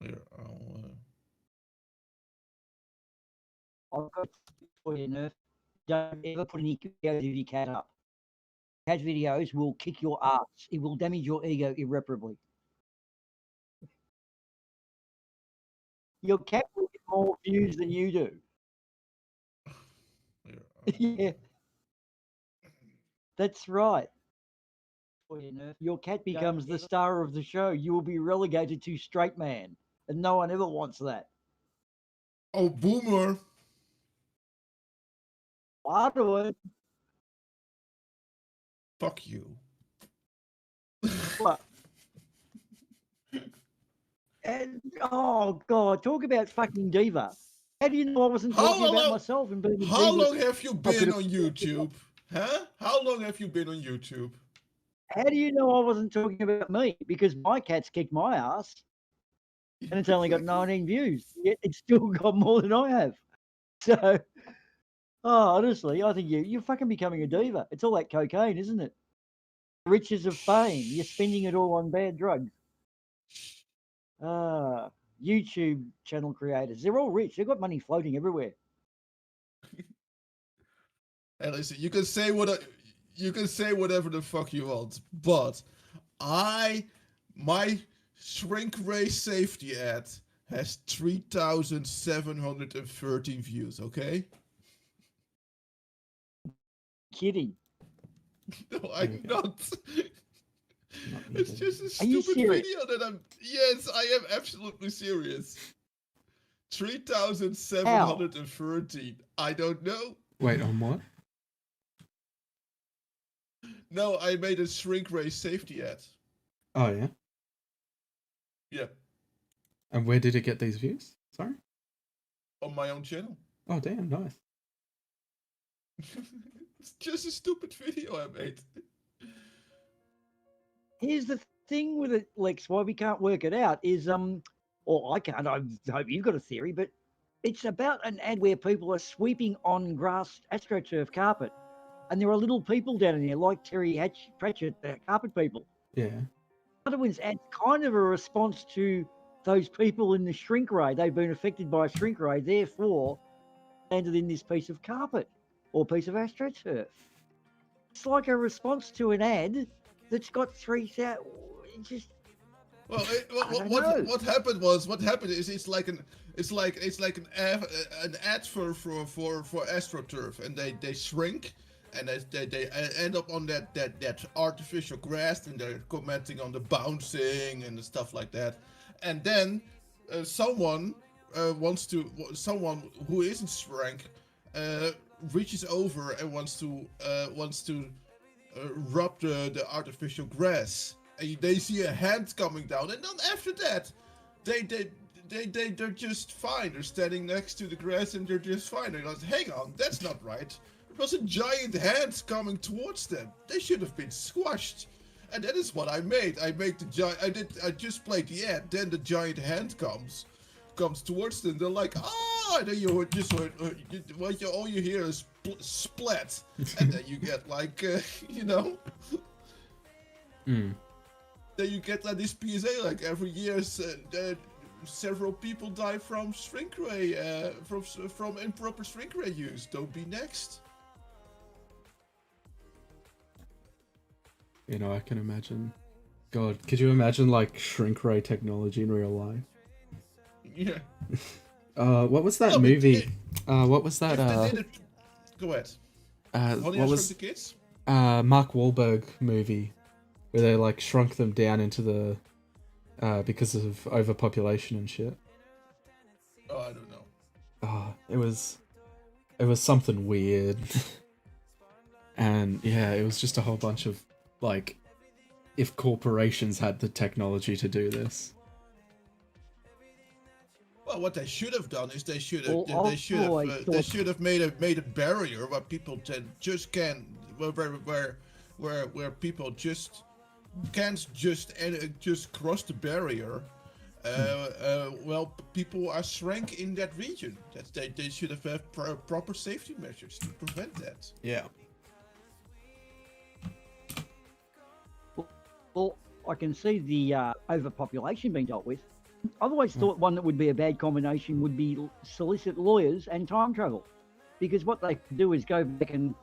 Here, I've got for you, Nerf. Don't ever put any videos of your cat up. Cat videos will kick your ass. It will damage your ego irreparably. Your cat will get more views than you do. here, Yeah, that's right. For you, Nerf. Your cat becomes the star of the show. You will be relegated to straight man, and no one ever wants that. Oh, boomer! Part of it. Fuck you. What? And oh god, talk about fucking diva. How do you know I wasn't talking How about long? myself and being a How diva? long have you been on YouTube? Huh? How long have you been on YouTube? How do you know I wasn't talking about me? Because my cat's kicked my ass, and it's only got 19 views. Yet it's still got more than I have. So, oh, honestly, I think you're fucking becoming a diva. It's all that cocaine, isn't it? The riches of fame. You're spending it all on bad drugs. Ah, YouTube channel creators. They're all rich. They've got money floating everywhere. Hey, listen, you can say you can say whatever the fuck you want, but my shrink ray safety ad has 3,713 views. Okay. Kidding. No, I'm not. It's just a Are you stupid serious? video that I'm. Yes, I am absolutely serious. 3,713. I don't know. Wait, on what? No, I made a shrink ray safety ad. Oh, yeah. Yeah, And where did it get these views? Sorry? on my own channel. Oh, damn, nice. It's just a stupid video I made. Here's the thing with it, Lex. Why we can't work it out is or I can't. I hope you've got a theory, but it's about an ad where people are sweeping on grass astroturf carpet, and there are little people down in there like Terry Pratchett, the carpet people. Yeah. Godwin's ad's kind of a response to those people in the shrink ray. They've been affected by a shrink ray, therefore landed in this piece of carpet or piece of astroturf. It's like a response to an ad that's got 3,000. Just Well, don't know. what happened is it's like an ad for AstroTurf, and they shrink, and they end up on that artificial grass, and they're commenting on the bouncing and the stuff like that, and then someone someone who isn't shrink reaches over and wants to rub the artificial grass, and they see a hand coming down, and then after that, they're just fine. They're standing next to the grass and they're just fine. They're like, hang on, that's not right. It was a giant hand coming towards them. They should have been squashed. And that is what I made. I just played the ad. Then the giant hand comes towards them. They're like, ah, then you just all you hear is splat, and then you get like, Mm. then you get like this PSA like every year. Several people die from shrink ray, from improper shrink ray use. Don't be next. You know, I can imagine. God, could you imagine like shrink ray technology in real life? Yeah. What was that No, but movie? What was that? Go ahead. What was the kids? Mark Wahlberg movie where they like shrunk them down into the because of overpopulation and shit. Oh, I don't know. It was something weird. And yeah, it was just a whole bunch of like, if corporations had the technology to do this. Well, what they should have done is they should Well, have made a barrier where people just can't, where people just can't just cross the barrier. Well, people are shrank in that region. They should have had proper safety measures to prevent that. Yeah. Well, I can see the overpopulation being dealt with. I've always thought one that would be a bad combination would be solicit lawyers and time travel, because what they could do is go back and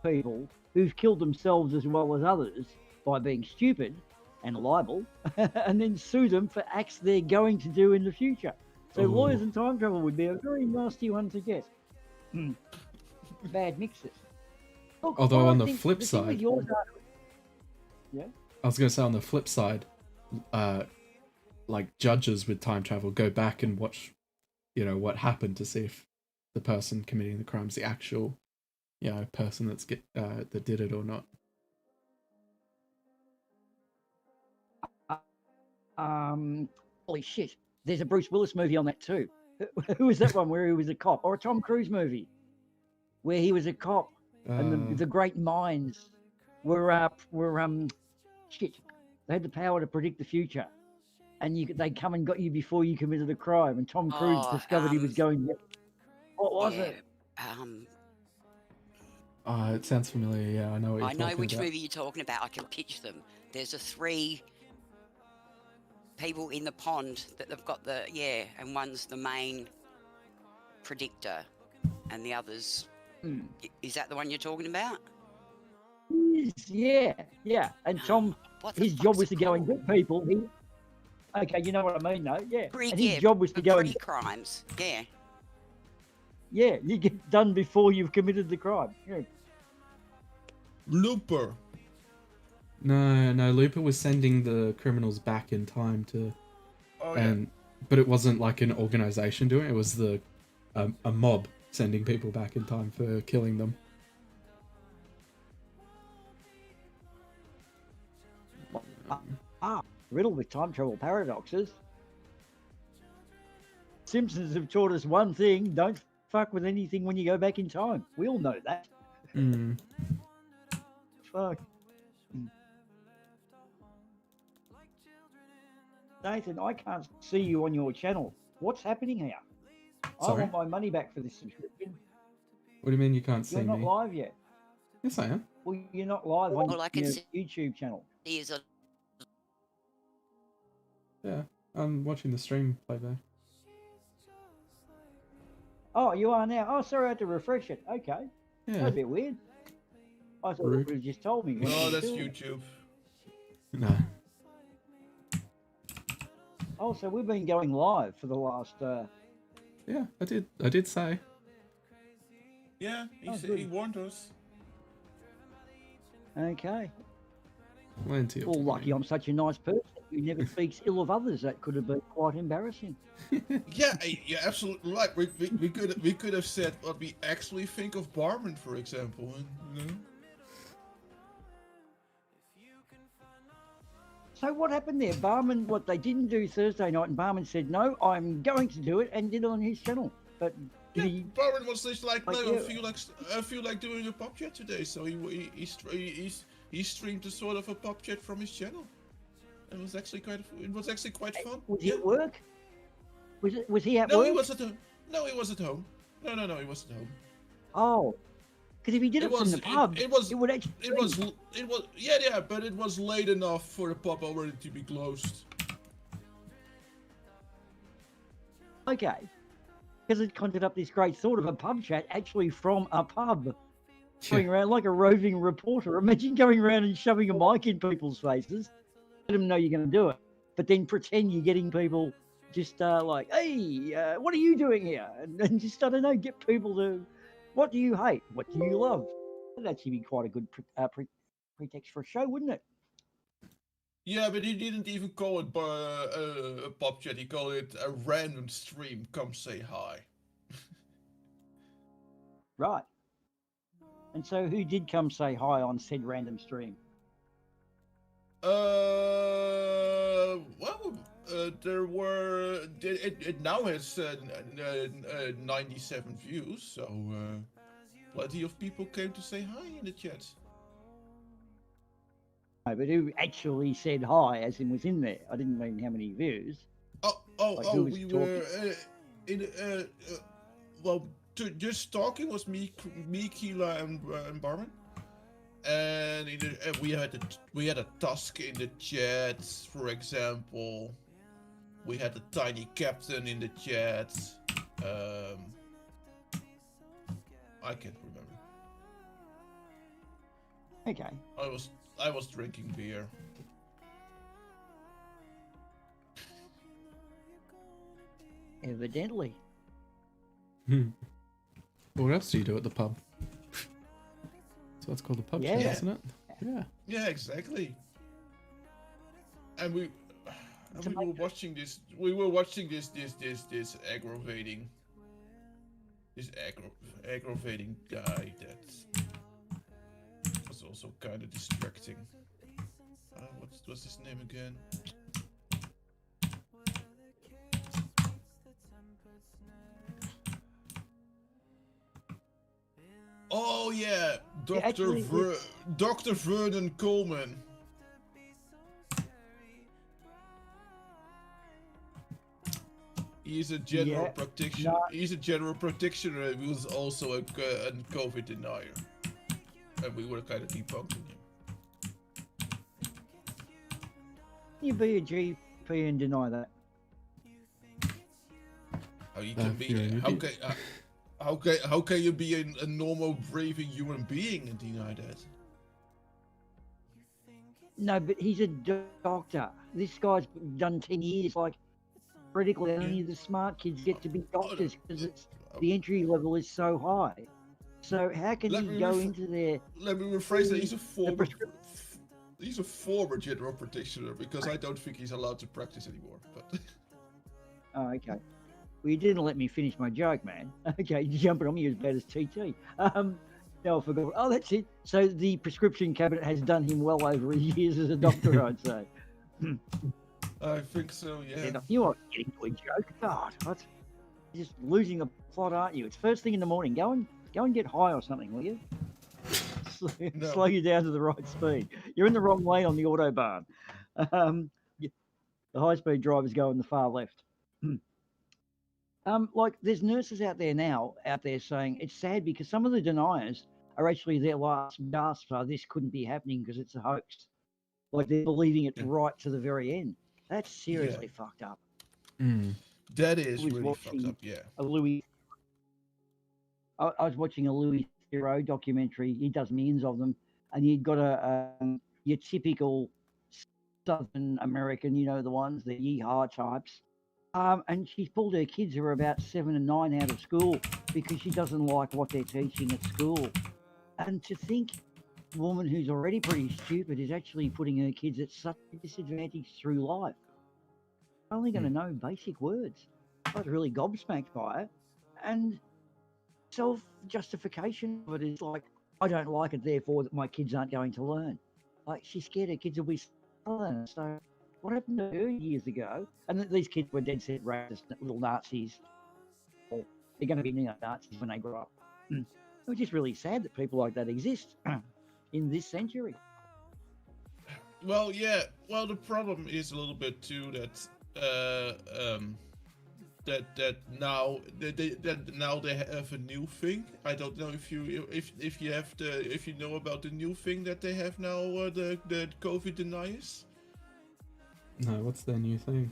people who've killed themselves as well as others by being stupid and liable, and then sue them for acts they're going to do in the future. So Ooh. lawyers and time travel would be a very nasty one to get. Bad mixes. Look, Although what I on the think- flip thing side, with yours are- yeah. I was going to say on the flip side, like judges with time travel go back and watch, what happened to see if the person committing the crime is the actual, person that did it or not. Holy shit! There's a Bruce Willis movie on that too. Who was that one where he was a cop, or a Tom Cruise movie where he was a cop and the great minds were shit. They had the power to predict the future, and they come and got you before you committed a crime. And Tom Cruise discovered he was going. What was it? It sounds familiar. Yeah, I know what you're I talking know which about. movie you're talking about. I can pitch them. There's the 3 people in the pond that they've got and one's the main predictor, and the others. Is that the one you're talking about? Yeah. And Tom, his job was to go and get people. Okay, you know what I mean, though. Yeah. And his job was to go and crimes. Yeah. Yeah, you get done before you've committed the crime. Yeah. Looper. No, Looper was sending the criminals back in time to, but it wasn't like an organization doing it. It was a mob sending people back in time for killing them. Riddled with time travel paradoxes. Simpsons have taught us one thing: don't fuck with anything when you go back in time. We all know that. Fuck. Nathan, I can't see you on your channel. What's happening here? Sorry? I want my money back for this subscription. What do you mean you can't see You're me? not live yet. Yes, I am. Well, you're not live on All I can your see YouTube channel. is a Yeah, I'm watching the stream play there. Oh, you are now. Oh, sorry, I had to refresh it. Okay. Yeah. That's a bit weird. I thought you would have just told me. No, that's YouTube. No. Oh, so we've been going live for the last... Yeah, I did say. Yeah, good. he warned us. Okay. Plenty of Well, time. lucky I'm such a nice person who never speaks ill of others. That could have been quite embarrassing. Yeah, you're absolutely right. We could have said what we actually think of Barman, for example. And, So what happened there? Barman, what they didn't do Thursday night, and Barman said, no, I'm going to do it, and did it on his channel. But yeah, he... Barman was just like, no, yeah. I feel like doing a pop chat today, so he streamed a sort of a pop chat from his channel. It was actually quite fun. Was he at work? Was he at No, work? he was at home. No, he was at home. No, he was at home. Oh. Because if he did it from the pub, it would actually... Yeah, but it was late enough for the pub already to be closed. Okay. Because it conjured up this great thought of a pub chat actually from a pub. Going around like a roving reporter. Imagine going around and shoving a mic in people's faces. Let them know you're going to do it. But then pretend you're getting people just like, hey, what are you doing here? And just, I don't know, get people to... What do you hate? What do you love? That'd actually be quite a good pretext for a show, wouldn't it? Yeah, but he didn't even call it a pop chat. He called it a random stream. Come say hi. Right. And so who did come say hi on said random stream? There were... It now has 97 views, so plenty of people came to say hi in the chat. No, but who actually said hi, as in was in there? I didn't mean how many views. We were just talking was me, Keela, and Barman. And we had a task in the chat, for example. We had the tiny captain in the chat. I can't remember. Okay. I was drinking beer. Evidently. What else do you do at the pub? So it's called the pub chat, Yeah. isn't it? Yeah. Yeah, exactly. And we It's were watching this. We were watching this aggravating. This aggravating guy that was also kind of distracting. What's his name again? Oh yeah, Dr. Vernon Coleman. He's a general practitioner. No. He's a general practitioner who was also a COVID denier, and we were kind of debunking him. You be a GP and deny that. How you can be? Yeah, How can you be a normal, breathing human being and deny that? No, but he's a doctor. This guy's done 10 years. Like, critically, only the smart kids get to be doctors because the entry level is so high. So how can he go into there? Let me rephrase that. He's a former general practitioner because I don't think he's allowed to practice anymore. But Oh, okay. Well, you didn't let me finish my joke, man. Okay, jumping on me as bad as TT. No, I forgot. Oh, that's it. So the prescription cabinet has done him well over his years as a doctor, I'd say. I think so, yeah. You are getting to a joke. God, what? You're just losing the plot, aren't you? It's first thing in the morning. Go and get high or something, will you? No. Slow you down to the right speed. You're in the wrong lane on the autobahn. The high-speed drivers go in the far left. Like there's nurses out there saying it's sad because some of the deniers are actually their last gasp. So this couldn't be happening because it's a hoax. Like they're believing it right to the very end. That's seriously fucked up. That is I was really fucked watching up, yeah. I was watching a Louis Theroux documentary. He does millions of them, and he'd got your typical Southern American, you know, the ones, the yeehaw types. And she's pulled her kids who are about 7 and 9 out of school because she doesn't like what they're teaching at school. And to think a woman who's already pretty stupid is actually putting her kids at such a disadvantage through life. They're only going to know basic words. I was really gobsmacked by it. And self-justification of it is like, I don't like it, therefore that my kids aren't going to learn. Like, she's scared her kids will be silent. So what happened to her years ago? And these kids were dead set racist little Nazis. Or they're going to be neo-Nazis when they grow up. It's just really sad that people like that exist in this century. Well, yeah. Well, the problem is a little bit too that now they have a new thing. I don't know if you know about the new thing that they have now, the COVID deniers. No, what's their new thing?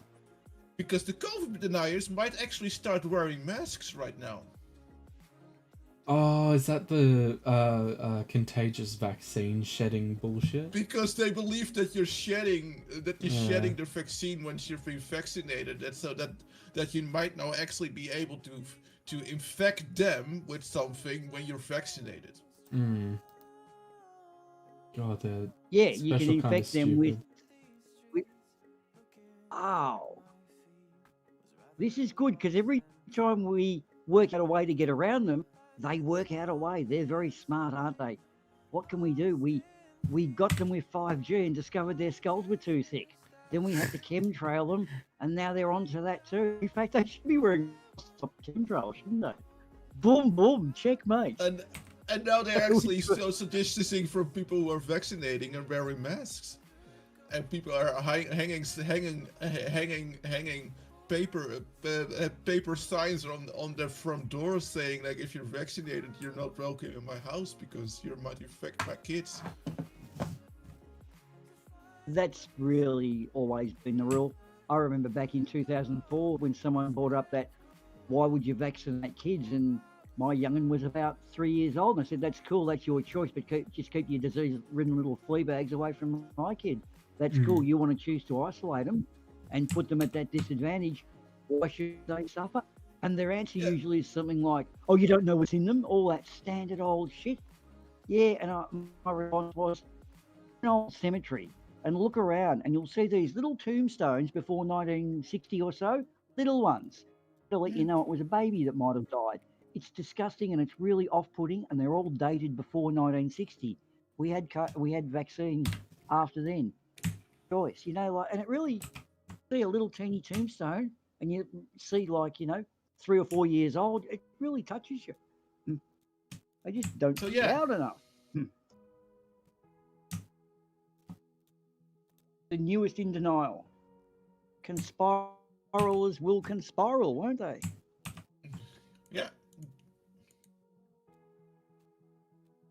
Because the COVID deniers might actually start wearing masks right now. Oh, is that the contagious vaccine shedding bullshit? Because they believe that you're shedding the vaccine once you've been vaccinated, and so that you might now actually be able to infect them with something when you're vaccinated. God, they're you can infect them with. Oh, this is good because every time we work out a way to get around them, they work out a way. They're very smart, aren't they? What can we do? We got them with 5G and discovered their skulls were too thick. Then we had to chemtrail them, and now they're onto that too. In fact, they should be wearing chemtrail, shouldn't they? Boom, boom, checkmate. And now they're actually social distancing from people who are vaccinating and wearing masks. And people are hanging paper signs on their front doors saying, like, if you're vaccinated, you're not welcome in my house because you might infect my kids. That's really always been the rule. I remember back in 2004 when someone brought up that, why would you vaccinate kids? And my young'un was about 3 years old. And I said, that's cool, that's your choice, but just keep your disease-ridden little flea bags away from my kid. That's cool. You want to choose to isolate them and put them at that disadvantage. Why should they suffer? And their answer usually is something like, oh, you don't know what's in them, all that standard old shit. Yeah, and my response was, an old cemetery, and look around and you'll see these little tombstones before 1960 or so, little ones, to let you know it was a baby that might have died. It's disgusting and it's really off-putting, and they're all dated before 1960. We had vaccines after then. Choice, you know, like, and it really, see a little teeny tombstone and you see, like, you know, 3 or 4 years old, it really touches you. They just don't loud enough. The newest in denial. Conspirals will conspiral, won't they? Yeah.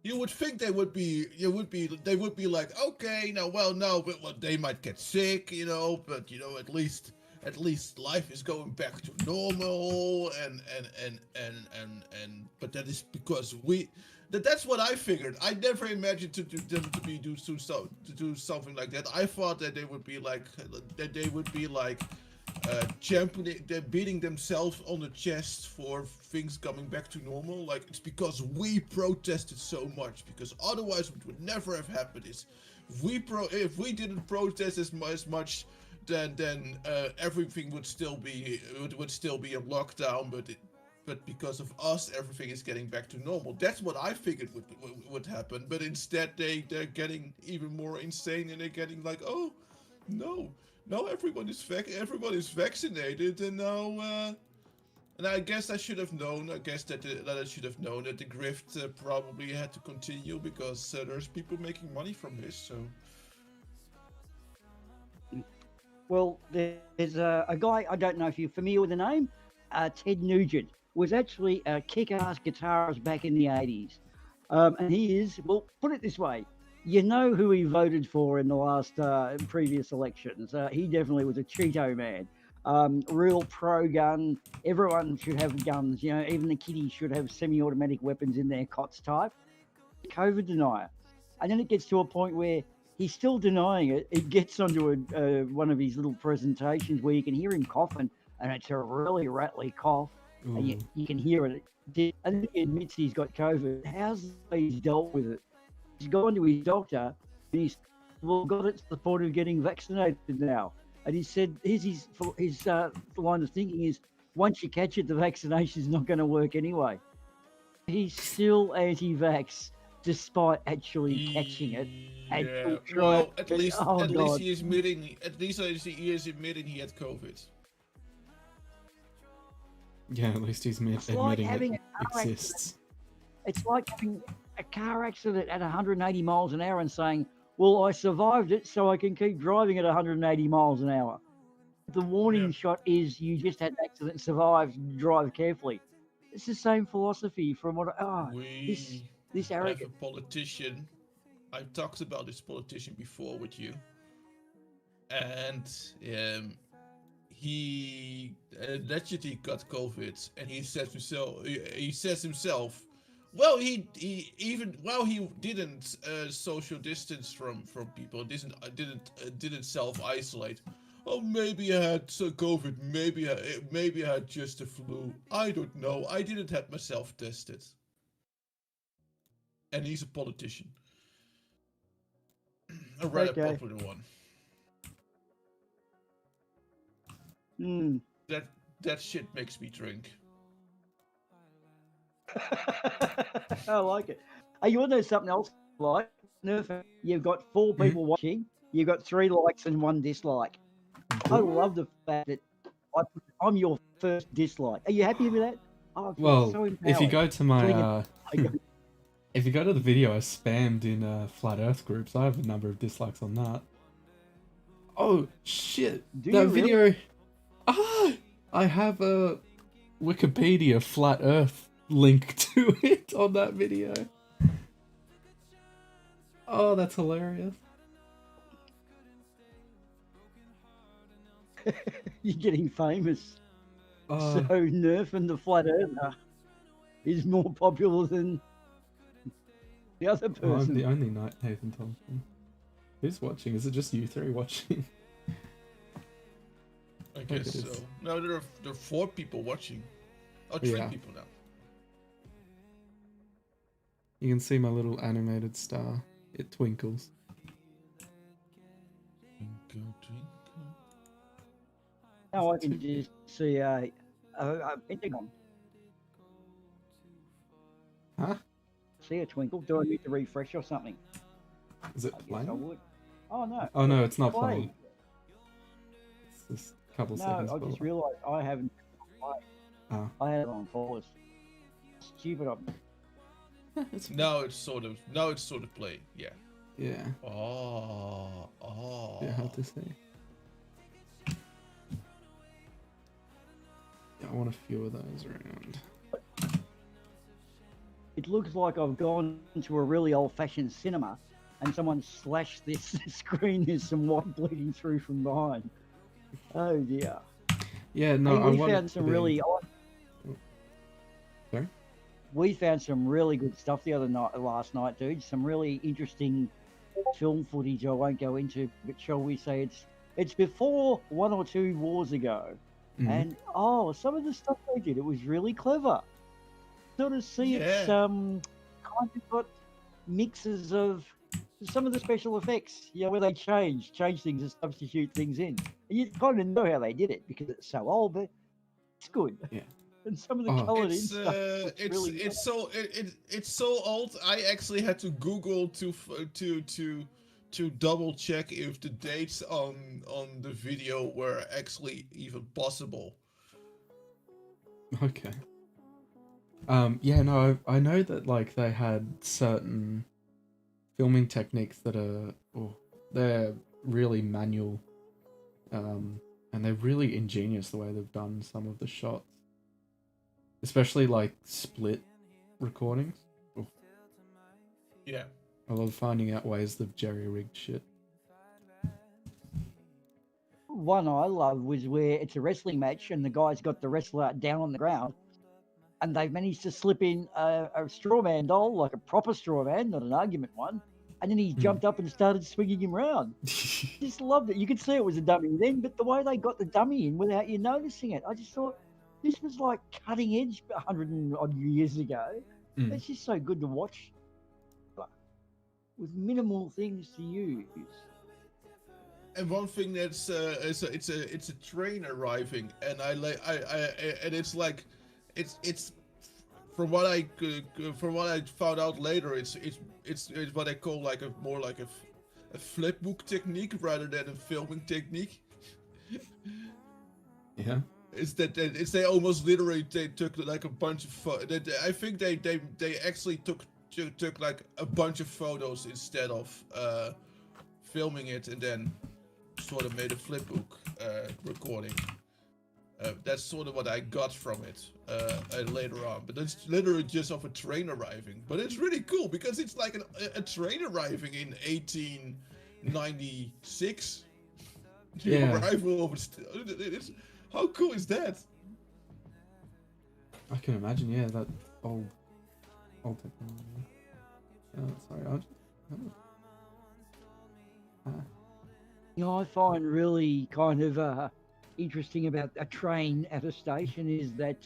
You would think they would be like, okay, no, well, no, but well, they might get sick, you know, but you know, at least life is going back to normal, and but that is because that's what I figured. I never imagined them to do something like that. I thought that they would be like championing, they're beating themselves on the chest for things coming back to normal. Like, it's because we protested so much, because otherwise it would never have happened. If we didn't protest as much, then everything would still be in lockdown. But because of us, everything is getting back to normal. That's what I figured would happen. But instead, they're getting even more insane, and they're getting like, oh, no, everyone is vaccinated, and now, and I guess I should have known. I guess that I should have known that the grift probably had to continue, because there's people making money from this. So. Well, there's a guy, I don't know if you're familiar with the name, Ted Nugent, was actually a kick-ass guitarist back in the 80s. And he is, well, put it this way, you know who he voted for in the last previous elections. He definitely was a Cheeto man. Real pro-gun. Everyone should have guns. You know, even the kiddies should have semi-automatic weapons in their cots type. COVID denier. And then it gets to a point where he's still denying it. It gets onto one of his little presentations where you can hear him coughing, and it's a really rattly cough. And you can hear it. And he admits he's got COVID. How's he's dealt with it? He's gone to his doctor, and he's got it to the point of getting vaccinated now. And he said his line of thinking is, once you catch it, the vaccination's not going to work anyway. He's still anti-vax, despite actually catching it. Yeah. Well, at least he is admitting he had COVID. Yeah, at least he's admitting it exists. It's like having a car accident at 180 miles an hour and saying, well, I survived it, so I can keep driving at 180 miles an hour. The warning shot is you just had an accident, survived, drive carefully. It's the same philosophy from what this arrogant. Have a politician. I've talked about this politician before with you, and he allegedly got COVID, and he says himself, well, he didn't social distance from people, didn't self-isolate. Oh, maybe I had COVID, maybe I had just the flu. I don't know. I didn't have myself tested. And he's a politician. A rather popular one. That shit makes me drink. I like it. Hey, you want to know something else? Like, you've got 4 people watching. You've got 3 likes and 1 dislike. I love the fact that I'm your first dislike. Are you happy with that? Oh, well, so if you go to my if you go to the video I spammed in Flat Earth groups, I have a number of dislikes on that. Oh shit! That video. Really? I have a Wikipedia Flat Earth link to it on that video. Oh, that's hilarious. You're getting famous. Uh, So Nerf and the Flat Earther is more popular than the other I'm person. the only Nathan Thompson. Who's watching? Is it just you three watching? I Like guess it so. is. No, there are 4 people watching. Oh, 3 Yeah. people now. You can see my little animated star. It twinkles. Twinkle, twinkle. Now I Is it can too big? just see a pentagon. Huh? See a twinkle. Do I need to refresh or something? Is it I guess I playing? would. Oh no. Oh no, it's not Play. playing. It's just a couple No, seconds. I just below. realised I haven't. Oh. I had it on pause. Stupid of me. It's Now it's sort of playing. Yeah. yeah. Oh. Yeah, hard to say. Yeah, I want a few of those around. It looks like I've gone to a really old-fashioned cinema, and someone slashed this screen. There's some white bleeding through from behind. Oh dear. Yeah, no, Hey, I we want found it to some be... really. Sorry? We found some really good stuff the other night, last night, dude. Some really interesting film footage. I won't go into, but shall we say it's before 1 or 2 wars ago, Mhm. and some of the stuff they did, it was really clever. Sort of see it's Yeah. kind of got mixes of some of the special effects, where they change things and substitute things in, and you kind of know how they did it because it's so old, but it's good. Yeah. And some of the Oh. coloured in It's stuff looks really good. it's so old. I actually had to Google to double check if the dates on the video were actually even possible. Okay. Yeah, no, I know that like they had certain filming techniques that are, they're really manual, and they're really ingenious the way they've done some of the shots, especially like split recordings. Oh, Yeah. I love finding out ways they've jerry-rigged shit. One I love was where it's a wrestling match and the guy's got the wrestler down on the ground, and they've managed to slip in a straw man doll, like a proper straw man, not an argument one, and then he jumped up and started swinging him around. Just loved it. You could see it was a dummy then, but the way they got the dummy in without you noticing it, I just thought this was like cutting edge 100 and odd years ago. Mm. It's just so good to watch, with minimal things to use. And one thing that's it's a train arriving, and and it's like it's from what I found out later, it's what I call like a flip book technique rather than a filming technique. Yeah. Is that they almost literally they took like a bunch of I think they actually took like a bunch of photos instead of filming it, and then sort of made a flipbook recording. That's sort of what I got from it later on, but it's literally just of a train arriving. But it's really cool because it's like a train arriving in 1896. The Yeah. arrival of it's, how cool is that? I can imagine, yeah, that old technology. Sorry, I'll just... I find really kind of interesting about a train at a station is that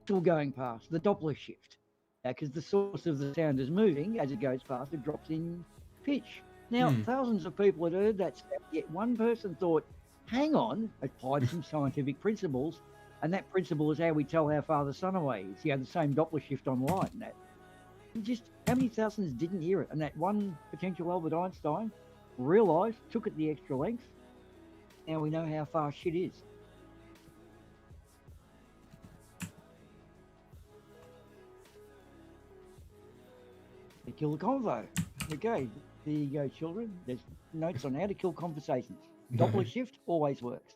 still going past the Doppler shift, because the source of the sound is moving as it goes past. It drops in pitch. Now, thousands of people had heard that sound, yet one person thought, "Hang on," applied some scientific principles, and that principle is how we tell how far the sun away is. The same Doppler shift on light. And that, just how many thousands didn't hear it? And that one potential Albert Einstein realised, took it the extra length. Now we know how far shit is. To kill the convo. Okay, there you go, children. There's notes on how to kill conversations. Doppler shift always works.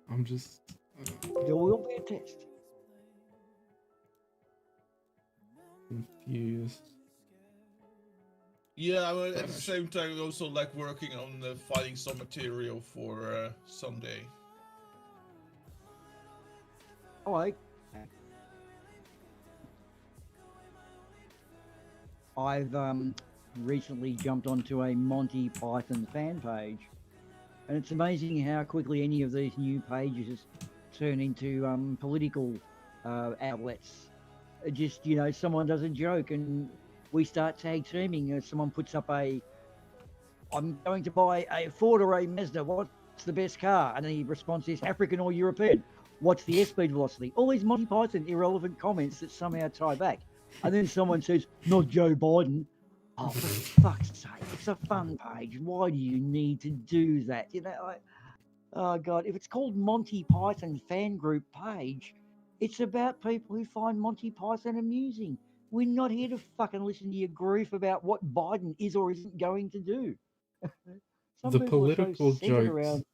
I'm just... There will be a test. confused. Yeah, well, at the same time, also like working on finding some material for someday. Oh, I've recently jumped onto a Monty Python fan page, and it's amazing how quickly any of these new pages turn into political outlets. Just, you know, someone does a joke and we start tag teaming. Someone puts up I'm going to buy a Ford or a Mazda. What's the best car? And then the response is African or European. What's the airspeed velocity? All these Monty Python irrelevant comments that somehow tie back. And then someone says, not Joe Biden. Oh, for fuck's sake, it's a fun page. Why do you need to do that? You know, like, oh God, if it's called Monty Python fan group page, it's about people who find Monty Python amusing. We're not here to fucking listen to your grief about what Biden is or isn't going to do. Some The people are so political centered jokes, around.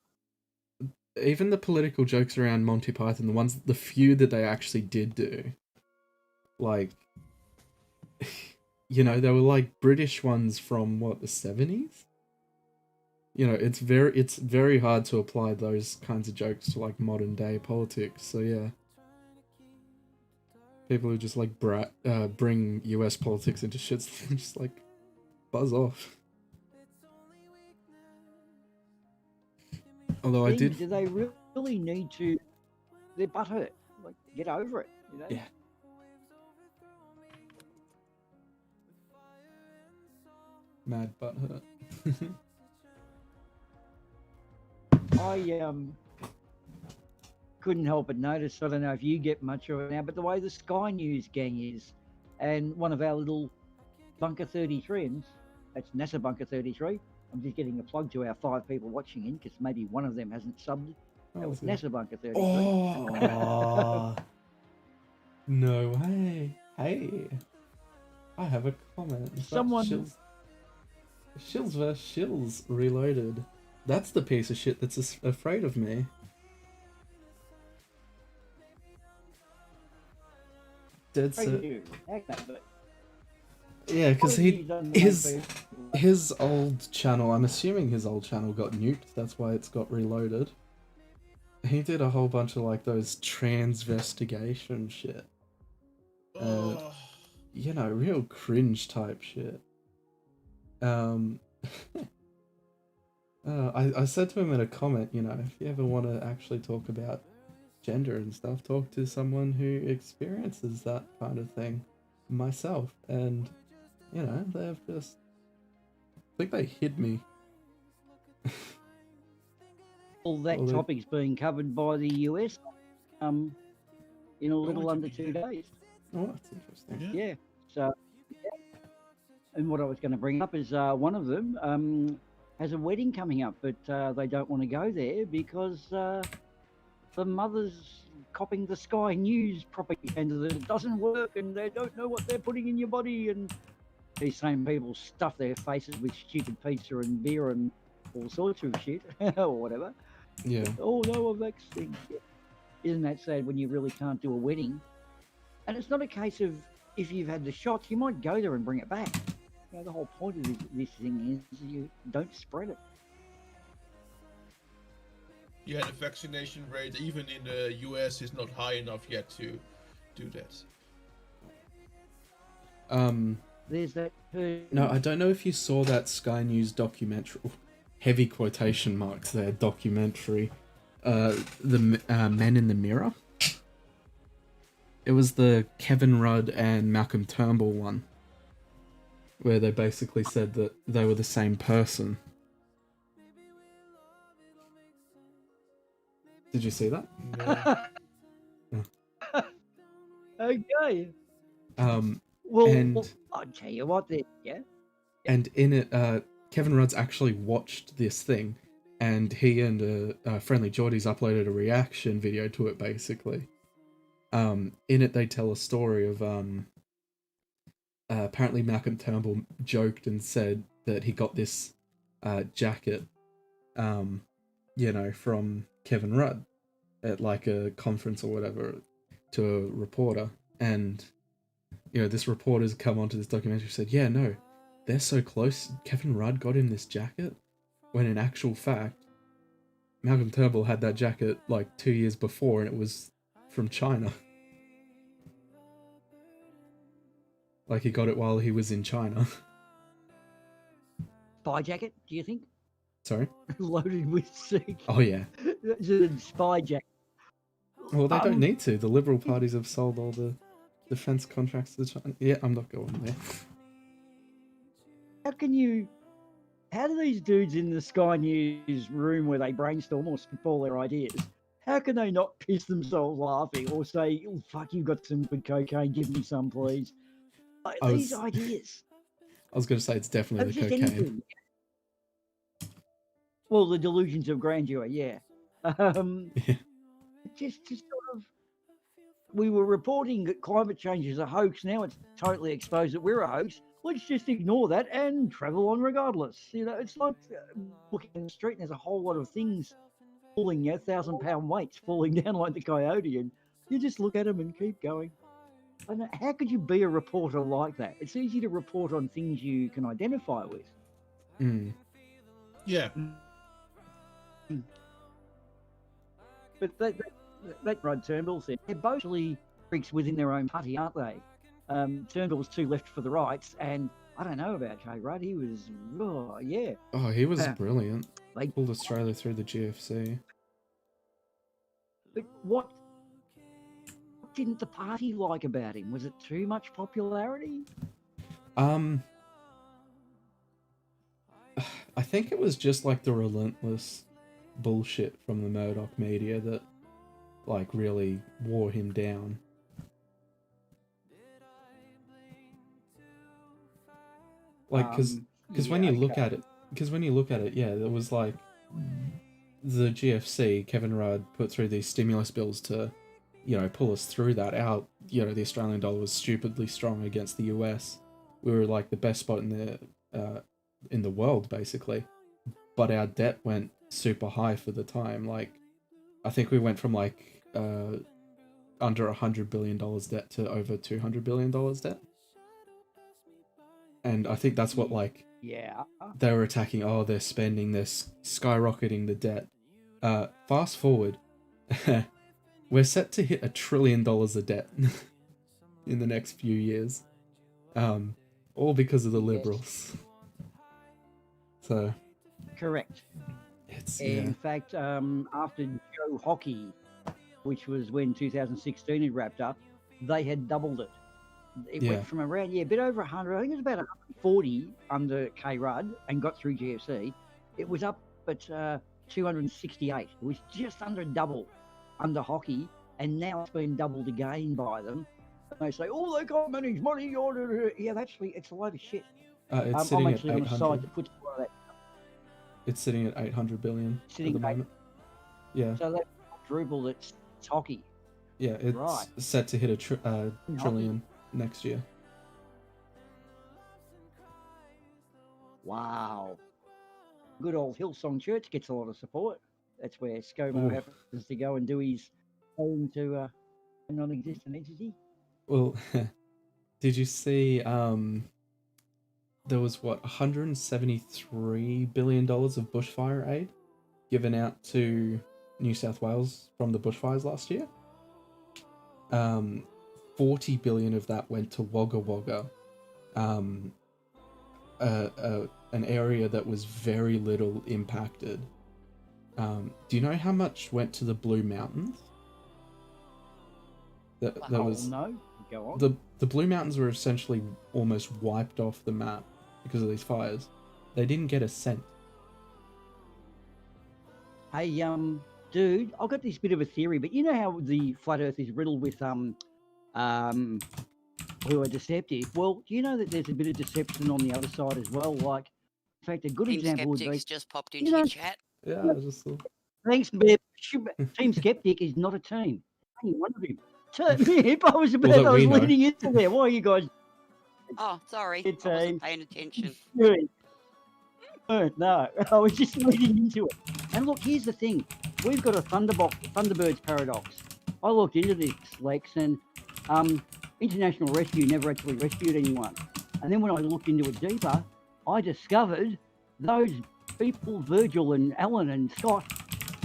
even the political jokes around Monty Python, the few that they actually did do, like, you know, they were like British ones from what, the 70s? You know, it's very hard to apply those kinds of jokes to like modern day politics. So yeah, people who just like bring US politics into shit, just like buzz off. Although I did. Do they really need to? They're butthurt. Like, get over it. You know? Yeah. Mad butthurt. I couldn't help but notice. I don't know if you get much of it now, but the way the Sky News gang is, and one of our little Bunker 33s, that's NASA Bunker 33. I'm just getting a plug to our 5 people watching in because maybe one of them hasn't subbed. That was NASA Bunker 33. Oh, no way. Hey, I have a comment. Someone. Shills vs. Shills Reloaded. That's the piece of shit that's afraid of me. Dead set. Yeah, because his old channel, I'm assuming his old channel got nuked, that's why it's got reloaded. He did a whole bunch of like those transvestigation shit. You know, real cringe type shit. I said to him in a comment, you know, if you ever want to actually talk about gender and stuff, talk to someone who experiences that kind of thing. Myself, and you know, they've just, I think they hid me. All that topic's being covered by the US in a little under 2 days. Oh, that's interesting. Yeah. So, and what I was going to bring up is one of them has a wedding coming up, but they don't want to go there because the mother's copying the Sky News propaganda that it doesn't work and they don't know what they're putting in your body, and these same people stuff their faces with stupid pizza and beer and all sorts of shit or whatever. Yeah. Oh no, I'm vaccinated. Isn't that sad when you really can't do a wedding? And it's not a case of if you've had the shots, you might go there and bring it back. You know, the whole point of this thing is you don't spread it. Yeah, the vaccination rate, even in the US, is not high enough yet to do that. There's that. No, I don't know if you saw that Sky News documentary, heavy quotation marks there, documentary, the Men in the Mirror. It was the Kevin Rudd and Malcolm Turnbull one, where they basically said that they were the same person. Did you see that? No. Okay. Well, I'll tell you what, then, yeah. And in it, Kevin Rudd's actually watched this thing, and he and Friendly Geordie's uploaded a reaction video to it, basically. In it, they tell a story of apparently Malcolm Turnbull joked and said that he got this jacket, you know, from Kevin Rudd at like a conference or whatever to a reporter, and you know, this reporter's come onto this documentary and said, yeah, no, they're so close. Kevin Rudd got him this jacket, when in actual fact, Malcolm Turnbull had that jacket like 2 years before, and it was from China. Like he got it while he was in China. Spy jacket, do you think? Sorry? Loaded with seek. Oh yeah. It's a spy jacket. Well, they don't need to. The Liberal parties have sold all the defense contracts to China. Yeah, I'm not going there. How do these dudes in the Sky News room where they brainstorm or spitball their ideas, how can they not piss themselves laughing or say, oh, fuck, you've got some good cocaine, give me some, please? Like, these ideas. I was going to say it's definitely the cocaine. Anything. Well, the delusions of grandeur, yeah. Yeah. Just sort of, we were reporting that climate change is a hoax. Now it's totally exposed that we're a hoax. Let's just ignore that and travel on regardless. You know, it's like looking in the street and there's a whole lot of things falling, 1,000-pound weights falling down like the coyote, and you just look at them and keep going. I don't know, how could you be a reporter like that? It's easy to report on things you can identify with. Mm. Yeah. But that Rudd Turnbull said, they're both actually freaks within their own party, aren't they? Turnbull's too left for the rights, and I don't know about K. Rudd. He was, yeah. Oh, he was brilliant. They pulled Australia through the GFC. But what didn't the party like about him? Was it too much popularity? I think it was just like the relentless bullshit from the Murdoch media that like really wore him down. Like, because when you look at it, yeah, there was like the GFC, Kevin Rudd put through these stimulus bills to, you know, pull us through that. The Australian dollar was stupidly strong against the US. We were like the best spot in the world, basically. But our debt went super high for the time. Like, I think we went from like under $100 billion debt to over $200 billion debt. And I think that's what, like, they were attacking. Oh, they're spending, they're skyrocketing the debt. Fast forward, we're set to hit $1 trillion of debt in the next few years. All because of the Liberals. So. Correct. In fact, after Joe Hockey, which was when 2016 had wrapped up, they had doubled it. It went from around, a bit over 100, I think it was about 140 under K. Rudd and got through GFC. It was up at 268. It was just under double under Hockey, and now it's been doubled again by them. And they say, oh, they can't manage money. Yeah, actually, it's a load of shit. It's sitting I'm actually at on the side that puts all of that. It's sitting at 800 billion at the moment. Yeah. So that's quadruple that's Hockey. Yeah, it's set to hit a trillion next year. Wow. Good old Hillsong Church gets a lot of support. That's where ScoMo happens to go and do his home to a non-existent entity. Well, did you see there was $173 billion of bushfire aid given out to New South Wales from the bushfires last year? 40 billion of that went to Wagga Wagga, an area that was very little impacted. Do you know how much went to the Blue Mountains? That was no. Go on. The Blue Mountains were essentially almost wiped off the map because of these fires. They didn't get a cent. Hey, dude, I've got this bit of a theory, but you know how the flat Earth is riddled with who are deceptive? Well, do you know that there's a bit of deception on the other side as well? Like, in fact, a good Team example would be just popped into your chat. Yeah, I just thought. Thanks, Beb. Team Skeptic is not a team. Only one of him. I was leading into there. Why are you guys? Oh, sorry. I wasn't paying attention. No, I was just leading into it. And look, here's the thing. We've got a Thunderbirds paradox. I looked into this, Lex, and International Rescue never actually rescued anyone. And then when I looked into it deeper, I discovered those people, Virgil and Alan and Scott,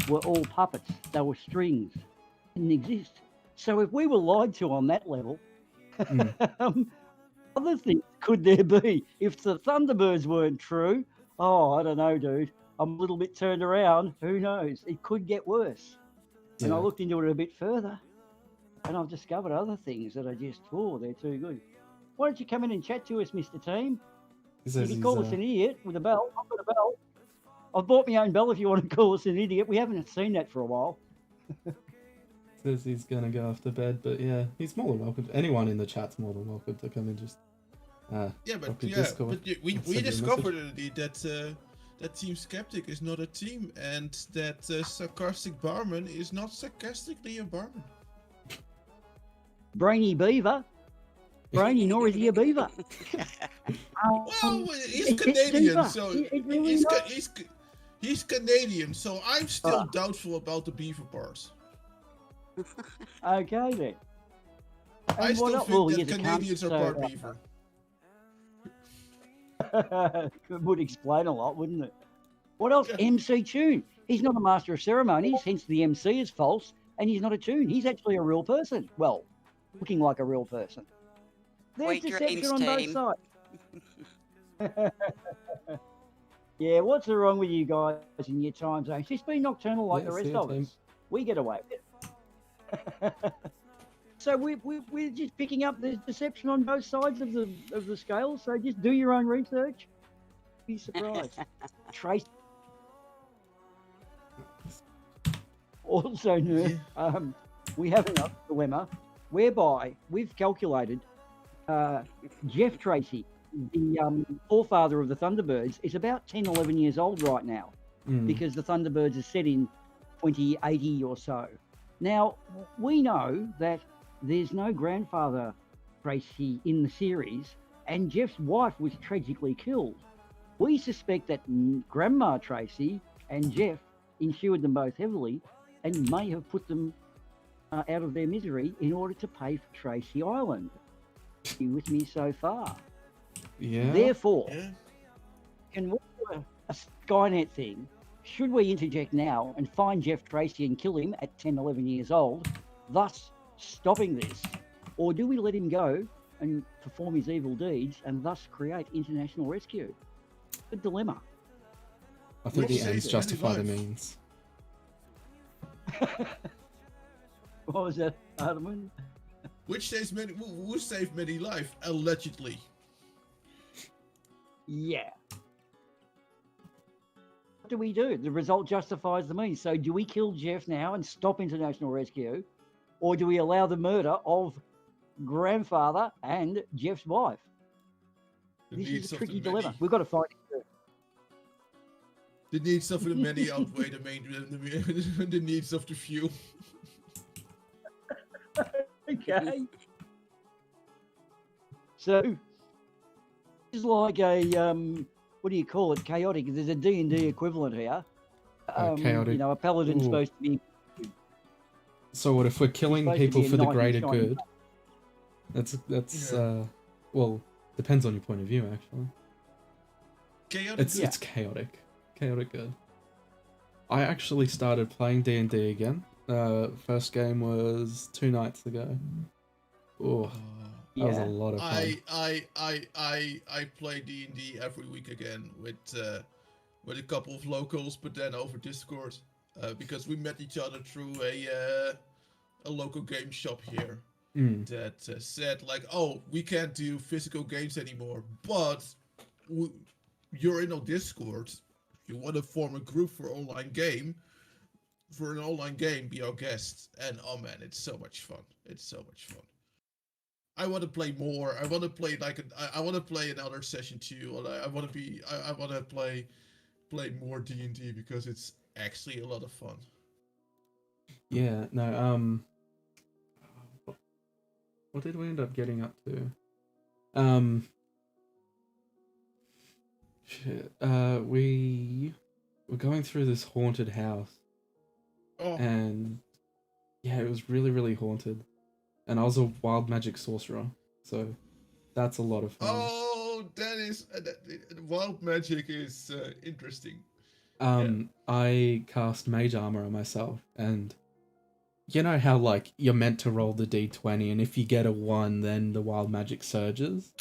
were all puppets. They were strings, didn't exist. So if we were lied to on that level, other things could there be? If the Thunderbirds weren't true, oh, I don't know, dude. I'm a little bit turned around. Who knows? It could get worse. And I looked into it a bit further, and I've discovered other things that are just, they're too good. Why don't you come in and chat to us, Mr. Team? You can call us an idiot with a bell. I've got a bell. I've bought my own bell if you want to call us an idiot. We haven't seen that for a while. Says he's gonna go off to bed, but yeah, he's more than welcome. Anyone in the chat's more than welcome to come and just we discovered indeed that Team Skeptic is not a team, and that sarcastic barman is not sarcastically a barman. Brainy beaver. Brainy, nor is he a beaver. Well, he's Canadian, so he's Canadian, so I'm still doubtful about the beaver part. Okay then. I still think that Canadians are part beaver. Would explain a lot, wouldn't it? What else? MC Tune. He's not a master of ceremonies, hence the MC is false, and he's not a tune. He's actually a real person. Well, looking like a real person. There's deception on both sides. Yeah, what's wrong with you guys in your time zones? Just be nocturnal like the rest of us. We get away with it. So we're just picking up the deception on both sides of the scale. So just do your own research. Be surprised. Trace. Also, we have another dilemma whereby we've calculated Jeff Tracy, the forefather of the Thunderbirds, is about 10, 11 years old right now because the Thunderbirds are set in 2080 or so. Now, we know that there's no grandfather Tracy in the series, and Jeff's wife was tragically killed. We suspect that Grandma Tracy and Jeff insured them both heavily and may have put them out of their misery in order to pay for Tracy Island. Are you with me so far? Yeah. Therefore, can we do a Skynet thing? Should we interject now and find Jeff Tracy and kill him at 10, 11 years old, thus stopping this? Or do we let him go and perform his evil deeds and thus create international rescue? A dilemma. I think the ends justify the means. What was that, Hardeman? Which saves many, who saved many lives, allegedly. Yeah. What do we do? The result justifies the means. So do we kill Jeff now and stop international rescue? Or do we allow the murder of grandfather and Jeff's wife? This is a tricky dilemma. We've got to find it. The needs of the many outweigh the needs of the few. Okay. So, it's like a, what do you call it? Chaotic. There's a D&D equivalent here. Chaotic. You know, a paladin's supposed to be... So what if we're killing people for the greater good? That's well, depends on your point of view, actually. Chaotic. It's chaotic. Chaotic good. I actually started playing D&D again. First game was 2 nights ago. Oh, that was a lot of fun. I play D&D every week again with a couple of locals, but then over Discord, because we met each other through a local game shop here that said like, oh, we can't do physical games anymore, but you're in our Discord. If you want to form a group for an online game, be our guest. And oh man, it's so much fun. It's so much fun. I want to play more. I want to play I want to play another session too. I want to play more D&D because it's actually a lot of fun. Yeah, no, what did we end up getting up to? We were going through this haunted house. Oh. And yeah, it was really, really haunted. And I was a wild magic sorcerer, so that's a lot of fun. Oh, that is wild magic is interesting. I cast mage armor on myself, and you know how like you're meant to roll the d20, and if you get a 1, then the wild magic surges.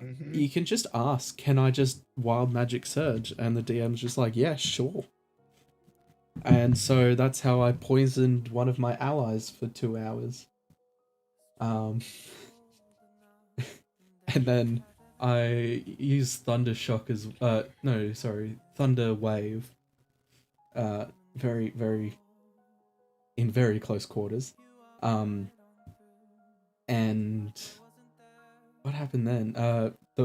Mm-hmm. You can just ask, can I just wild magic surge? And the DM's just like, yeah, sure. And so that's how I poisoned one of my allies for 2 hours. And then I used Thunder Shock as Thunder Wave. Very, very in very close quarters. And what happened then?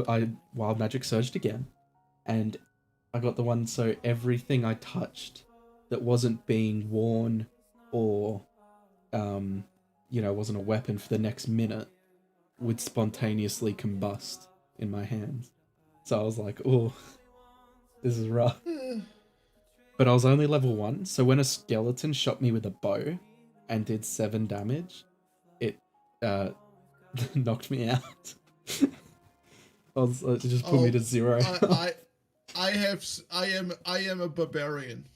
I wild magic surged again, and I got the one so everything I touched that wasn't being worn or wasn't a weapon for the next minute would spontaneously combust in my hands. So I was like, oh, this is rough. But I was only level 1, so when a skeleton shot me with a bow and did 7 damage, it knocked me out. It just put me to 0. I am a barbarian.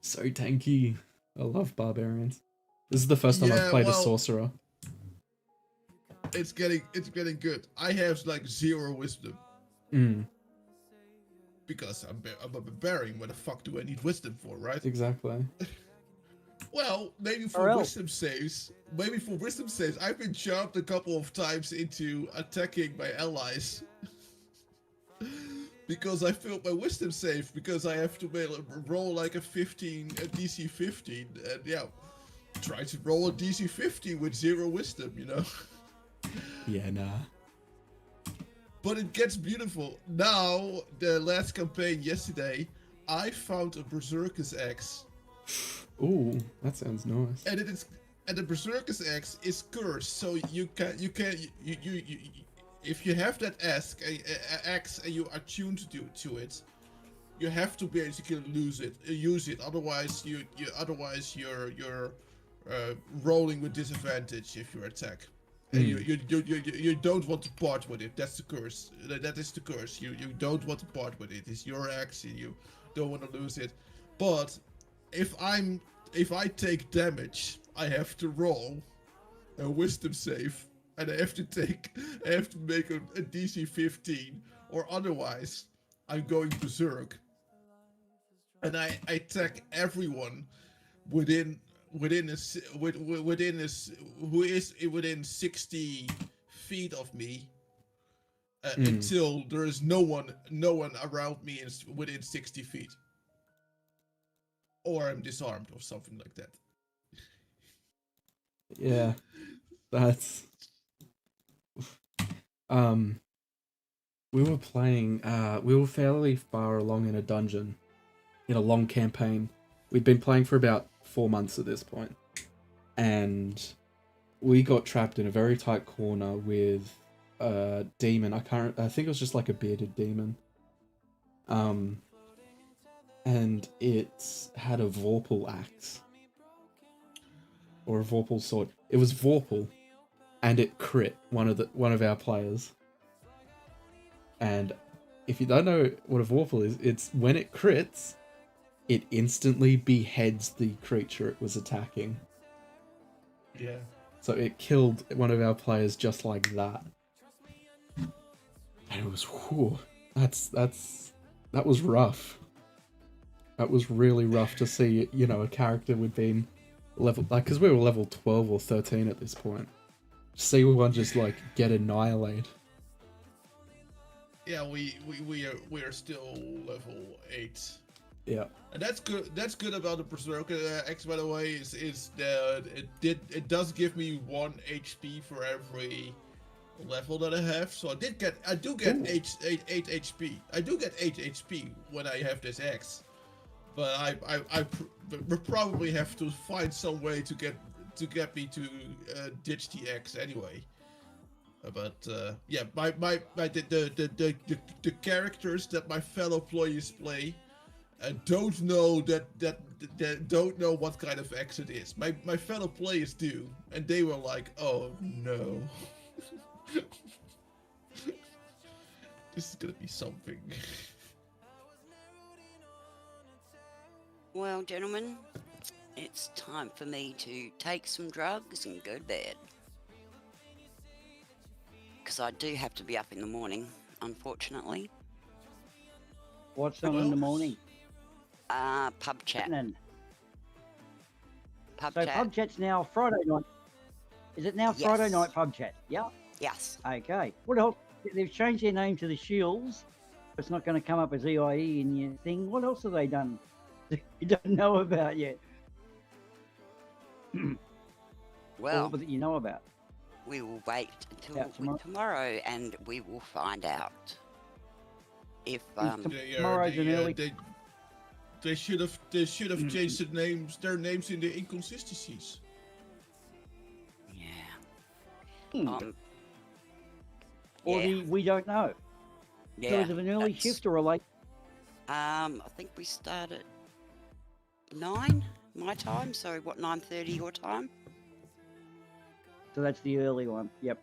So tanky. I love barbarians. This is the first time I've played a sorcerer. It's getting good. I have like 0 wisdom. Because I'm a barbarian. What the fuck do I need wisdom for, right? Exactly. Well, maybe for wisdom saves, I've been jumped a couple of times into attacking my allies. Because I failed my wisdom save, because I have to roll like a DC 15, and yeah, try to roll a DC 15 with 0 wisdom, you know? Yeah, nah. But it gets beautiful. Now, the last campaign yesterday, I found a Berserker's Axe. Ooh, that sounds nice. And the Berserker's Axe is cursed, so you if you have that axe and you are tuned to it, you have to basically use it. Otherwise, you're rolling with disadvantage if you attack. And you don't want to part with it. That's the curse. That is the curse. You don't want to part with it. It's your axe and you don't want to lose it. But if I take damage, I have to roll a wisdom save, and I have to make a DC 15, or otherwise I'm going berserk. And I attack everyone who is within 60 feet of me, until there is no one around me within 60 feet, or I'm disarmed or something like that. Yeah, that's we were playing. We were fairly far along in a dungeon, in a long campaign. We'd been playing for about 4 months at this point, and we got trapped in a very tight corner with a demon. I think it was just like a bearded demon. And it had a Vorpal axe. Or a Vorpal sword. It was Vorpal, and it crit one of our players. And if you don't know what a Vorpal is, it's when it crits, it instantly beheads the creature it was attacking. Yeah. So it killed one of our players just like that. And it was, that was rough. That was really rough to see, a character would be level, because we were level 12 or 13 at this point. See one just get annihilated. Yeah, we are still level 8. Yeah. And that's good. That's good about the Berserker X, by the way, is that it does give me 1 HP for every level that I have. So I do get 8 HP. I do get 8 HP when I have this X. But I probably have to find some way to get me to ditch the X anyway. But yeah, the characters that my fellow players play don't know don't know what kind of X it is. My fellow players do, and they were like, "Oh no." This is gonna be something. Well, gentlemen, it's time for me to take some drugs and go to bed. Because I do have to be up in the morning, unfortunately. What's on in the Well, morning? Pub chat. Happening? Pub So chat. pub chat's now Friday night. Is it now Friday Yes. night pub chat? Yeah. Yes. Okay. What else? They've changed their name to the Shields. It's not going to come up as EIE in your thing. What else have they done? You don't know about yet. Well, Or that you know about. we will wait until Yeah, tomorrow and we will find out. If Tomorrow's an early. They should have changed their names in the inconsistencies. yeah. Or Yeah. we don't know. Yeah. So is it an early that's- shift or a late? I think we start at 9 my time, so what, 9:30 your time? So that's the early one. Yep.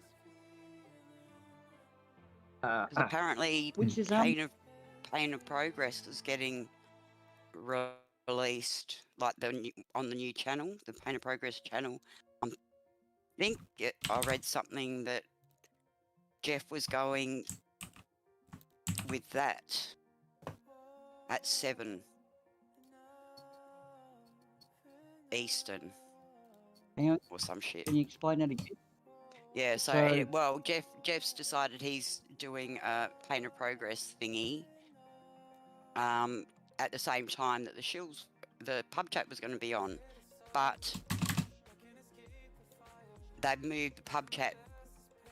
'Cause apparently Which is Pain of Progress is getting released like on the new channel, the Pain of Progress channel. I think I read something that Jeff was going with that at 7 Eastern Hang on, or some shit. can you explain that again? Yeah, so So- well, Jeff's decided he's doing a Pain of Progress thingy. At the same time that the pub chat was going to be on, but they've moved the pub chat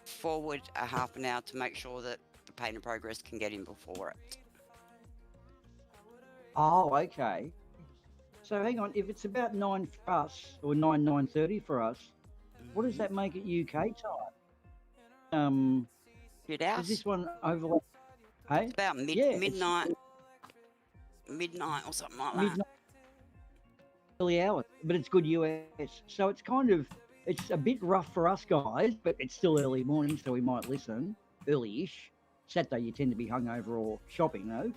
forward a half an hour to make sure that the Pain of Progress can get in before it. Oh, okay. So hang on, if it's about 9 for us, or 9:30 for us, what does that make it UK time? Get out? Does this one overlap? Hey, It's about Yeah, it's- midnight or something like that. midnight, early hours, but it's good US. So it's it's a bit rough for us guys, but it's still early morning, so we might listen early-ish. Saturday you tend to be hungover or shopping though.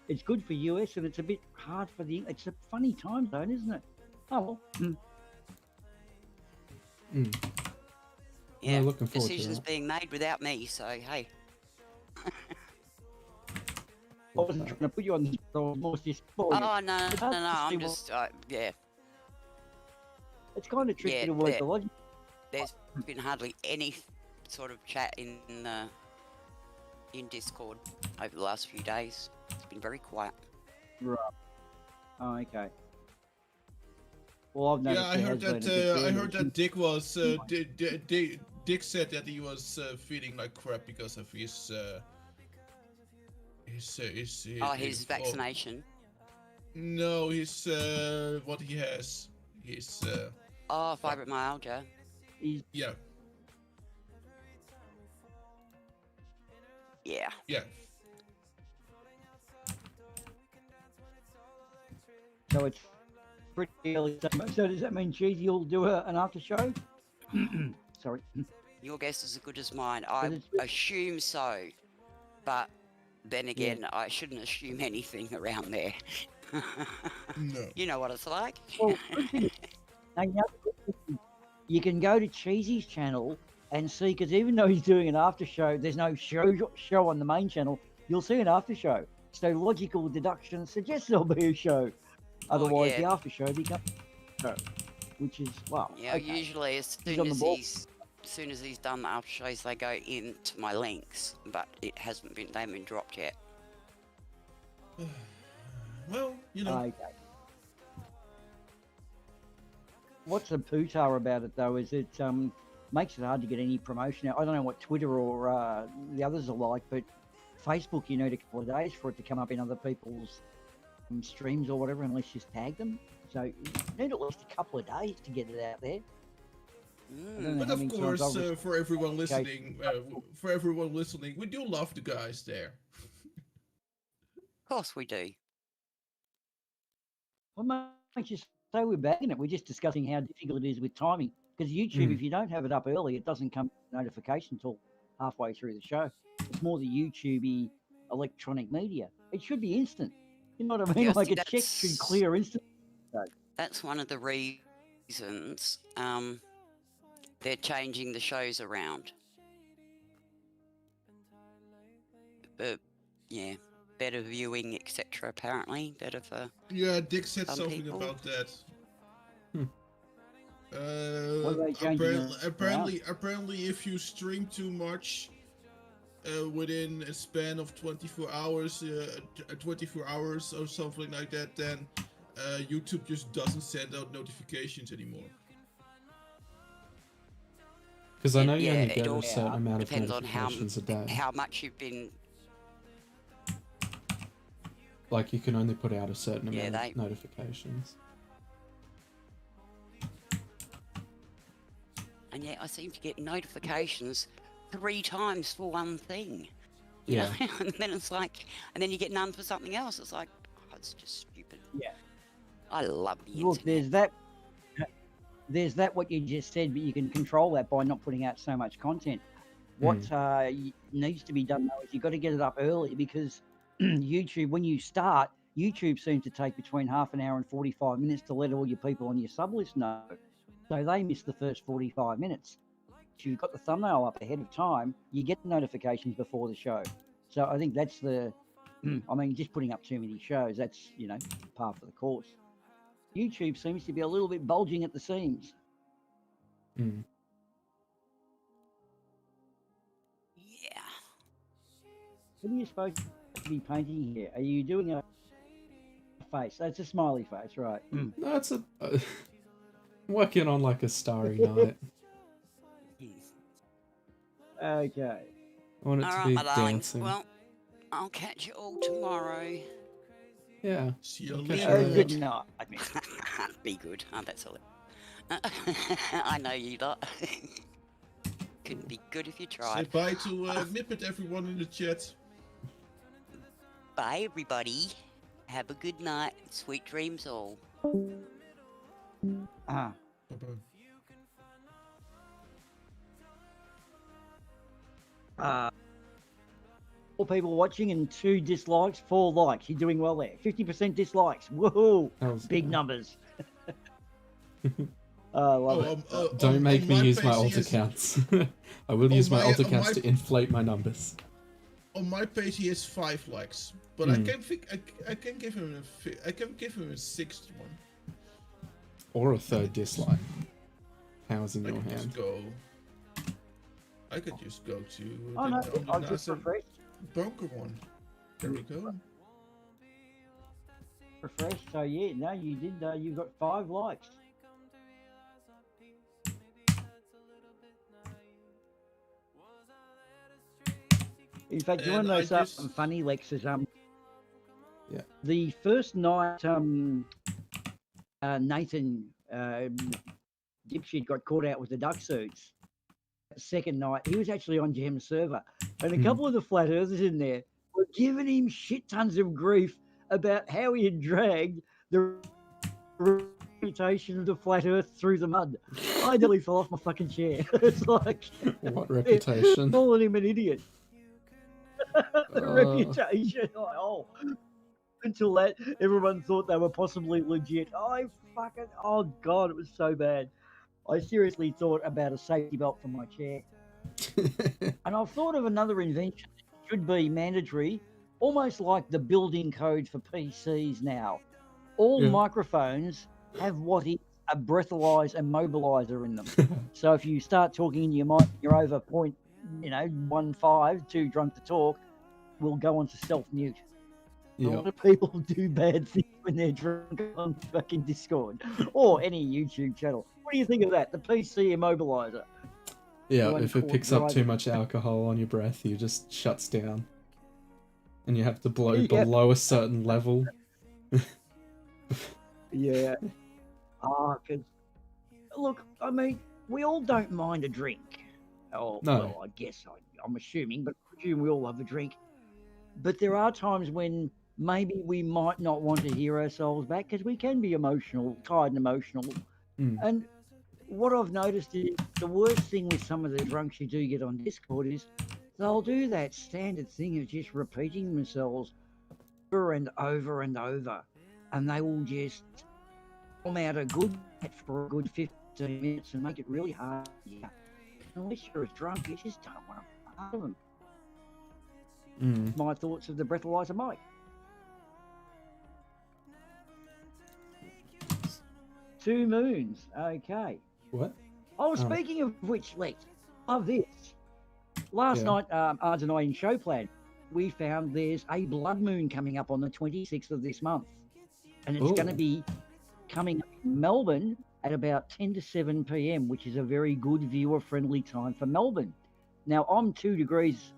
It's good for US, and it's a bit hard for it's a funny time zone, isn't it? Oh well. Yeah, looking forward to decisions that. being made without me. So hey, I wasn't trying to put you on the spot. I was more just for you. oh no, It's no, hard no, to see I'm what- just yeah. It's kind of tricky Yeah, to work yeah. the logic. There's been hardly any sort of chat in Discord over the last few days. It's been very quiet. Right. Oh, okay. Well, I've noticed Yeah, I there heard has been that. a bit I there, heard but that Dick was. Dick said that he was feeling like crap because of his His vaccination. No, his what he has. His Fibromyalgia. he's yeah, Yeah. yeah. so it's pretty early. So does that mean Cheesy will do an after show? Sorry. Your guess is as good as mine. I it's- assume so, but then again, I shouldn't assume anything around there. No. You know what it's like. Well, good thing- now, you can go to Cheesy's channel and see, because even though he's doing an after show, there's no show on the main channel. You'll see an after show. So logical deduction suggests there'll be a show. Otherwise, yeah. the after show becomes a show, which is wow. Yeah, okay. usually as He's soon on the as ball. he's done the after shows, they go into my links, but they haven't been dropped yet. Well, you know. Okay. What's a pootar about it though is it makes it hard to get any promotion out. I don't know what Twitter or the others are like, but Facebook you need a couple of days for it to come up in other people's streams or whatever, unless you tag them. So you need at least a couple of days to get it out there. I don't know But how of many times course, I've received- for everyone listening, we do love the guys there. Of course we do. What makes you say we're bagging it? We're just discussing how difficult it is with timing. Because YouTube, if you don't have it up early, it doesn't come notification until halfway through the show. It's more the YouTube electronic media. It should be instant. You know what I mean? Yeah, I Like a think check should clear instant. that's one of the reasons they're changing the shows around. But yeah, better viewing, etc. Apparently, better for Yeah, Dick said some something people. about that. What are they changing it around? Apparently, if you stream too much within a span of 24 hours, 24 hours or something like that, then YouTube just doesn't send out notifications anymore. Because I know you Yeah, only it get all a certain amount of depends on notifications a day. how much you've been. Like, you can only put out a certain Yeah, amount of notifications. And yet I seem to get notifications 3 times for one thing. You Yeah. know? And then it's like, and then you get none for something else. It's like, oh, it's just stupid. Yeah. I love the Look, internet. there's that what you just said, but you can control that by not putting out so much content. What needs to be done though is you've got to get it up early, because YouTube, when you start, YouTube seems to take between half an hour and 45 minutes to let all your people on your sub list know. So they miss the first 45 minutes. If you've got the thumbnail up ahead of time, you get the notifications before the show. So I think that's the, I mean, just putting up too many shows, that's, you know, par for the course. YouTube seems to be a little bit bulging at the seams. Mm. Yeah. What are you supposed to be painting here? Are you doing a face? That's a smiley face, right? No, it's a... working on, like, a starry night. Okay. I want it All to right, be my darling. dancing. Well, I'll catch you all tomorrow. Yeah. See you Okay, later. sure. Good night. Be good. Oh, that's all. I know you lot. Couldn't be good if you Say tried. bye to Nippet, everyone in the chat. Bye, everybody. Have a good night. Sweet dreams all. Ah. Bye-bye. 4 people watching and 2 dislikes, 4 likes. You're doing well there. 50% dislikes. Woohoo! Big numbers. Love it. Don't make me use my alt page, accounts. I will use my alt accounts to inflate my numbers. On my page, he has 5 likes, but I can give him a 6th one. Or a 3rd dislike. Powers in your hand. I could just go to I'll just refresh. Bunker one. There we go. Refresh. So yeah, no, you did. You got 5 likes. In fact, you want to know something funny, Lex? Is yeah. The first night, Nathan dipshit got caught out with the duck suits. Second night, he was actually on Gem's server, and a couple of the flat earthers in there were giving him shit tons of grief about how he had dragged the reputation of the flat earth through the mud. I nearly fell off my fucking chair. It's like, what reputation? Calling him an idiot. Reputation. Until that, everyone thought they were possibly legit. Oh god, it was so bad. I seriously thought about a safety belt for my chair. And I've thought of another invention that should be mandatory, almost like the building code for PCs now. All microphones have what is a breathalyzer and mobilizer in them. So if you start talking in your mic, you're over 1.5, too drunk to talk, will go on to self-mute. A lot of people do bad things when they're drunk on fucking Discord or any YouTube channel. What do you think of that? The PC immobilizer. Yeah, if it picks up too much alcohol on your breath, you just shuts down. And you have to blow below a certain level. Yeah. Cause, look, I mean, we all don't mind a drink. Oh, no. Well, I guess I'm assuming, but I presume we all love a drink. But there are times when maybe we might not want to hear ourselves back because we can be tired and emotional. And what I've noticed is the worst thing with some of the drunks you do get on Discord is they'll do that standard thing of just repeating themselves over and over and over, and they will just come out a good set for a good 15 minutes and make it really hard. Yeah. Unless you're as drunk, you just don't want to be part of them. Mm. My thoughts of the breathalyzer Mike. 2 moons. Okay. What? Oh, speaking of which, Lex, love this. Last night, Ards and I in show plan, we found there's a blood moon coming up on the 26th of this month. And it's going to be coming up in Melbourne at about 10 to 7 p.m., which is a very good viewer-friendly time for Melbourne. Now, I'm 2 degrees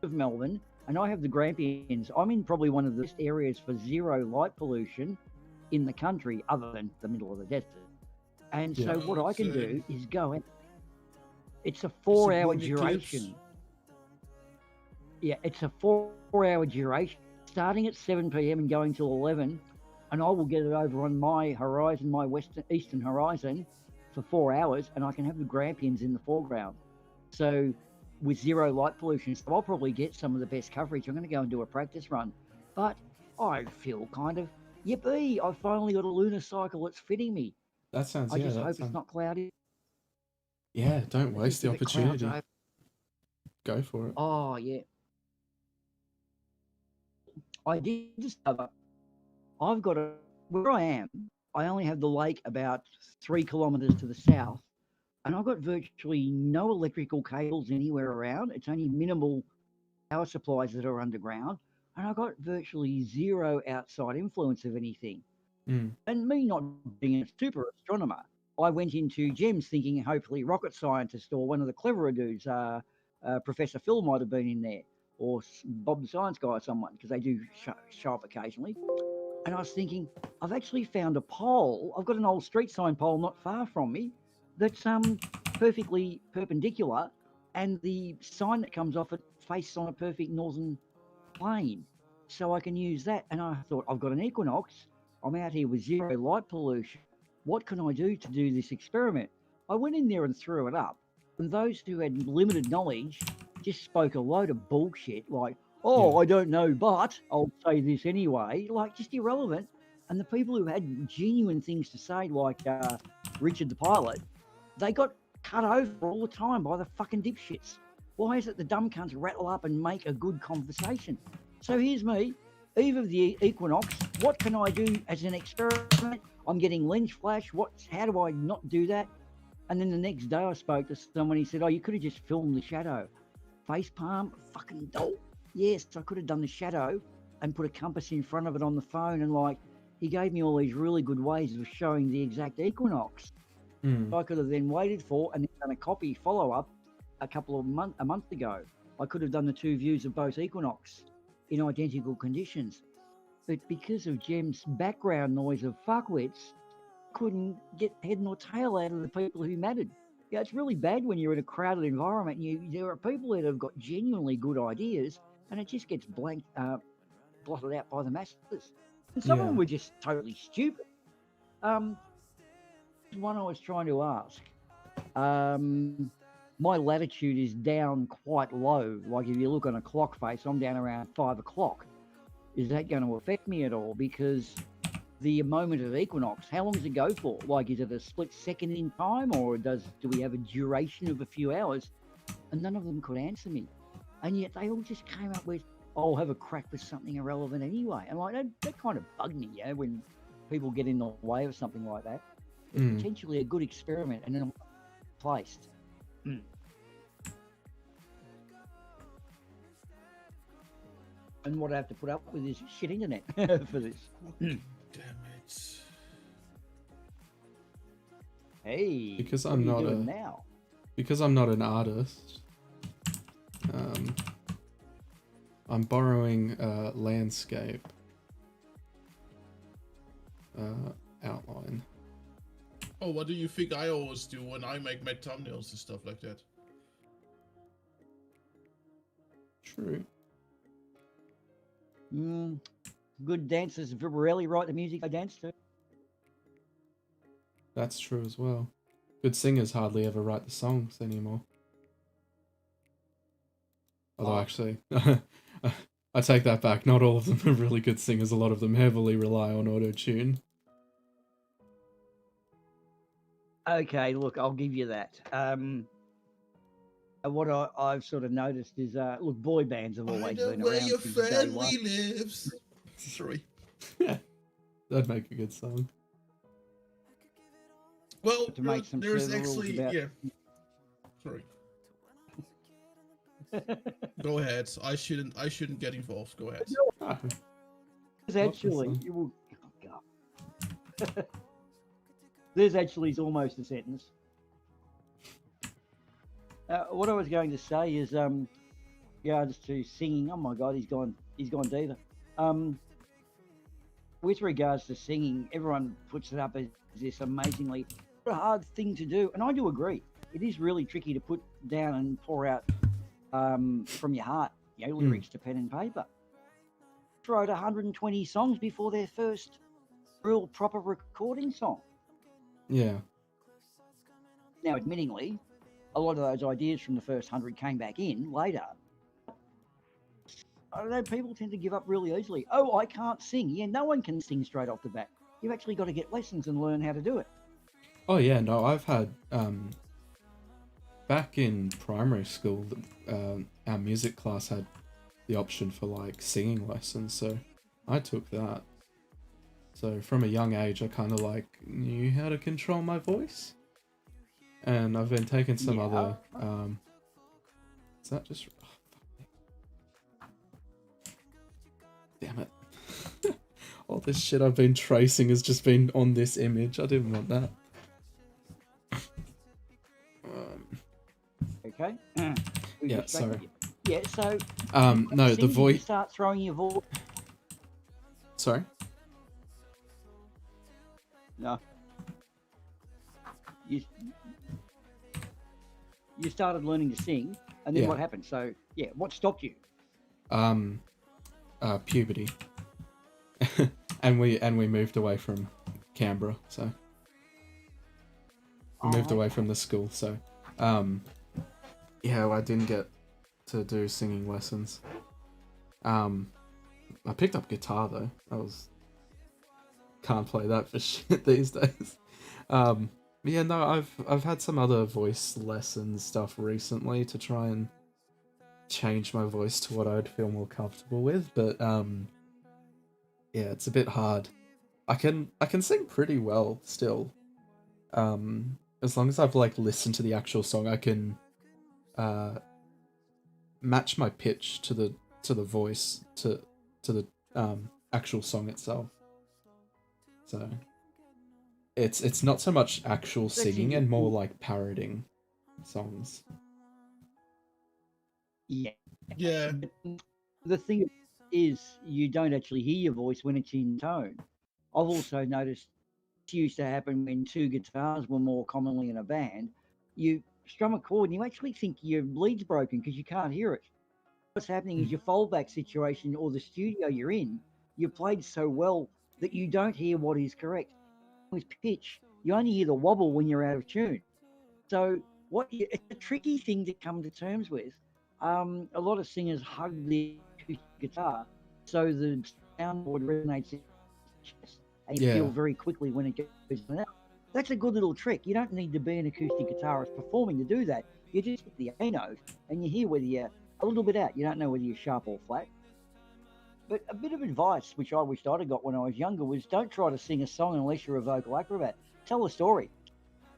of Melbourne, and I have the Grampians. I'm in probably one of the best areas for zero light pollution in the country, other than the middle of the desert. And so what I can do is go in. It's a 4-hour duration. Yeah, it's a 4-hour duration, starting at 7 p.m. and going till 11. And I will get it over on my horizon, my eastern horizon, for 4 hours, and I can have the Grampians in the foreground. So with zero light pollution, so I'll probably get some of the best coverage. I'm going to go and do a practice run. But I feel kind of, yippee, I've finally got a lunar cycle that's fitting me. That sounds, I just hope it's not cloudy. Yeah, don't waste the opportunity. Go for it. Oh, yeah. I did discover I've got where I am, I only have the lake about 3 kilometres to the south, and I've got virtually no electrical cables anywhere around. It's only minimal power supplies that are underground, and I've got virtually zero outside influence of anything. And me not being a super astronomer, I went into GEMS thinking hopefully rocket scientist or one of the cleverer dudes, Professor Phil might have been in there, or Bob the Science Guy or someone, because they do show up occasionally. And I was thinking, I've actually found a pole. I've got an old street sign pole not far from me that's perfectly perpendicular, and the sign that comes off it faces on a perfect northern plane. So I can use that. And I thought, I've got an equinox. I'm out here with zero light pollution. What can I do to do this experiment? I went in there and threw it up. And those who had limited knowledge just spoke a load of bullshit like, I don't know, but I'll say this anyway, like just irrelevant. And the people who had genuine things to say, like Richard the pilot, they got cut over all the time by the fucking dipshits. Why is it the dumb cunts rattle up and make a good conversation? So here's me, eve of the equinox. What can I do as an experiment? I'm getting lens flash. How do I not do that? And then the next day I spoke to someone. He said, you could have just filmed the shadow. Face palm, fucking dope. Yes, I could have done the shadow and put a compass in front of it on the phone, and he gave me all these really good ways of showing the exact equinox. I could have then waited for and then done a copy follow-up a month ago. I could have done the 2 views of both equinox in identical conditions. But because of Jem's background noise of fuckwits, couldn't get head nor tail out of the people who mattered. Yeah, it's really bad when you're in a crowded environment and there are people that have got genuinely good ideas, and it just gets blotted out by the masses. And some of them were just totally stupid. One I was trying to ask. My latitude is down quite low. Like if you look on a clock face, I'm down around 5 o'clock. Is that going to affect me at all? Because the moment of equinox, how long does it go for? Like, is it a split second in time, or do we have a duration of a few hours? And none of them could answer me. And yet they all just came up with, I'll have a crack with something irrelevant anyway. And that kind of bugged me, when people get in the way of something like that. It's potentially a good experiment and then placed. And what I have to put up with is shit internet for this. Damn it. Hey, because what I'm are you not doing now? Because I'm not an artist. I'm borrowing a landscape outline. Oh, what do you think I always do when I make my thumbnails and stuff like that? True. Good dancers rarely write the music I dance to. That's true as well. Good singers hardly ever write the songs anymore. Although actually, I take that back. Not all of them are really good singers. A lot of them heavily rely on auto-tune. Okay, look, I'll give you that. What I've sort of noticed is, look, boy bands have I always know been where around your since day one. family lives. Sorry. Yeah, that'd make a good song. Well, To make some there's server rules actually about- yeah. Sorry. Go ahead. I shouldn't get involved. Go ahead. Ah, There's actually, song? you will, oh, God. There's actually is almost a sentence. What I was going to say is, yeah, just to singing. Oh my God, he's gone diva. With regards to singing, everyone puts it up as this amazingly hard thing to do, and I do agree. It is really tricky to put down and pour out from your heart, lyrics to pen and paper. Wrote 120 songs before their first real proper recording song. Yeah. Now, admittingly, a lot of those ideas from the first 100 came back in later. I don't know, people tend to give up really easily. Oh, I can't sing. Yeah, no one can sing straight off the bat. You've actually got to get lessons and learn how to do it. Oh yeah, no, I've had back in primary school, our music class had the option for like singing lessons, so I took that. So from a young age, I kind of like knew how to control my voice, and I've been taking some other. Is that just? Oh, fuck me. Damn it! All this shit I've been tracing has just been on this image. I didn't want that. Okay. Yeah, sorry. Yeah, so. No, the voice. You start throwing your voice. Sorry. No. You started learning to sing, and then Yeah. what happened? So yeah, what stopped you? Puberty. and we moved away from Canberra, so we moved away from the school, so yeah, I didn't get to do singing lessons. I picked up guitar though. Can't play that for shit these days. Yeah, no, I've had some other voice lesson stuff recently to try and change my voice to what I'd feel more comfortable with, but yeah, it's a bit hard. I can sing pretty well still. As long as I've like listened to the actual song, I can match my pitch to the voice to the actual song itself. So it's not so much actual singing and more like parroting songs. Yeah. Yeah. The thing is, you don't actually hear your voice when it's in tone. I've also noticed this used to happen when two guitars were more commonly in a band. You strum a chord and you actually think your lead's broken because you can't hear it. What's happening is your fallback situation or the studio you're in, you played so well that you don't hear what is correct. With pitch, you only hear the wobble when you're out of tune. So it's a tricky thing to come to terms with. A lot of singers hug the acoustic guitar so the soundboard resonates in your chest and you feel very quickly when it goes out. That's a good little trick. You don't need to be an acoustic guitarist performing to do that. You just hit the A note and you hear whether you're a little bit out. You don't know whether you're sharp or flat. But a bit of advice, which I wished I'd have got when I was younger, was don't try to sing a song unless you're a vocal acrobat. Tell a story.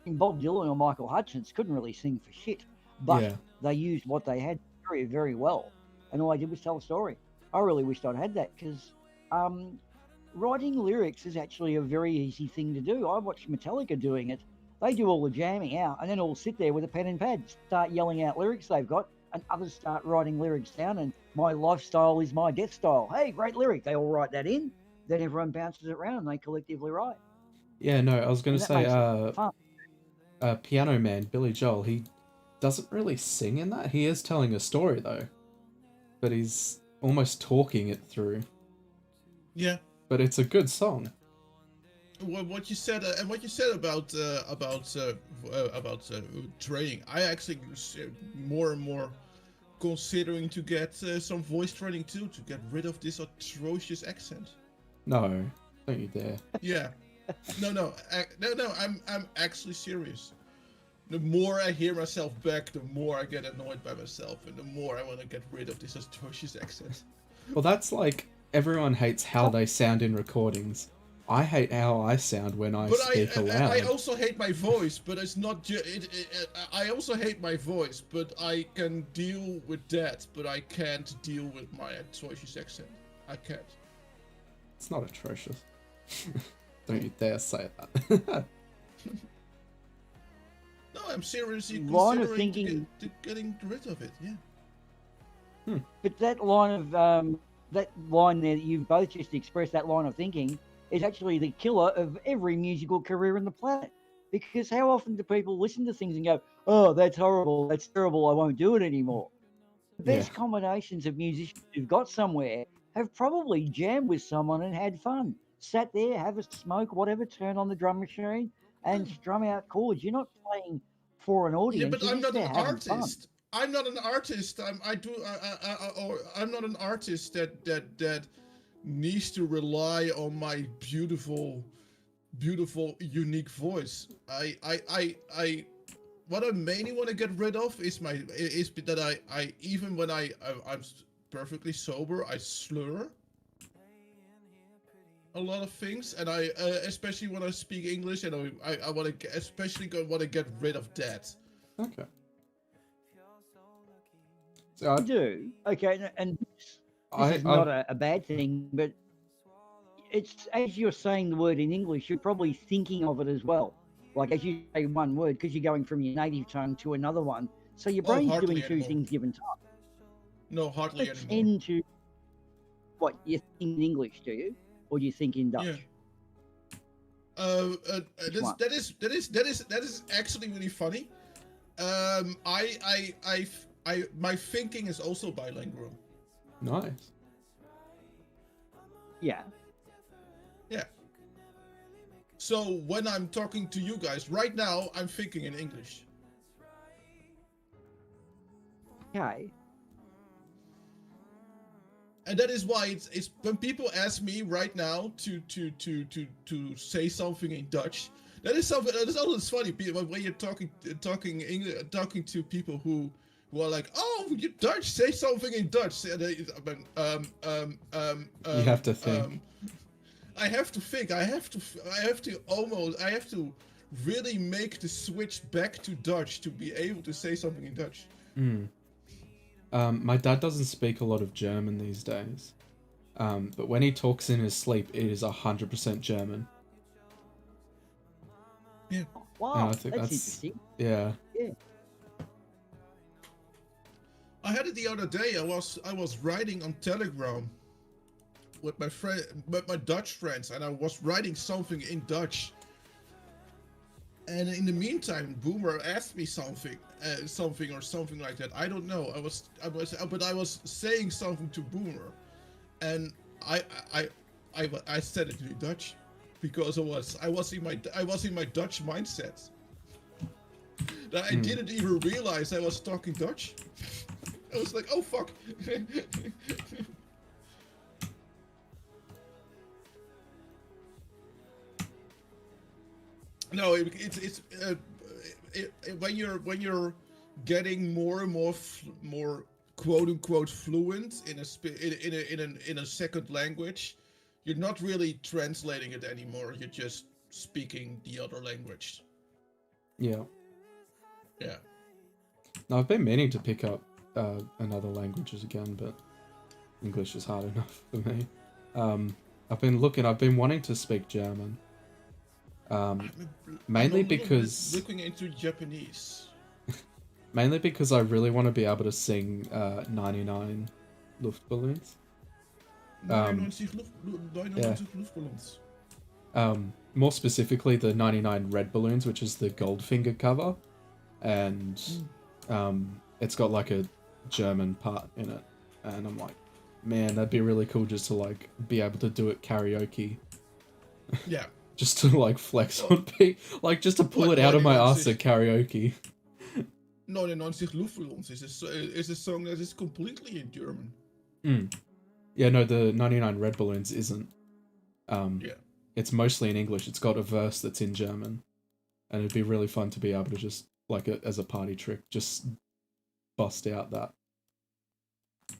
Bob Dylan or Michael Hutchence couldn't really sing for shit, but they used what they had very, very well. And all I did was tell a story. I really wished I'd had that because writing lyrics is actually a very easy thing to do. I watched Metallica doing it. They do all the jamming out and then all sit there with a pen and pad, start yelling out lyrics they've got, and others start writing lyrics down, and my lifestyle is my death style. Hey, great lyric. They all write that in. Then everyone bounces it around and they collectively write. Yeah, no, I was going to say, fun. Piano Man, Billy Joel, he doesn't really sing in that. He is telling a story, though. But he's almost talking it through. Yeah. But it's a good song. What you said and what you said about training, I actually more and more considering to get some voice training too, to get rid of this atrocious accent. No, don't you dare. Yeah. No, I'm actually serious. The more I hear myself back, the more I get annoyed by myself, and the more I want to get rid of this atrocious accent. Well, that's like everyone hates how they sound in recordings. I hate how I sound when I speak aloud. I also hate my voice, but it's not I also hate my voice, but I can deal with that, but I can't deal with my atrocious accent. I can't. It's not atrocious. Don't you dare say that. No, I'm seriously Line of considering thinking- getting rid of it. Yeah. But that line of that line there that you've both just expressed, that line of thinking, is actually the killer of every musical career on the planet. Because how often do people listen to things and go, "Oh, that's horrible, that's terrible, I won't do it anymore"? The best combinations of musicians who've got somewhere have probably jammed with someone and had fun. Sat there, have a smoke, whatever, turn on the drum machine and strum out chords. You're not playing for an audience. Yeah, but you're I'm just not an there having fun. artist. I'm not an artist. I'm not an artist that needs to rely on my beautiful, unique voice. What I mainly want to get rid of is that I even when I'm perfectly sober, I slur a lot of things, and I especially when I speak English, and I want to especially want to get rid of that. Okay. So You do. Okay, and this is not a bad thing, but it's as you're saying the word in English, you're probably thinking of it as well. Like as you say one word, because you're going from your native tongue to another one. So your brain's hardly doing two anymore. things given time. No, hardly You anymore. tend to what you think in English, do you, or do you think in Dutch? Yeah. That is actually really funny. My thinking is also bilingual. nice. Yeah. Yeah. So when I'm talking to you guys right now, I'm thinking in English. Okay. And that is why it's when people ask me right now to say something in Dutch. That is something that is always funny when you're talking English, talking to people who are like, "Oh, you Dutch? Say something in Dutch." You have to think. I have to think. I have to really make the switch back to Dutch to be able to say something in Dutch. My dad doesn't speak a lot of German these days. But when he talks in his sleep, it is 100% German. Yeah. Wow, And I think that's that's interesting. yeah. Yeah. I had it the other day. I was writing on Telegram with my Dutch friends, and I was writing something in Dutch. And in the meantime, Boomer asked me something like that. I don't know. I was saying something to Boomer, and I said it in Dutch because I was in my Dutch mindset. That I didn't even realize I was talking Dutch. I was like, oh fuck. No, it's when you're getting more and more quote unquote fluent in a second language, you're not really translating it anymore. You're just speaking the other language. Yeah. Yeah. No, I've been meaning to pick up another languages again, but English is hard enough for me. I've been wanting to speak German. Mainly because looking into Japanese. Mainly because I really want to be able to sing 99 Luftballons. 99 Luftballons. More specifically the 99 Red Balloons, which is the Goldfinger cover, and it's got like a German part in it, and I'm like, man, that'd be really cool just to like be able to do it karaoke. Yeah. Just to like flex on people, like just to pull it out of my ass at karaoke. 99 Luftballons is a song that is completely in German. Yeah, no, the 99 Red Balloons isn't. Yeah. It's mostly in English. It's got a verse that's in German. And it'd be really fun to be able to just, like, as a party trick, just bust out that. So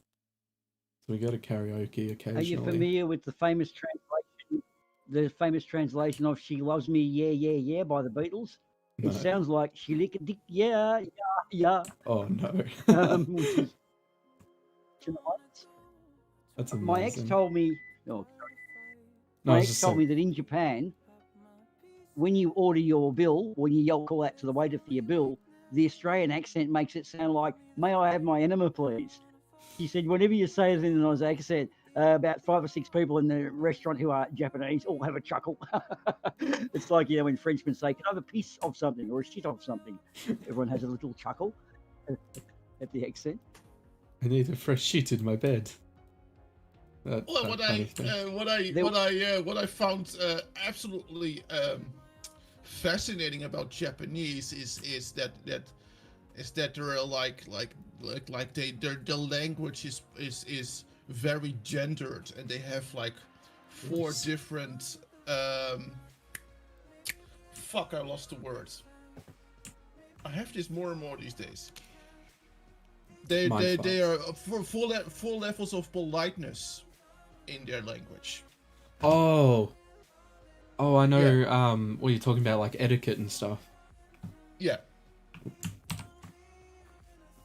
we go to karaoke occasionally. Are you familiar with the famous translation? The famous translation of "She Loves Me, Yeah, Yeah, Yeah" by the Beatles. No. It sounds like "She lick a dick, yeah, yeah, yeah," Oh no. which is That's amazing. my ex told me. Oh, sorry. No, I My was ex just told saying, me that in Japan, when you order your bill, when you yell call out to the waiter for your bill, the Australian accent makes it sound like, "May I have my enema, please?" He said, whenever you say it in an Aussie accent, about 5 or 6 people in the restaurant who are Japanese all have a chuckle. It's like, when Frenchmen say, "Can I have a piece of something or a shit of something?" Everyone has a little chuckle at the accent. I need a fresh sheet in my bed. Well, what I found absolutely fascinating about Japanese is that they're their language is very gendered, and they have like 4 different fuck, I lost the words. I have this more and more these days. They are for full levels of politeness in their language. Oh, I know. Yeah. What you're talking about, like etiquette and stuff. Yeah.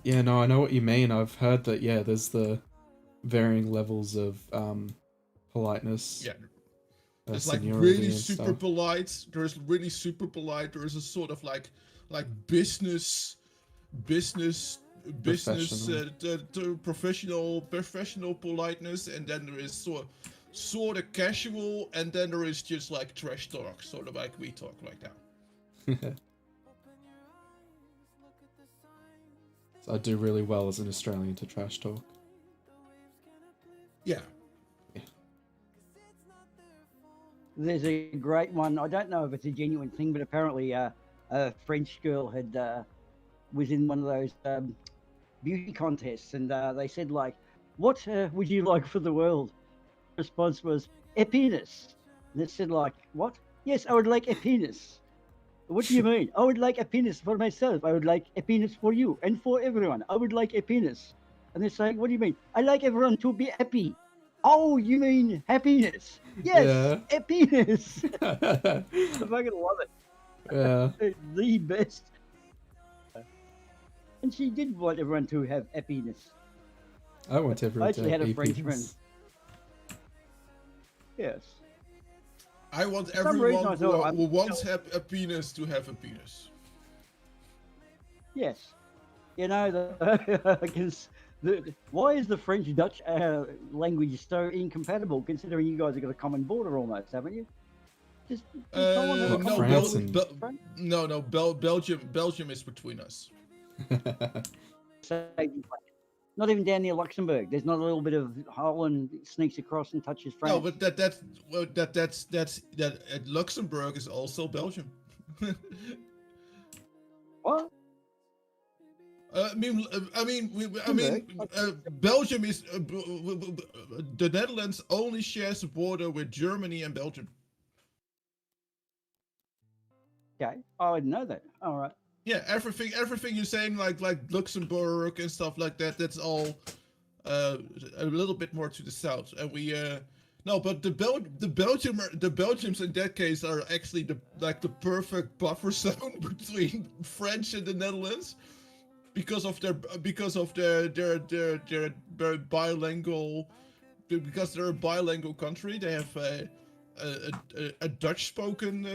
Yeah, no, I know what you mean. I've heard that. Yeah, there's the varying levels of politeness. Yeah. There's like seniority really super stuff. polite. There's really super polite. There's a sort of like business professional politeness, and then there is sort of casual, and then there is just like trash talk, sort of like we talk right now. So I do really well as an Australian to trash talk. Yeah. There's a great one. I don't know if it's a genuine thing, but apparently a French girl was in one of those beauty contests, and they said, like, "What would you like for the world?" The response was, "A penis." And it said, like, "What?" "Yes, I would like a penis." "What do you mean?" "I would like a penis for myself. I would like a penis for you and for everyone. I would like a penis." And they're saying, "What do you mean?" "I like everyone to be happy." "Oh, you mean happiness?" "Yes, Yeah. a penis." I fucking love it. Yeah. The best. And she did want everyone to have happiness. I want everyone I actually to have had a French happiness. friend. Yes. I want For some reason, everyone who wants a penis to have a penis. Yes. You know, why is the French-Dutch language so incompatible, considering you guys have got a common border almost, haven't you? Just Holland have a What, common France border and- Belgium is between us. Not even down near Luxembourg. There's not a little bit of Holland sneaks across and touches France. No, but Luxembourg is also Belgium. What? Belgium is the Netherlands only shares a border with Germany and Belgium. Okay, I didn't know that. All right. Yeah, everything you're saying, like Luxembourg and stuff like that, that's all a little bit more to the south. And we no, but the Belgians in that case are actually the perfect buffer zone between French and the Netherlands, because of their bilingual, because they're a bilingual country. They have a Dutch-spoken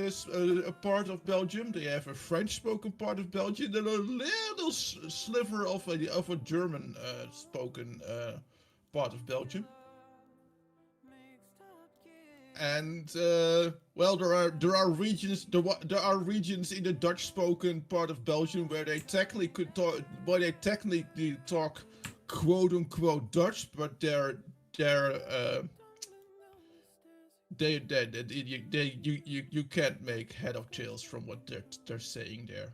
part of Belgium. They have a French-spoken part of Belgium, and a little sliver of a German-spoken part of Belgium. And well, there are regions in the Dutch-spoken part of Belgium where they technically talk quote unquote Dutch, but you can't make head or tails from what they're saying there.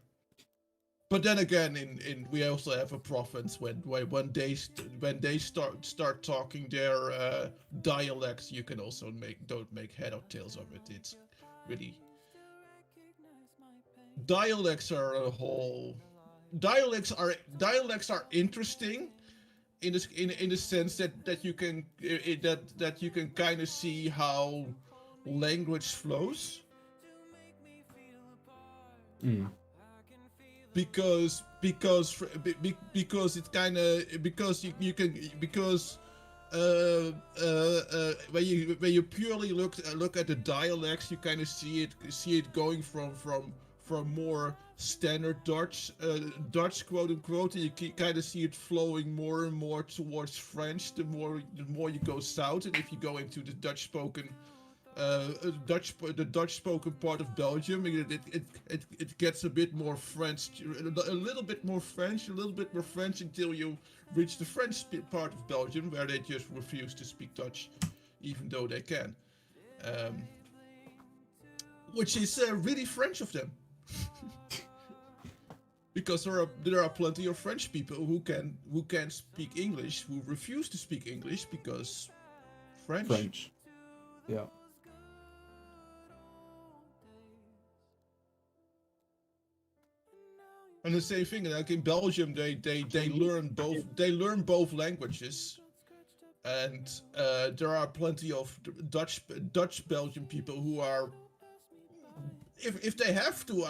but then again, in we also have a province when they start talking their dialects, you can also don't make head or tails of it. It's really dialects are a whole dialects are interesting in the sense that you can that you can kind of see how language flows. Because it's kind of because you can because when you purely look at the dialects, you kind of see it going from more standard Dutch quote unquote, and you kind of see it flowing more and more towards French the more you go south, and if you go into the Dutch spoken part of Belgium, it gets a bit more French, a little bit more French, until you reach the French part of Belgium, where they just refuse to speak Dutch, even though they can, which is really French of them, because there are plenty of French people who can speak English who refuse to speak English because French. Yeah. And the same thing, like in Belgium, they learn both languages, and there are plenty of Dutch Belgian people who are, if they have to,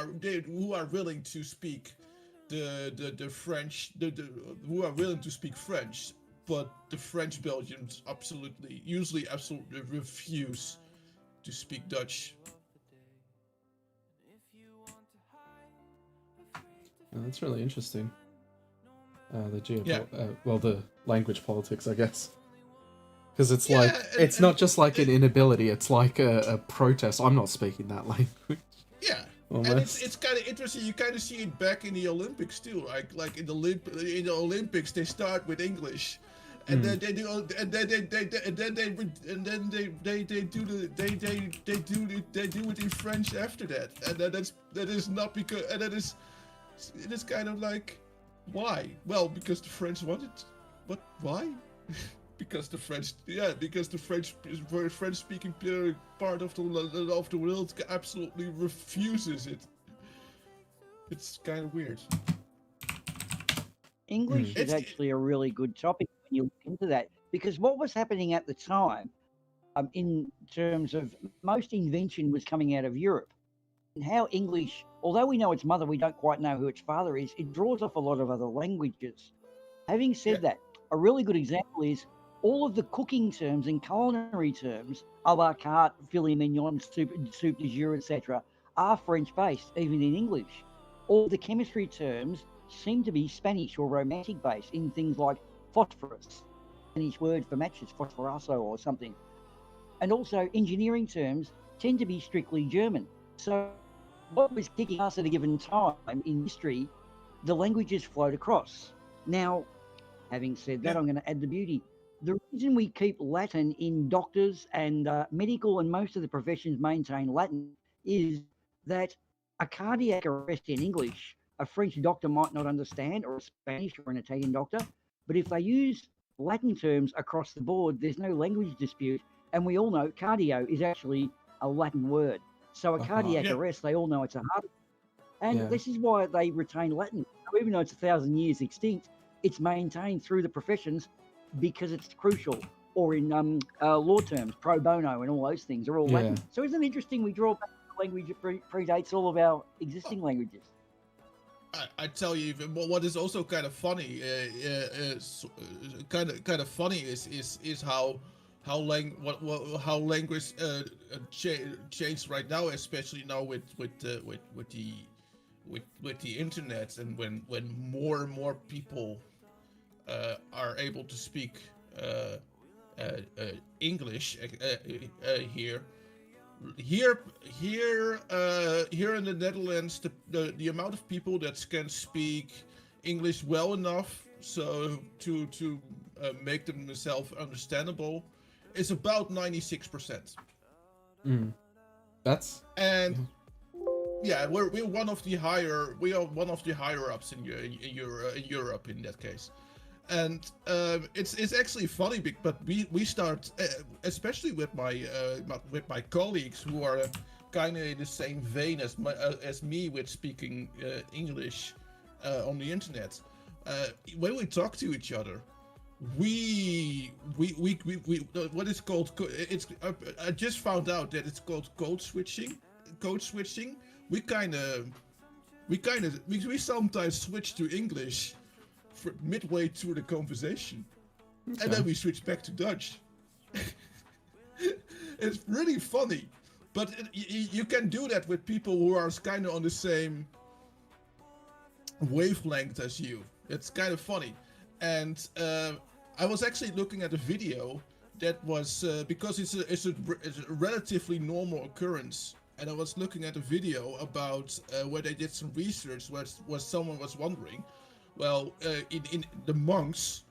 who are willing to speak the French, who are willing to speak French, but the French Belgians usually absolutely refuse to speak Dutch. That's really interesting. The language politics, I guess, because it's it's not just like an inability; it's like a protest. I'm not speaking that language. Yeah, almost. And it's kind of interesting. You kind of see it back in the Olympics too. Like in the Olympics, they start with English, and then they do, and then they do it in French after that, and that is not because, and it is kind of like, why? Well, because the French wanted. But why? Because the French French-speaking part of the world absolutely refuses it. It's kind of weird. English is actually a really good topic when you look into that, because what was happening at the time, in terms of most invention was coming out of Europe, and how English, although we know its mother, we don't quite know who its father is. It draws off a lot of other languages. Having said that, a really good example is all of the cooking terms and culinary terms, a la carte, filet mignon, soup du jour, etc., are French-based, even in English. All the chemistry terms seem to be Spanish or Romantic-based, in things like phosphorus, Spanish word for matches, fosforaso or something. And also engineering terms tend to be strictly German. So what was kicking us at a given time in history, the languages flowed across. Now, having said that, I'm going to add the beauty. The reason we keep Latin in doctors and medical and most of the professions maintain Latin is that a cardiac arrest in English, a French doctor might not understand, or a Spanish or an Italian doctor, but if they use Latin terms across the board, there's no language dispute, and we all know cardio is actually a Latin word. So a cardiac arrest, they all know it's a heart. And this is why they retain Latin. So even though it's 1,000 years extinct, it's maintained through the professions because it's crucial. Or in law terms, pro bono and all those things are all Latin. So isn't it interesting we draw back the language that predates all of our existing languages? I tell you, what is also kind of funny, is how language changed right now, especially now with the internet, and when more and more people are able to speak English here in the Netherlands, the amount of people that can speak English well enough so to make themselves understandable is about 96%. That's Yeah, we're one of the higher. We are one of the higher ups in Europe in that case. And it's actually funny, but we start, especially with my colleagues who are kind of in the same vein as me with speaking English on the internet. When we talk to each other, we what is called it's I just found out that it's called code switching. We sometimes switch to English midway through the conversation, and then we switch back to Dutch. It's really funny, but you can do that with people who are kind of on the same wavelength as you. It's kind of funny. And I was actually looking at a video that was because it's a relatively normal occurrence, and I was looking at a video about where they did some research where someone was wondering, well, in the monks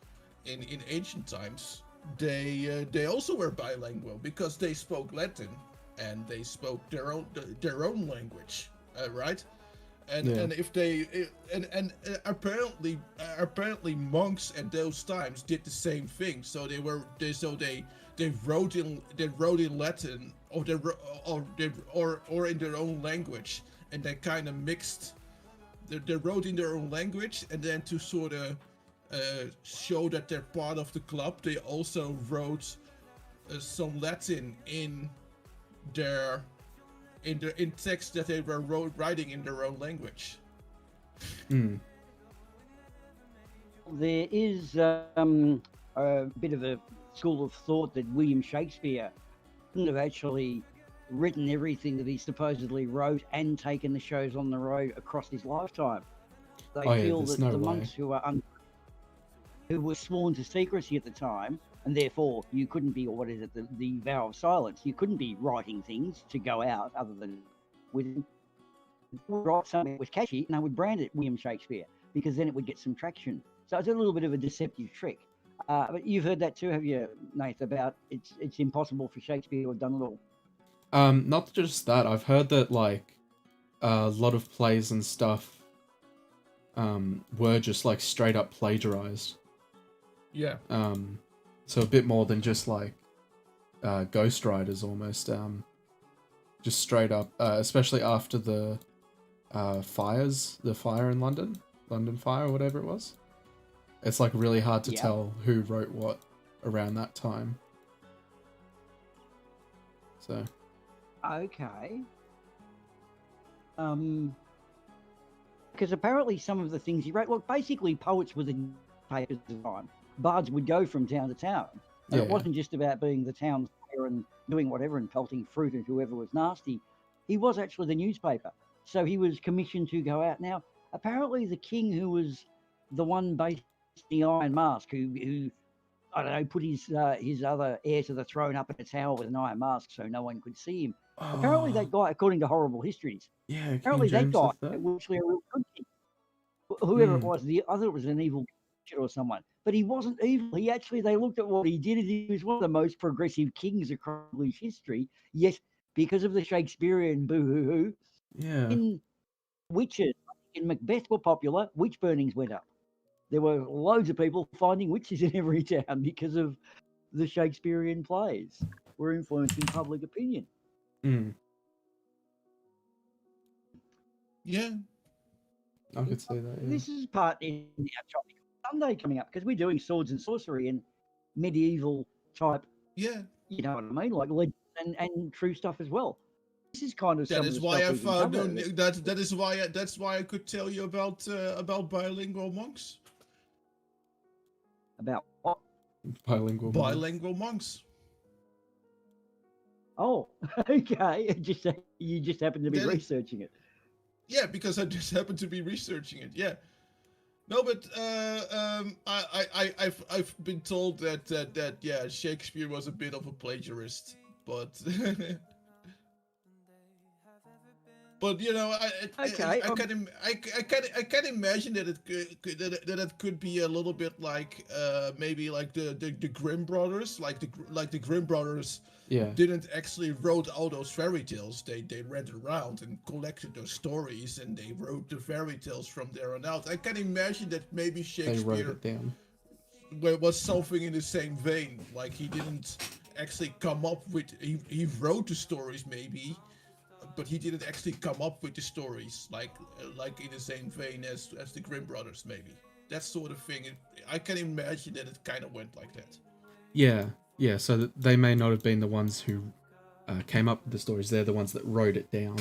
in ancient times, they also were bilingual because they spoke Latin and they spoke their own language, right? And if they apparently monks at those times did the same thing. So they wrote in Latin or in their own language, and they kind of mixed. They wrote in their own language, and then to sort of show that they're part of the club, they also wrote some Latin in text that they were writing in their own language. There is a bit of a school of thought that William Shakespeare couldn't have actually written everything that he supposedly wrote and taken the shows on the road across his lifetime. They feel that the monks who were sworn to secrecy at the time, and therefore you couldn't be, or what is it, the vow of silence, you couldn't be writing things to go out other than with write something that was catchy, and they would brand it William Shakespeare, because then it would get some traction. So it's a little bit of a deceptive trick. But you've heard that too, have you, Nath, about it's impossible for Shakespeare to have done it all? Not just that. I've heard that like a lot of plays and stuff were just like straight up plagiarized. Yeah. So a bit more than just like ghostwriters almost. Just straight up, especially after the fire in London Fire or whatever it was. It's like really hard to tell who wrote what around that time. So. Okay. Because apparently some of the things he wrote, well, basically poets were the papers at the time. Bards would go from town to town. And it wasn't just about being the town fair and doing whatever and pelting fruit at whoever was nasty. He was actually the newspaper. So he was commissioned to go out. Now, apparently the king who was the one based in the Iron Mask, who I don't know, put his other heir to the throne up in a tower with an iron mask so no one could see him. Apparently that guy, according to horrible histories, apparently that guy was actually a real good king. Whoever it was, I thought it was an evil or someone, but he wasn't evil. They looked at what he did, and he was one of the most progressive kings across English history. Yet, because of the Shakespearean boo-hoo-hoo, in witches, in Macbeth were popular, witch burnings went up. There were loads of people finding witches in every town because of the Shakespearean plays were influencing public opinion. Yeah. I could say that, yeah. This is part in our Tropical Sunday coming up, because we're doing swords and sorcery and medieval type, you know what I mean, like legends and true stuff as well. This is kind of that's why I could tell you about bilingual monks. About what? Bilingual monks. Oh, okay. You just happen to be researching it. Yeah, because I just happen to be researching it. Yeah. No, but I've been told that Shakespeare was a bit of a plagiarist, but But you know, Okay, I can imagine that it could be a little bit like maybe like the Grimm brothers, like the Grimm brothers Yeah. didn't actually wrote all those fairy tales. They read around and collected those stories, and they wrote the fairy tales from there on out. I can imagine that maybe They wrote Shakespeare it down. was something in the same vein. Like he didn't actually come up with. He wrote the stories maybe, but he didn't actually come up with the stories like in the same vein as the Grimm brothers maybe. That sort of thing. I can imagine that it kind of went like that. Yeah, yeah. So they may not have been the ones who came up with the stories. They're the ones that wrote it down,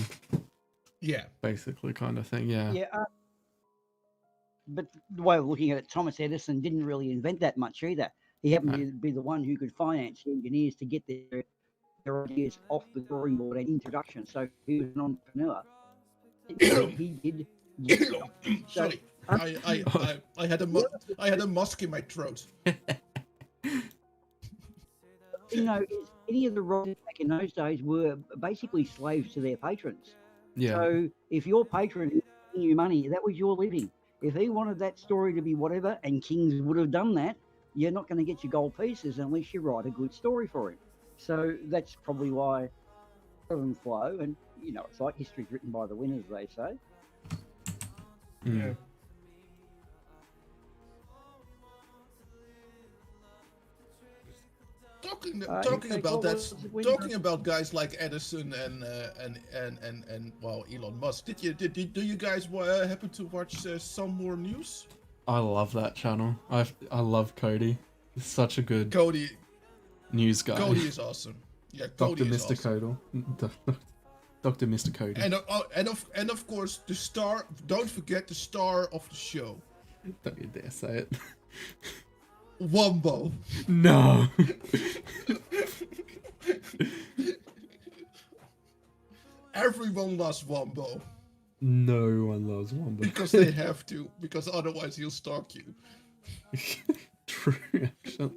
Yeah. basically, kind of thing. Yeah. yeah. But the way of looking at it, Thomas Edison didn't really invent that much either. He happened to be the one who could finance the engineers to get their ideas off the drawing board and introduction. So he was an entrepreneur. He did. Sorry, I had a musk in my throat. You know, any of the writers back in those days were basically slaves to their patrons. Yeah. So if your patron is giving you money, that was your living. If he wanted that story to be whatever, and Kings would have done that, you're not going to get your gold pieces unless you write a good story for him. So that's probably why a lot of them flow. And, you know, it's like history's written by the winners, they say. Mm. Yeah. Talking about guys like Edison and well, Elon Musk. Do you guys happen to watch some more news? I love that channel. I love Cody. He's such a good Cody news guy. Cody is awesome. Yeah, Dr. Cody is Mr. awesome. Codel. Dr. Mr. Cody. And of course the star. Don't forget the star of the show. Don't you dare say it. Wombo. No. Everyone loves Wombo. No one loves Wombo. Because they have to. Because otherwise he'll stalk you. True, actually.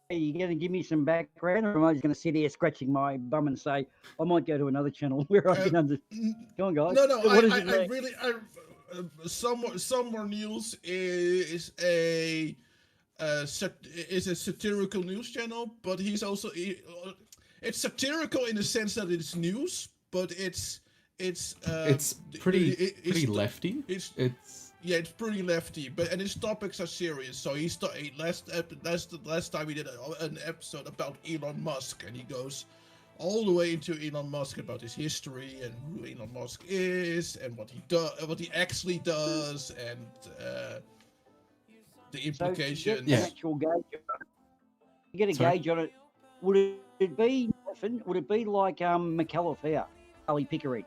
Are you going to give me some background, or am I just going to sit here scratching my bum and say, I might go to another channel where I can understand? Go on, guys. No, What is I it really, some more news is a satirical news channel, but he's also it's satirical in the sense that it's news, but it's pretty lefty. It's pretty lefty, and his topics are serious. So last time he did an episode about Elon Musk, and he goes all the way into Elon Musk about his history and who Elon Musk is and what he actually does, and the implications. So to get an actual gauge on it, to get a gauge on it, would it be like McAuliffe, Ali Pickering,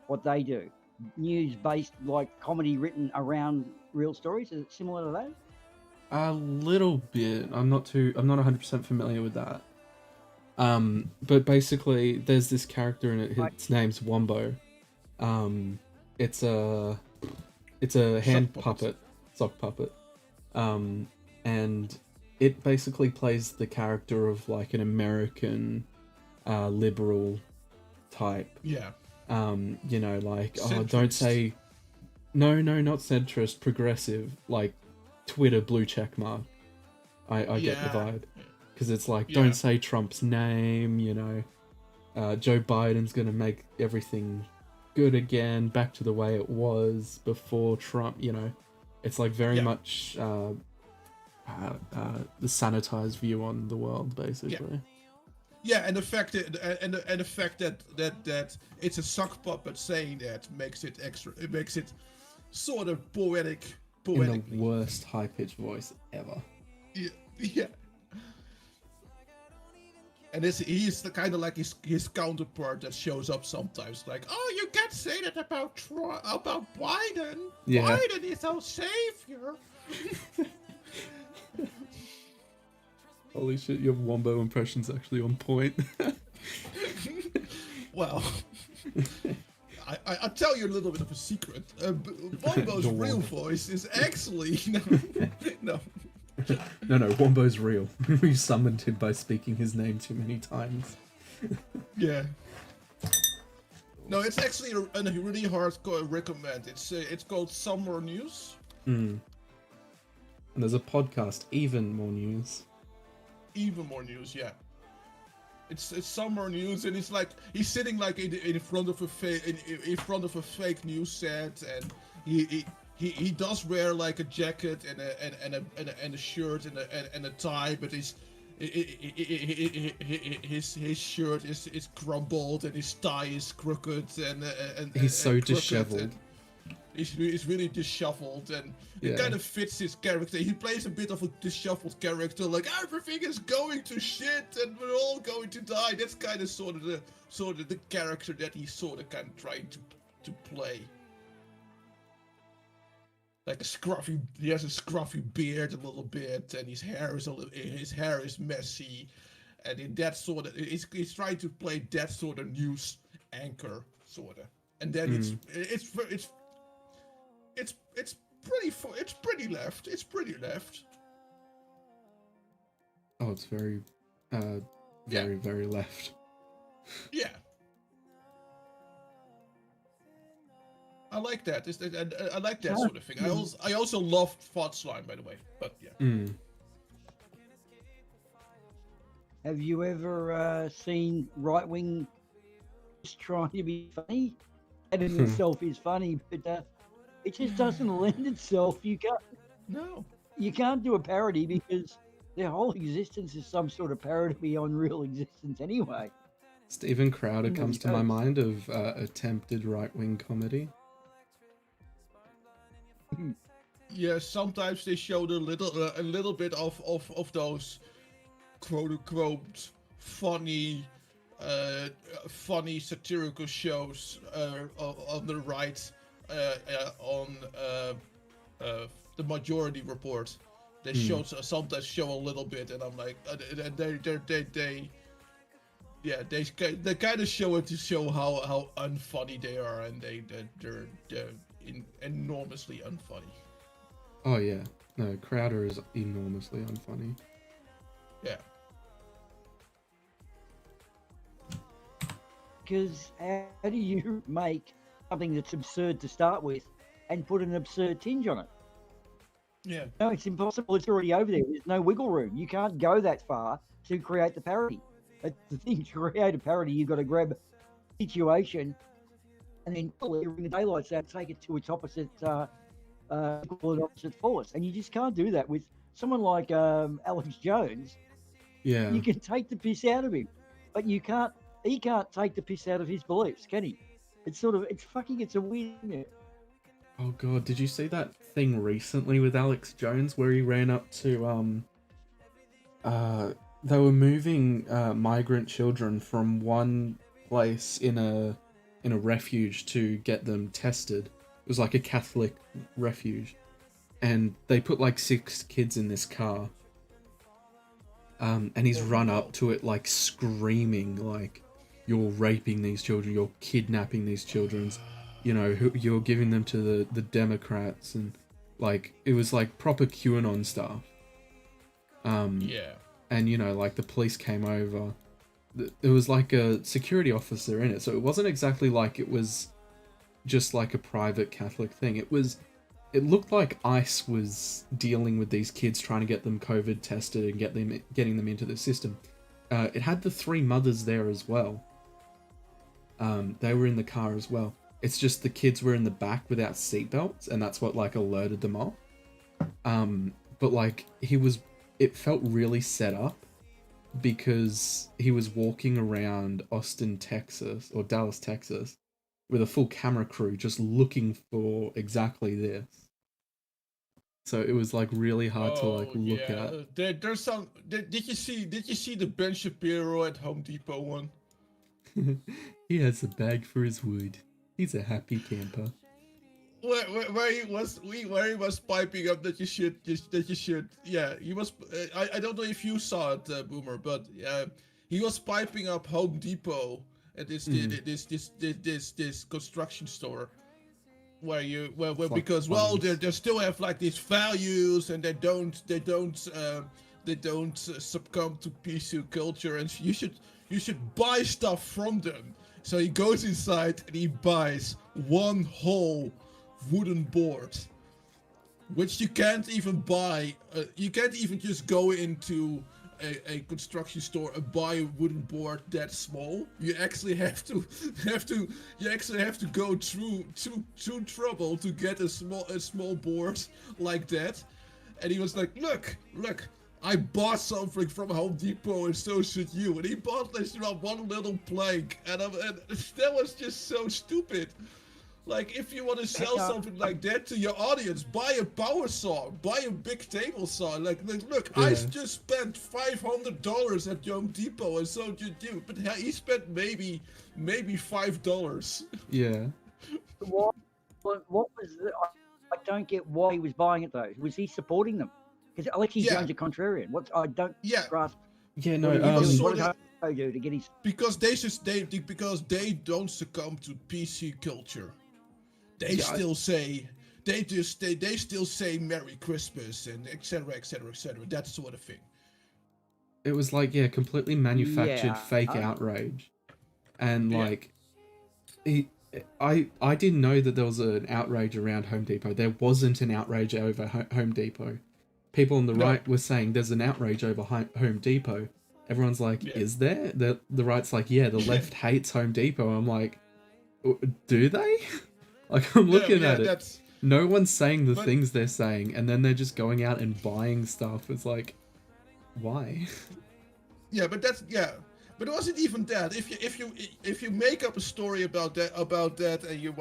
what they do? News based, like comedy written around real stories? Is it similar to that? A little bit. I'm not 100% familiar with that. But basically, there's this character in it. Its name's Wombo. It's a hand puppet, sock puppet. And it basically plays the character of like an American liberal type. Yeah. You know, like, centrist. Oh, don't say, no, not centrist, progressive, like Twitter blue check mark. I get the vibe, because it's like, don't say Trump's name, you know, Joe Biden's gonna make everything good again, back to the way it was before Trump, you know, it's like very much the sanitized view on the world, basically. Yeah, and the fact that it's a sock puppet saying that makes it extra. It makes it sort of poetic. In the worst high pitched voice ever. Yeah. And he's the kind of like his counterpart that shows up sometimes, like, oh, you can't say that about Biden. Yeah. Biden is our savior. Holy shit, your Wombo impression's actually on point. Well, I'll tell you a little bit of a secret. Wombo's real voice is actually... No. No, Wombo's real. We summoned him by speaking his name too many times. Yeah. No, it's actually a really hardcore recommend. It's called Summer News. And there's a podcast, Even More News. Even More News, yeah. It's Summer News, and it's like he's sitting like in front of a fake news set, and he does wear like a jacket and a shirt and a tie, but his shirt is crumpled and his tie is crooked and He's so crooked, disheveled. and he's really disheveled, and it kind of fits his character. He plays a bit of a disheveled character, like everything is going to shit and we're all going to die. That's kind of sort of the character that he's sort of kind of trying to play. Like he has a scruffy beard a little bit, and his hair is messy, and in that sort of he's trying to play that sort of news anchor sort of, and then it's pretty left. It's pretty left. Oh, it's very, very left. Yeah. I like that. I like that sort of thing. I also love Fought Slime, by the way. But yeah. Have you ever seen right wing just trying to be funny? That in itself is funny, but it just doesn't lend itself. You can't do a parody because their whole existence is some sort of parody on real existence anyway. Steven Crowder comes to my mind of attempted right-wing comedy. Yeah, sometimes they showed a little bit of those quote unquote funny satirical shows on the right on the Majority Report. They sometimes show a little bit, and I'm like, they kind of show it to show how unfunny they are, and they're enormously unfunny. Oh yeah, no, Crowder is enormously unfunny. Yeah. Because how do you make something that's absurd to start with and put an absurd tinge on it? Yeah. No, it's impossible. It's already over there. There's no wiggle room. You can't go that far to create the parody. But the thing to create a parody, you've got to grab a situation and then bring the daylights out, take it to its opposite force. And you just can't do that with someone like Alex Jones. Yeah. You can take the piss out of him, but he can't take the piss out of his beliefs, can he? It's a weird. Oh god, did you see that thing recently with Alex Jones where he ran up to they were moving migrant children from one place in a refuge to get them tested. It was like a Catholic refuge, and they put like 6 kids in this car. And he's run up to it like screaming, like, "You're raping these children, you're kidnapping these children, you know, you're giving them to the Democrats," and like it was like proper QAnon stuff. Yeah. And you know, like the police came over. There was like a security officer in it, so it wasn't exactly like it was just like a private Catholic thing. It looked like ICE was dealing with these kids, trying to get them COVID tested and getting them into the system. It had the 3 mothers there as well. They were in the car as well. It's just the kids were in the back without seatbelts, and that's what like alerted them off. But like it felt really set up because he was walking around Austin, Texas, or Dallas, Texas, with a full camera crew just looking for exactly this. So it was like really hard to like look at. There's some. Did you see the Ben Shapiro at Home Depot one? He has a bag for his wood. He's a happy camper. Where he was piping up that you should. Yeah, he was. I don't know if you saw it, Boomer, but he was piping up Home Depot at this construction store, because they still have like these values, and they don't succumb to PC culture, and you should buy stuff from them. So he goes inside and he buys one whole wooden board, which you can't even buy. You can't even just go into a construction store and buy a wooden board that small. You actually have to go through trouble to get a small board like that. And he was like, look, I bought something from Home Depot and so should you. And he bought this one little plank, and that was just so stupid. Like, if you want to sell something like that to your audience, buy a power saw, buy a big table saw. Like look, I just spent $500 at Home Depot, and so did you. But he spent maybe $5. Yeah. What was I don't get why he was buying it though. Was he supporting them? Because Alexi Jones a contrarian. I don't grasp. Yeah, no. What did he do to get his? Because they don't succumb to PC culture. They still say Merry Christmas and etc. That sort of thing. It was like completely manufactured fake outrage, and like I didn't know that there was an outrage around Home Depot. There wasn't an outrage over Home Depot. People on the right were saying there's an outrage over Home Depot. Everyone's like, is there? The right's like, the left hates Home Depot. I'm like, do they? Like, I'm looking at it. No one's saying the things they're saying, and then they're just going out and buying stuff. It's like, why? Yeah, but that's But it wasn't even that. If you make up a story about that, and you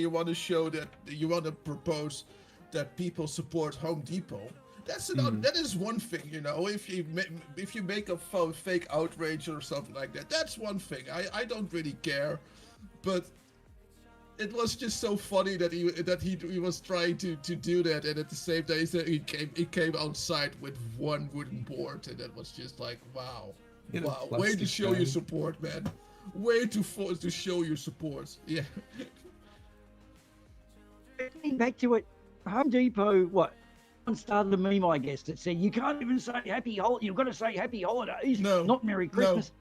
want to show that you want to propose that people support Home Depot, that is one thing, you know. If you make up fake outrage or something like that, that's one thing. I don't really care, but it was just so funny that he was trying to do that, and at the same time he came outside with one wooden board, and that was just like, wow. Wow, way to show your support, man. Way to show your support. Yeah. Back to it, Home Depot, started a meme, I guess, that said, you can't even say happy holiday, you've got to say happy holidays, not Merry Christmas.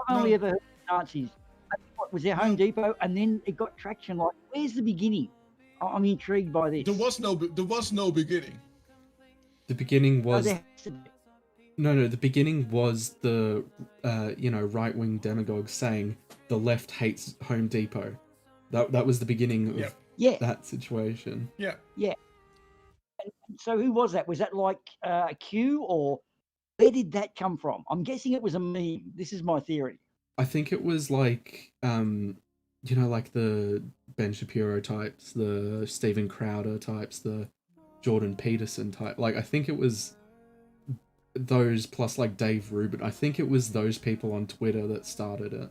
I've only ever heard Nazis. What was there, Home Depot, and then it got traction. Like, where's the beginning? I'm intrigued by this. There was no beginning. The beginning was... No, the beginning was the, right-wing demagogue saying the left hates Home Depot. That was the beginning of that situation. Yeah. And so who was that? Was that like Q, or where did that come from? I'm guessing it was a meme. This is my theory. I think it was like, like the Ben Shapiro types, the Steven Crowder types, the Jordan Peterson type. Like, I think it was... those plus like Dave Rubin. I think it was those people on Twitter that started it.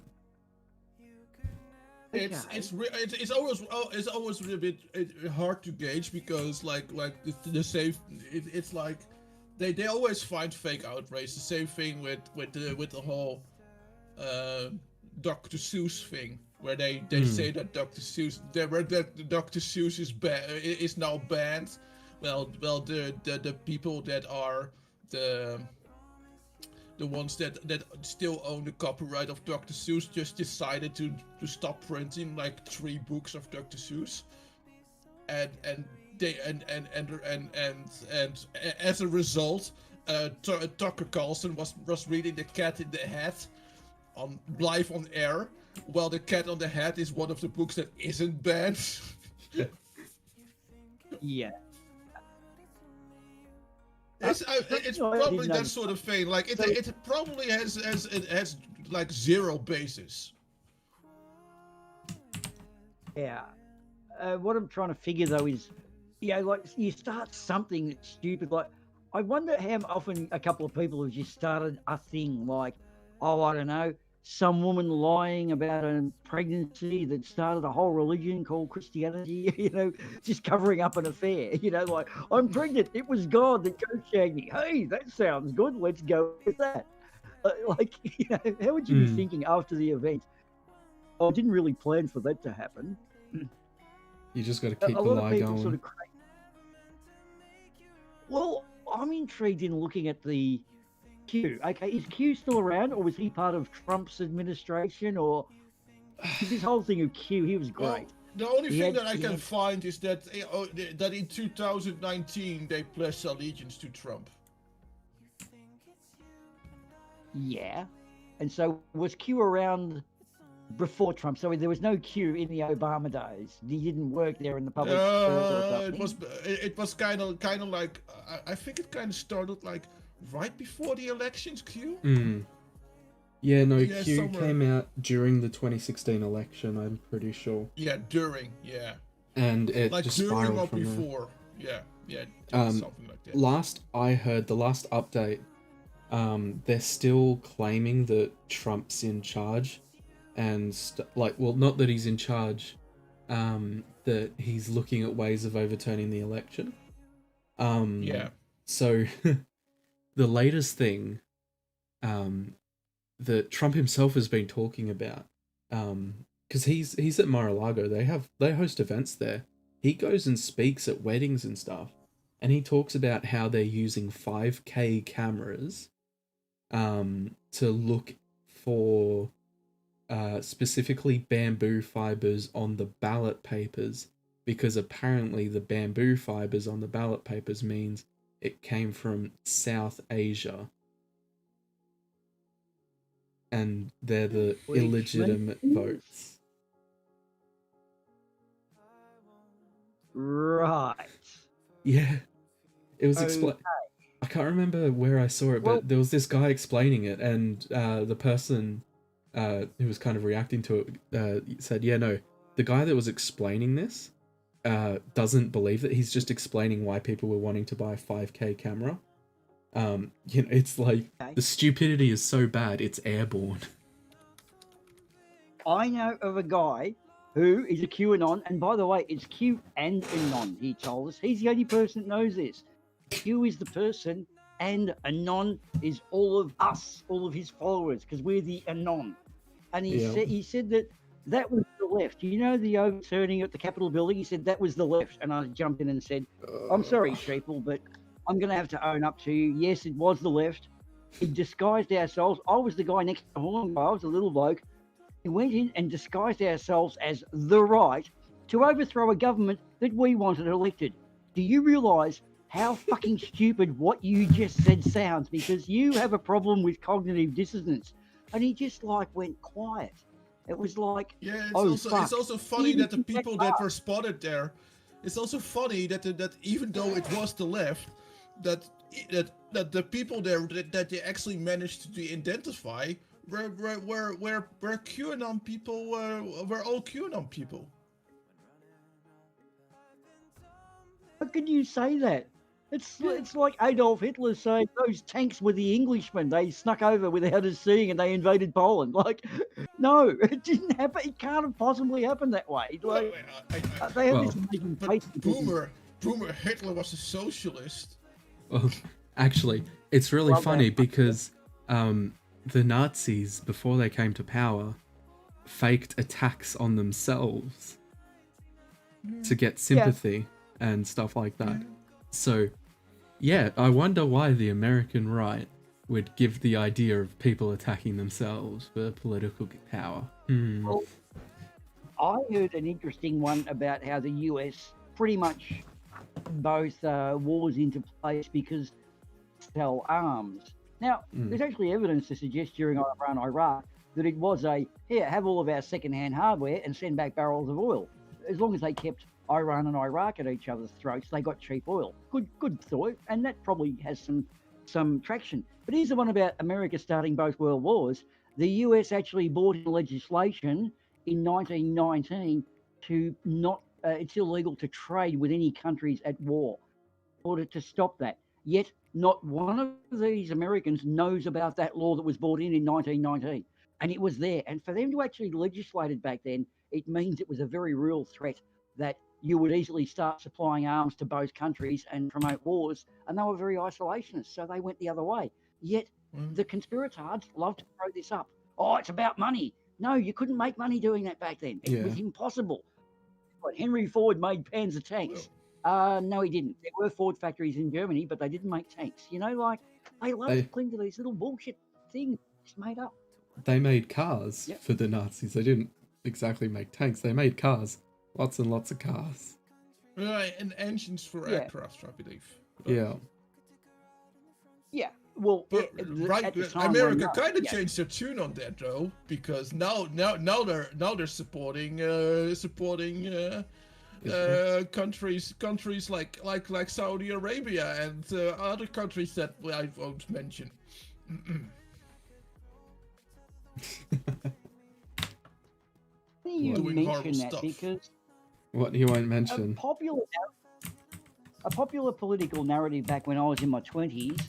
It's always a bit hard to gauge, because like the same, it's like they always find fake outrage. The same thing with the whole Dr. Seuss thing, where they say that Dr. Seuss is now banned. Well, the people that are the ones that still own the copyright of Dr. Seuss just decided to stop printing like 3 books of Dr. Seuss, and as a result, Tucker Carlson was reading The Cat in the Hat on live on air, while The Cat on the Hat is one of the books that isn't banned. Yeah. It's probably that sort of thing. Like it probably has like zero basis. Yeah. What I'm trying to figure though is, like you start something that's stupid. Like, I wonder how often a couple of people have just started a thing like, I don't know, some woman lying about a pregnancy that started a whole religion called Christianity, just covering up an affair, like, I'm pregnant, it was God that shagged me. Hey, that sounds good, let's go with that. How would you be thinking after the event? I didn't really plan for that to happen. You just got to keep the lie going. Sort of well, I'm intrigued in looking at the Q. Okay, is Q still around, or was he part of Trump's administration, or This whole thing of Q, he was Well, great. the only He thing had- that I he can had- find is that that in 2019 they pledged allegiance to Trump. Yeah. And so was Q around before Trump? So there was no Q in the Obama days. He didn't work there in the public service or something. It was kind of like I think it kind of started like right before the elections. Q. Yeah, no, Yeah, Q somewhere. came out during the 2016 election, I'm pretty sure. Yeah, during. Yeah. And it Like just during spiraled or from there. before. Yeah. Something like that. Last I heard, the last update, they're still claiming that Trump's in charge, and not that he's in charge, that he's looking at ways of overturning the election. Yeah. So the latest thing, that Trump himself has been talking about, because he's at Mar-a-Lago. They host events there. He goes and speaks at weddings and stuff, and he talks about how they're using 5K cameras, to look for, specifically bamboo fibers on the ballot papers, because apparently the bamboo fibers on the ballot papers means it came from South Asia. And they're the Which illegitimate means- votes. Right. Yeah. It was Okay. I can't remember where I saw it, Well- but there was this guy explaining it, and the person who was kind of reacting to it said, yeah, no, the guy that was explaining this doesn't believe it. He's just explaining why people were wanting to buy a 5K camera. It's like, Okay. the stupidity is so bad, it's airborne. I know of a guy who is a QAnon, and by the way, it's Q and Anon, he told us. He's the only person that knows this. Q is the person, and Anon is all of us, all of his followers, because we're the Anon. And he said that was the left. You know the overturning at the Capitol building? He said that was the left. And I jumped in and said, I'm sorry, sheeple, but I'm going to have to own up to you. Yes, it was the left. He disguised ourselves. I was the guy next to him. I was a little bloke. We went in and disguised ourselves as the right to overthrow a government that we wanted elected. Do you realise how fucking stupid what you just said sounds? Because you have a problem with cognitive dissonance. And he just went quiet. It was like, Yeah, fuck. it's also funny Even that the if you people get that were spotted there. It's also funny that even though it was the left, that the people there that they actually managed to identify were QAnon people. Were all QAnon people. how can you say that? It's like Adolf Hitler saying those tanks were the Englishmen. They snuck over without us seeing and they invaded Poland. No, it didn't happen. It can't have possibly happened that way. They have this amazing But face. Boomer Hitler was a socialist. Well, actually, it's really Love funny that. because the Nazis, before they came to power, faked attacks on themselves to get sympathy and stuff like that. So, yeah, I wonder why the American right would give the idea of people attacking themselves for political power. Well, I heard an interesting one about how the US pretty much both wars into place because they sell arms. Now, there's actually evidence to suggest during Iran, Iraq, that it was here, have all of our second-hand hardware and send back barrels of oil. As long as they kept Iran and Iraq at each other's throats, they got cheap oil. Good thought, and that probably has some traction. But here's the one about America starting both world wars. The US actually brought in legislation in 1919 to not, it's illegal to trade with any countries at war in order to stop that. Yet not one of these Americans knows about that law that was brought in 1919. And it was there. And for them to actually legislate it back then, it means it was a very real threat that you would easily start supplying arms to both countries and promote wars. And they were very isolationist, so they went the other way. Yet the conspirators love to throw this up. Oh, it's about money. No, you couldn't make money doing that back then. It was impossible. But Henry Ford made Panzer tanks. No, he didn't. There were Ford factories in Germany, but they didn't make tanks. They love to cling to these little bullshit things it's made up. They made cars for the Nazis. They didn't exactly make tanks. They made cars. Lots and lots of cars. Right, and engines for Yeah. aircraft, I believe. But- Yeah. Yeah. Well, But right, at the time, America well, no, kind of yeah. changed their tune on that though, because now they're supporting Israel. countries like Saudi Arabia and other countries that I won't mention. You Doing horrible mention that stuff. because What you won't a mention. popular political narrative back when I was in my 20s,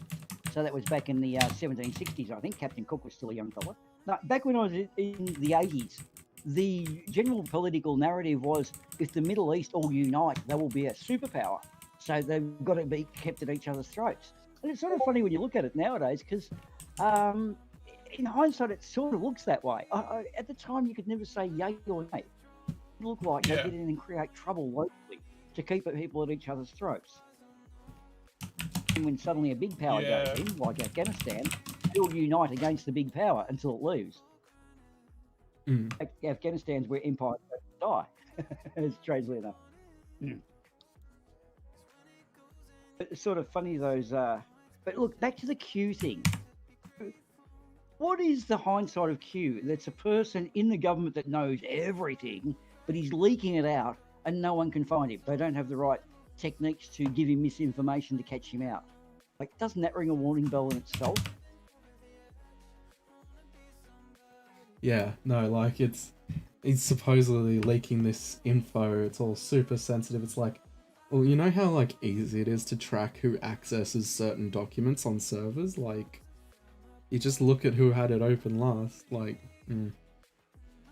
so that was back in the 1760s, I think. Captain Cook was still a young fella. No, back when I was in the 80s, the general political narrative was if the Middle East all unite, they will be a superpower. So they've got to be kept at each other's throats. And it's sort of funny when you look at it nowadays because in hindsight, it sort of looks that way. At the time, you could never say yay or nay. It looked like they get in and create trouble locally to keep people at each other's throats. And when suddenly a big power goes in, like Afghanistan, they'll unite against the big power until it leaves. Mm. Afghanistan's where empires die, strangely enough. It's sort of funny those. But look, back to the Q thing. What is the hindsight of Q? That's a person in the government that knows everything, but he's leaking it out and no one can find him. They don't have the right techniques to give him misinformation to catch him out. Like, doesn't that ring a warning bell in itself? Yeah, no, like he's supposedly leaking this info. It's all super sensitive. It's like, well, you know how like easy it is to track who accesses certain documents on servers? Like, you just look at who had it open last. Like,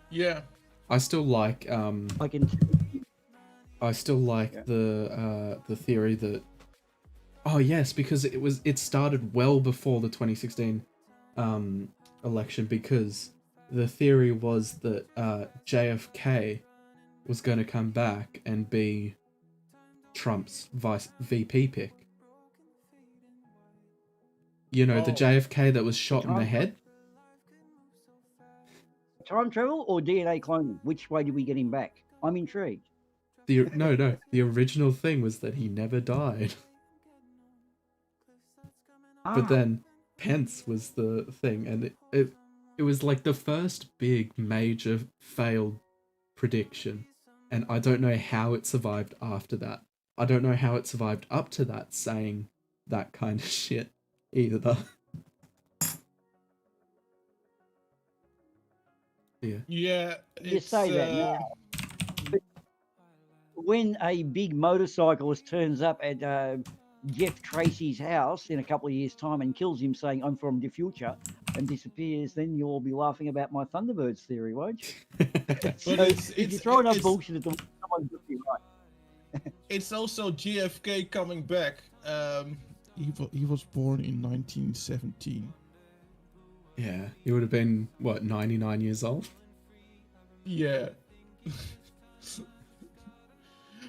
Yeah. I still like I can. I still like the theory that, oh yes, because it started well before the 2016 election, because the theory was that JFK was going to come back and be Trump's VP pick. You know, the JFK that was shot in the head. Time travel or DNA cloning? Which way did we get him back? I'm intrigued. No. The original thing was that he never died. But then Pence was the thing, and it was like the first big major failed prediction, and I don't know how it survived after that. I don't know how it survived up to that, saying that kind of shit either. Yeah. You say that now. But when a big motorcyclist turns up at Jeff Tracy's house in a couple of years' time and kills him, saying, "I'm from the future," and disappears, then you'll all be laughing about my Thunderbirds theory, won't you? So if you throw enough bullshit at them, someone's going to be right. It's also JFK coming back. He was born in 1917. Yeah, he would have been, what, 99 years old? Yeah.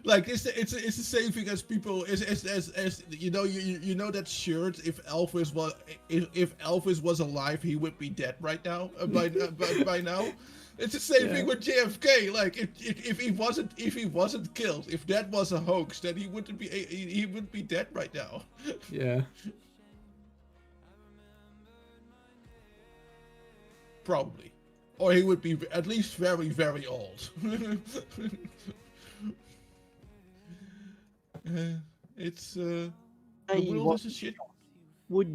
Like it's the same thing as people as you know that shirt, if Elvis was alive, he would be dead right now by now. It's the same thing with JFK. Like if he wasn't killed, if that was a hoax, then he would be dead right now. Yeah. Probably. Or he would be at least very, very old. It's the world is a shit. Would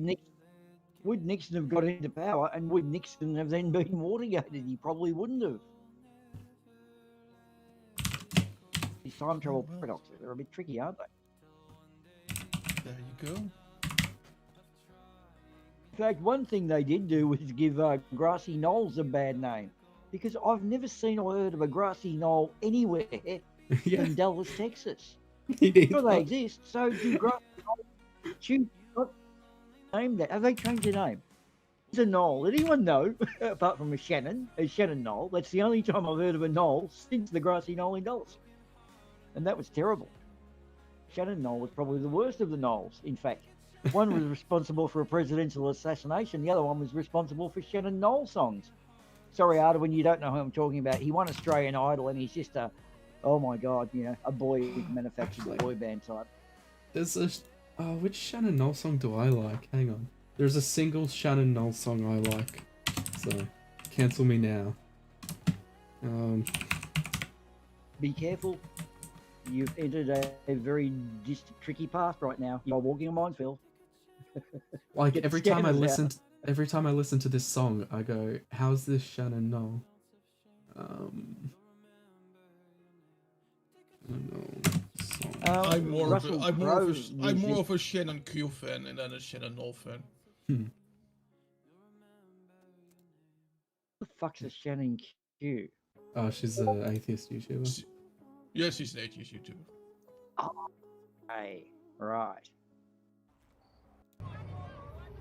Nixon have got into power, and would Nixon have then been Watergated? He probably wouldn't have. These time travel paradoxes, they're a bit tricky, aren't they? There you go. In fact, one thing they did do was give grassy knolls a bad name, because I've never seen or heard of a grassy knoll anywhere in Dallas, Texas. Sure, they exist. So do grassy knolls choose what name that? Have they changed their name? It's a knoll. Anyone know? Apart from a Shannon knoll. That's the only time I've heard of a knoll since the grassy knoll in Dallas, and that was terrible. Shannon knoll was probably the worst of the knolls, in fact. One was responsible for a presidential assassination. The other one was responsible for Shannon Knoll songs. sorry, Arda, you don't know who I'm talking about. He won Australian Idol, and he's just a, oh my god, a boy manufactured boy band type. There's a which Shannon Knoll song do I like? Hang on. There's a single Shannon Knoll song I like. So, cancel me now. Be careful. You've entered a very tricky path right now. You're walking a minefield. Like Get every time I scammers out. listen to this song, I go, "How's this Shannon Knoll?" Song. I'm more of Russell a, I'm more Crowe of a, I'm more music. of a Shannon Q fan and then a Shannon Knoll fan. What the fuck's a Shannon Q? Oh, she's an atheist YouTuber. Yes, she's an atheist YouTuber. Hey, right.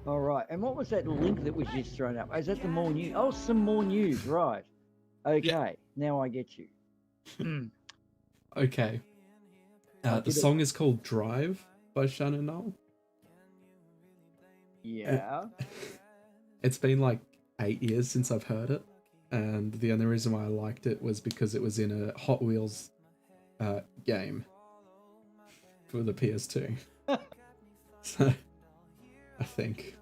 All right. And what was that link that was just thrown up? Is that the more news? Oh, some more news. Right. Okay. Now I get you. Okay. The song is called Drive by Shannon Knoll. Yeah. It's been like 8 years since I've heard it, and the only reason why I liked it was because it was in a Hot Wheels game for the PS2. So, I think.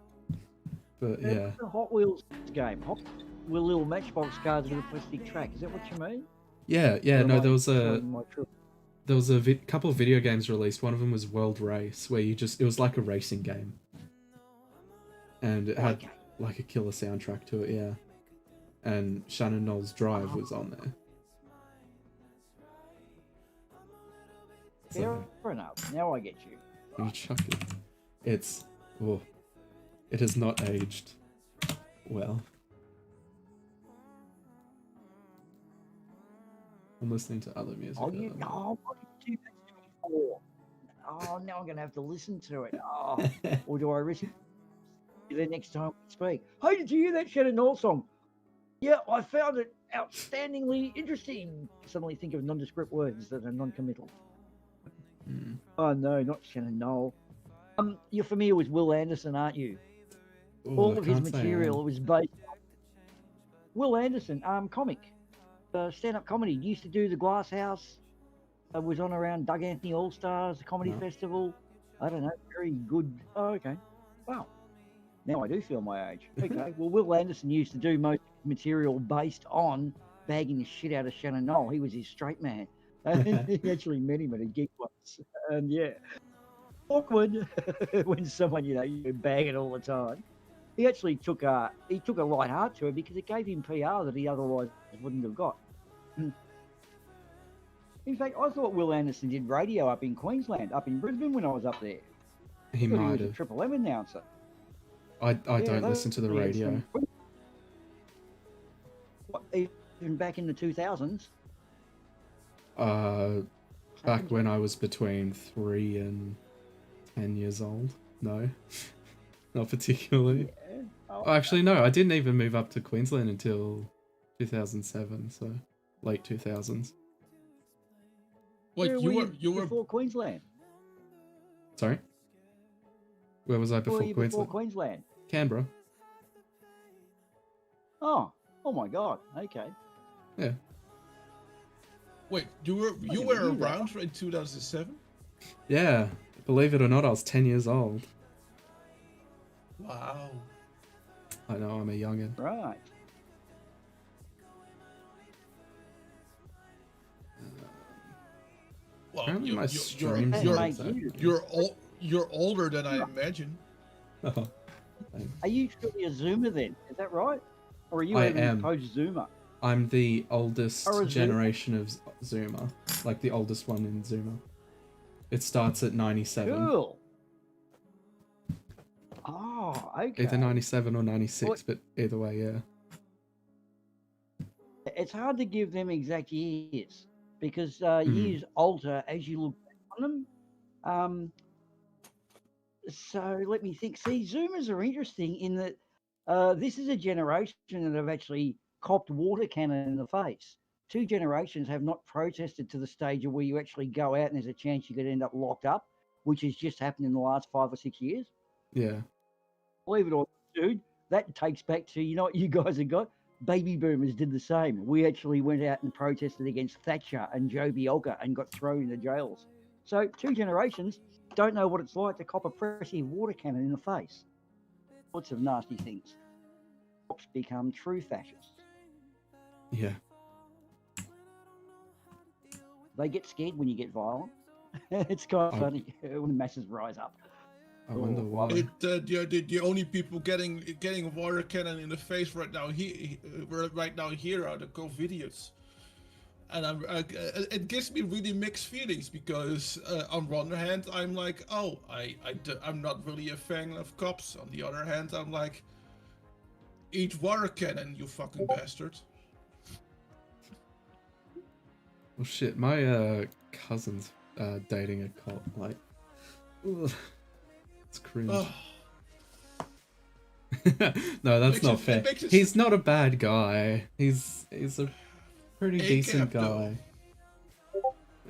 But yeah. The Hot Wheels game. With little Matchbox cars with a plastic track. Is that what you mean? Yeah. Or am No, I there was showing my truth? couple of video games released. One of them was World Race, where it was like a racing game, and it had like a killer soundtrack to it. Yeah, and Shannon Knoll's Drive was on there. Fair enough. Now I get you. You chuck it. It has not aged well. I'm listening to other music. Oh, what did you do that for? Oh, now I'm going to have to listen to it. Oh, or do I risk it the next time we speak? Hey, did you hear that Shannon Knoll song? Yeah, I found it outstandingly interesting. Suddenly think of nondescript words that are non-committal. Oh, no, not Shannon Knoll. You're familiar with Will Anderson, aren't you? Ooh, All of his material was based on Will Anderson, comic. Stand-up comedy. He used to do the Glass House. Was on around Doug Anthony All Stars, the comedy festival. I don't know. Very good. Oh, okay. Wow. Now I do feel my age. Okay. Well, Will Anderson used to do most material based on bagging the shit out of Shannon Knoll. He was his straight man. He actually met him at a gig once. And yeah, awkward when someone, you bag it all the time. He actually took a light heart to it because it gave him PR that he otherwise wouldn't have got. In fact, I thought Will Anderson did radio up in Queensland, up in Brisbane when I was up there. He might was have. a Triple M announcer. I don't listen to the radio. What, even back in the 2000s? Back when I was between 3 and 10 years old. No, not particularly. Yeah. Oh, actually, no, I didn't even move up to Queensland until 2007, so late 2000s. Wait, Where you were before Queensland? Sorry? Where was I before Where were you Queensland? before Queensland? Canberra. Oh my God. Okay. Yeah. Wait, you were knew around in 2007? Yeah. Believe it or not, I was 10 years old. Wow. I know, I'm a youngin'. Right. Well, Apparently my stream you're older than I imagine. Oh, Are you truly a Zoomer then? Is that right? Or are you I even am. post-Zoomer? I'm the oldest Or a Zoomer? generation of Zoomer. Like the oldest one in Zoomer. It starts at 97. Cool. Oh, okay. Either 97 or 96, What- but either way, yeah. It's hard to give them exact years because Mm-hmm. years alter as you look back on them. So let me think. See, Zoomers are interesting in that this is a generation that have actually copped water cannon in the face. 2 generations have not protested to the stage of where you actually go out and there's a chance you could end up locked up, which has just happened in the last 5 or 6 years. Yeah. Believe it or not, dude, that takes back to, you know what you guys have got? baby boomers did the same. We actually went out and protested against Thatcher and Joe Bielka and got thrown into jails. So 2 generations don't know what it's like to cop a pressing water cannon in the face. Lots of nasty things. Cops become true fascists. Yeah. They get scared when you get violent. It's kind of I- funny when the masses rise up. I wonder why. The only people getting a water cannon in the face right now here are the COVIDiots. And it gives me really mixed feelings because on one hand I'm like, oh, I'm not really a fan of cops. On the other hand, I'm like, eat water cannon, you fucking bastard. Well, shit, my cousin's dating a cop. Like, ugh, it's cringe. Ugh. No, that's Makes not it- fair. it makes it- He's not a bad guy. He's a pretty A decent cap, though.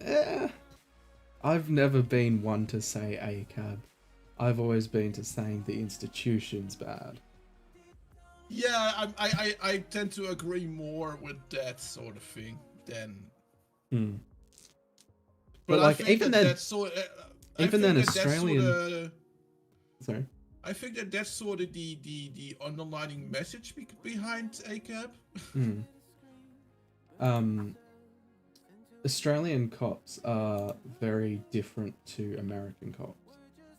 guy. Eh, I've never been one to say ACAB. I've always been to saying the institution's bad. Yeah, I tend to agree more with that sort of thing than. Hmm. But like, I think even then- that's so. even then, Australian- Sorta, Sorry. I think that's sort of the underlining message behind ACAB. Hmm. Australian cops are very different to American cops.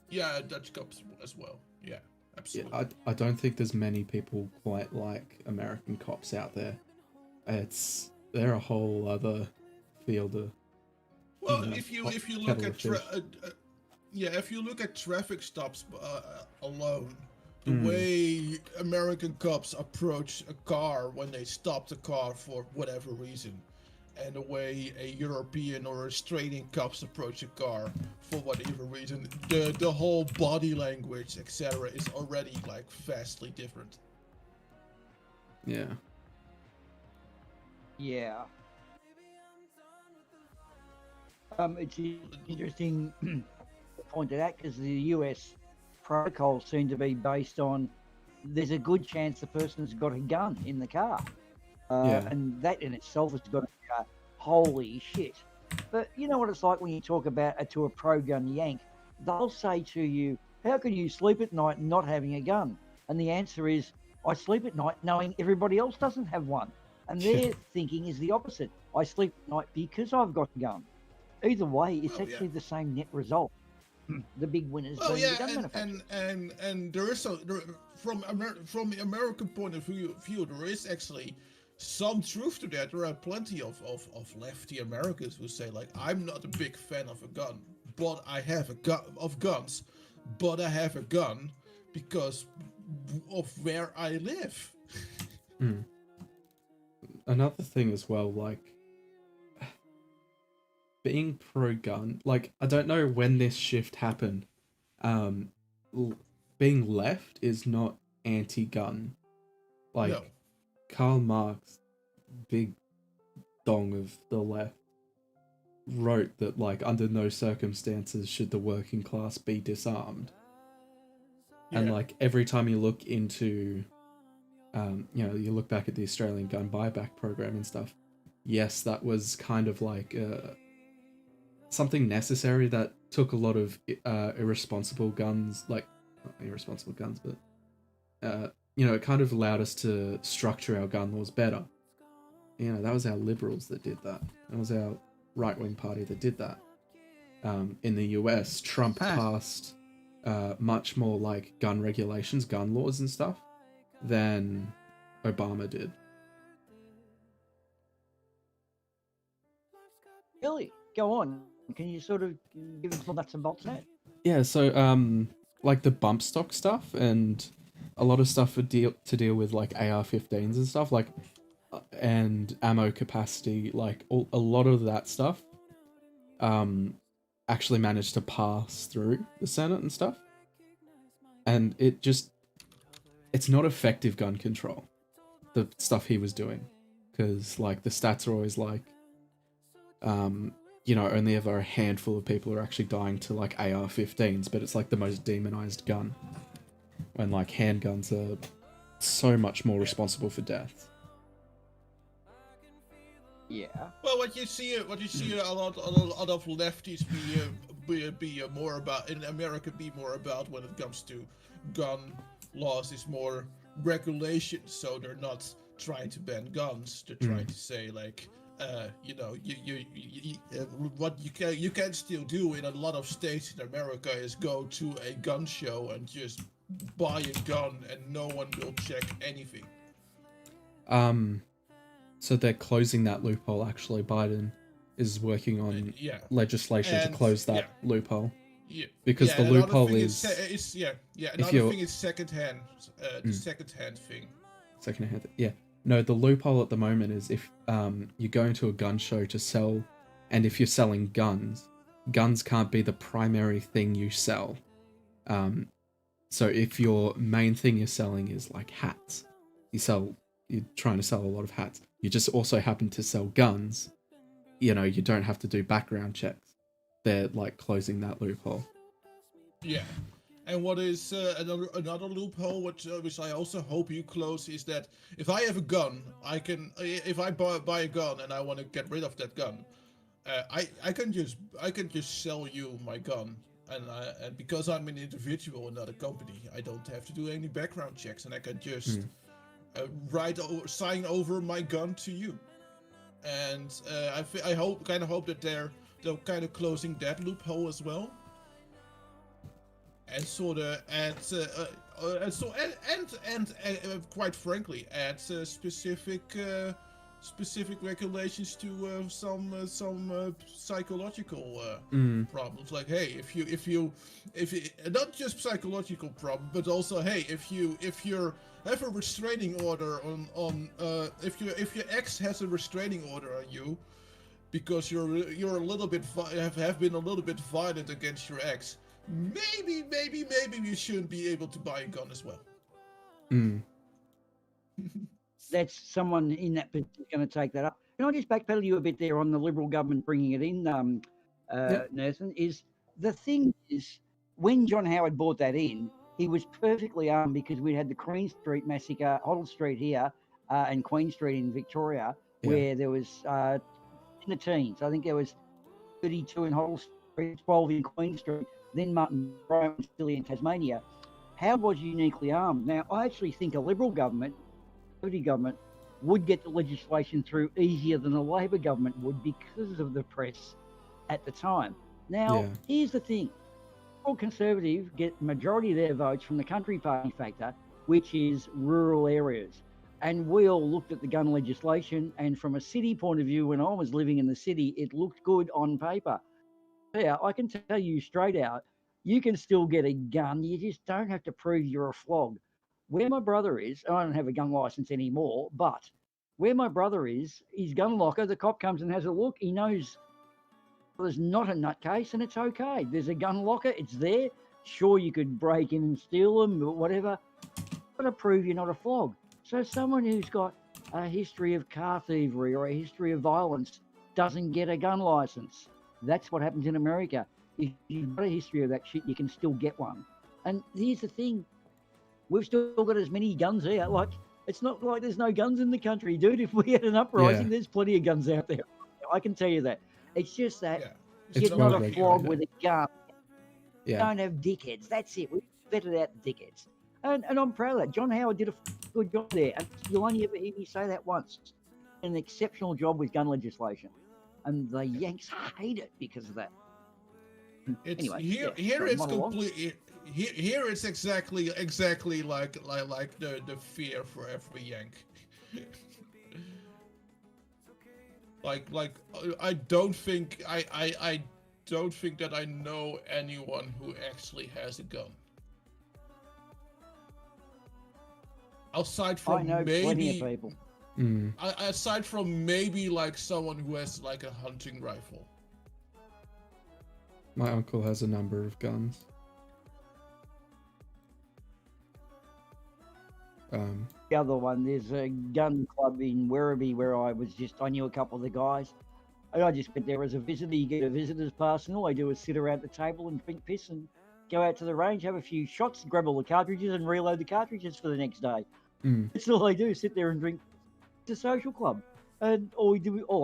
Yeah, Dutch cops as well. Yeah, Yeah, absolutely. I don't think there's many people quite like American cops out there. They're a whole other field of. Well, you know, if you hot look kettle at of fish. if you look at traffic stops alone, the Mm. way American cops approach a car when they stop the car for whatever reason, and the way a European or Australian cops approach a car for whatever reason, the whole body language, etc., is already like vastly different. Yeah. Yeah. It's interesting to point it out because the US protocols seem to be based on there's a good chance the person's got a gun in the car. Yeah. And that in itself has got to be holy shit. But you know what it's like when you talk about to a pro-gun yank, they'll say to you, how can you sleep at night not having a gun? And the answer is, I sleep at night knowing everybody else doesn't have one. And their thinking is the opposite. I sleep at night because I've got a gun. Either way, it's Well, yeah. actually the same net result. The big winners Well, being the yeah, gun manufacturers. and there is from the American point of view, there is actually some truth to that. There are plenty of lefty Americans who say like, I'm not a big fan of a gun, but I have a gun of guns, but I have a gun because of where I live. Hmm. Another thing as well, like being pro-gun, like I don't know when this shift happened. Being left is not anti-gun. Like No. Karl Marx, big dong of the left, wrote that like under no circumstances should the working class be disarmed. And Yeah. like every time you look into you look back at the Australian gun buyback program and stuff, yes, that was kind of like something necessary that took a lot of irresponsible guns, like not irresponsible guns, but it kind of allowed us to structure our gun laws better. That was our liberals that did that. That was our right-wing party that did that. In the US, Trump passed much more like gun regulations, gun laws and stuff than Obama did. Really? Go on. Can you sort of give us some nuts and bolts on that? Yeah, so like the bump stock stuff and a lot of stuff to deal with like AR-15s and stuff, like and ammo capacity, like a lot of that stuff actually managed to pass through the Senate and stuff. And it's not effective gun control, the stuff he was doing, because like the stats are always like only ever a handful of people are actually dying to like AR-15s, but it's like the most demonized gun, when like handguns are so much more responsible for death. Yeah. Well, what you see a lot of lefties be more about in America be more about when it comes to gun laws is more regulation. So they're not trying to ban guns. They're trying to say like, what you can still do in a lot of states in America is go to a gun show and just buy a gun and no one will check anything. So they're closing that loophole. Actually, Biden is working on legislation to close that loophole. Yeah, because the loophole is another thing is secondhand, the secondhand thing. Secondhand, yeah. No, the loophole at the moment is if you're going to a gun show to sell, and if you're selling guns, guns can't be the primary thing you sell. So if your main thing you're selling is like hats, you're trying to sell a lot of hats. You just also happen to sell guns. You don't have to do background checks. They're like closing that loophole. Yeah. And what is another loophole, which I also hope you close, is that if I have a gun, if I buy a gun and I want to get rid of that gun, I can just sell you my gun, and because I'm an individual and not a company, I don't have to do any background checks, and I can just sign over my gun to you. And I hope that they're kind of closing that loophole as well. And sort of quite frankly, add specific regulations to some psychological problems. Like, hey, if you not just psychological problem, but also, hey, if you have a restraining order on if your ex has a restraining order on you because you're a little bit have been a little bit violent against your ex. Maybe you shouldn't be able to buy a gun as well. That's someone in that position going to take that up. Can I just backpedal you a bit there on the Liberal government bringing it in, Nathan? Is the thing is, when John Howard brought that in, he was perfectly armed because we had the Queen Street massacre, Hoddle Street here, and Queen Street in Victoria, where there was in the teens. I think there was 32 in Hoddle Street, 12 in Queen Street. Then Martin Brown was still in Tasmania. Howard was uniquely armed. Now, I actually think a Liberal government, would get the legislation through easier than a Labor government would because of the press at the time. Now, here's the thing. All Conservative get majority of their votes from the Country Party factor, which is rural areas. And we all looked at the gun legislation, and from a city point of view, when I was living in the city, it looked good on paper. Yeah, I can tell you straight out, you can still get a gun. You just don't have to prove you're a flog. Where my brother is, I don't have a gun license anymore, but where my brother is, his gun locker, the cop comes and has a look. He knows there's not a nutcase and it's okay. There's a gun locker, it's there. Sure, you could break in and steal them or whatever. Got to prove you're not a flog. So someone who's got a history of car thievery or a history of violence doesn't get a gun license. That's what happens in America. If you've got a history of that shit, you can still get one. And here's the thing. We've still got as many guns here. Like, it's not like there's no guns in the country, dude. If we had an uprising, there's plenty of guns out there. I can tell you that. It's just that you're not a flog with a gun. You don't have dickheads. That's it. We've vetted out the dickheads. And I'm proud of that. John Howard did a good job there. And you'll only ever hear me say that once. An exceptional job with gun legislation. And the Yanks hate it because of that. It's anyway, here it's completely here it's exactly like the fear for every Yank. like I don't think that I know anyone who actually has a gun. Aside from I know plenty of people. Aside from maybe like someone who has like a hunting rifle. My uncle has a number of guns. The other one, there's a gun club in Werribee where I knew a couple of the guys. And I just went there as a visitor. You get a visitor's pass and all I do is sit around the table and drink piss and go out to the range, have a few shots, grab all the cartridges and reload the cartridges for the next day. That's all I do, sit there and drink. It's a social club. and all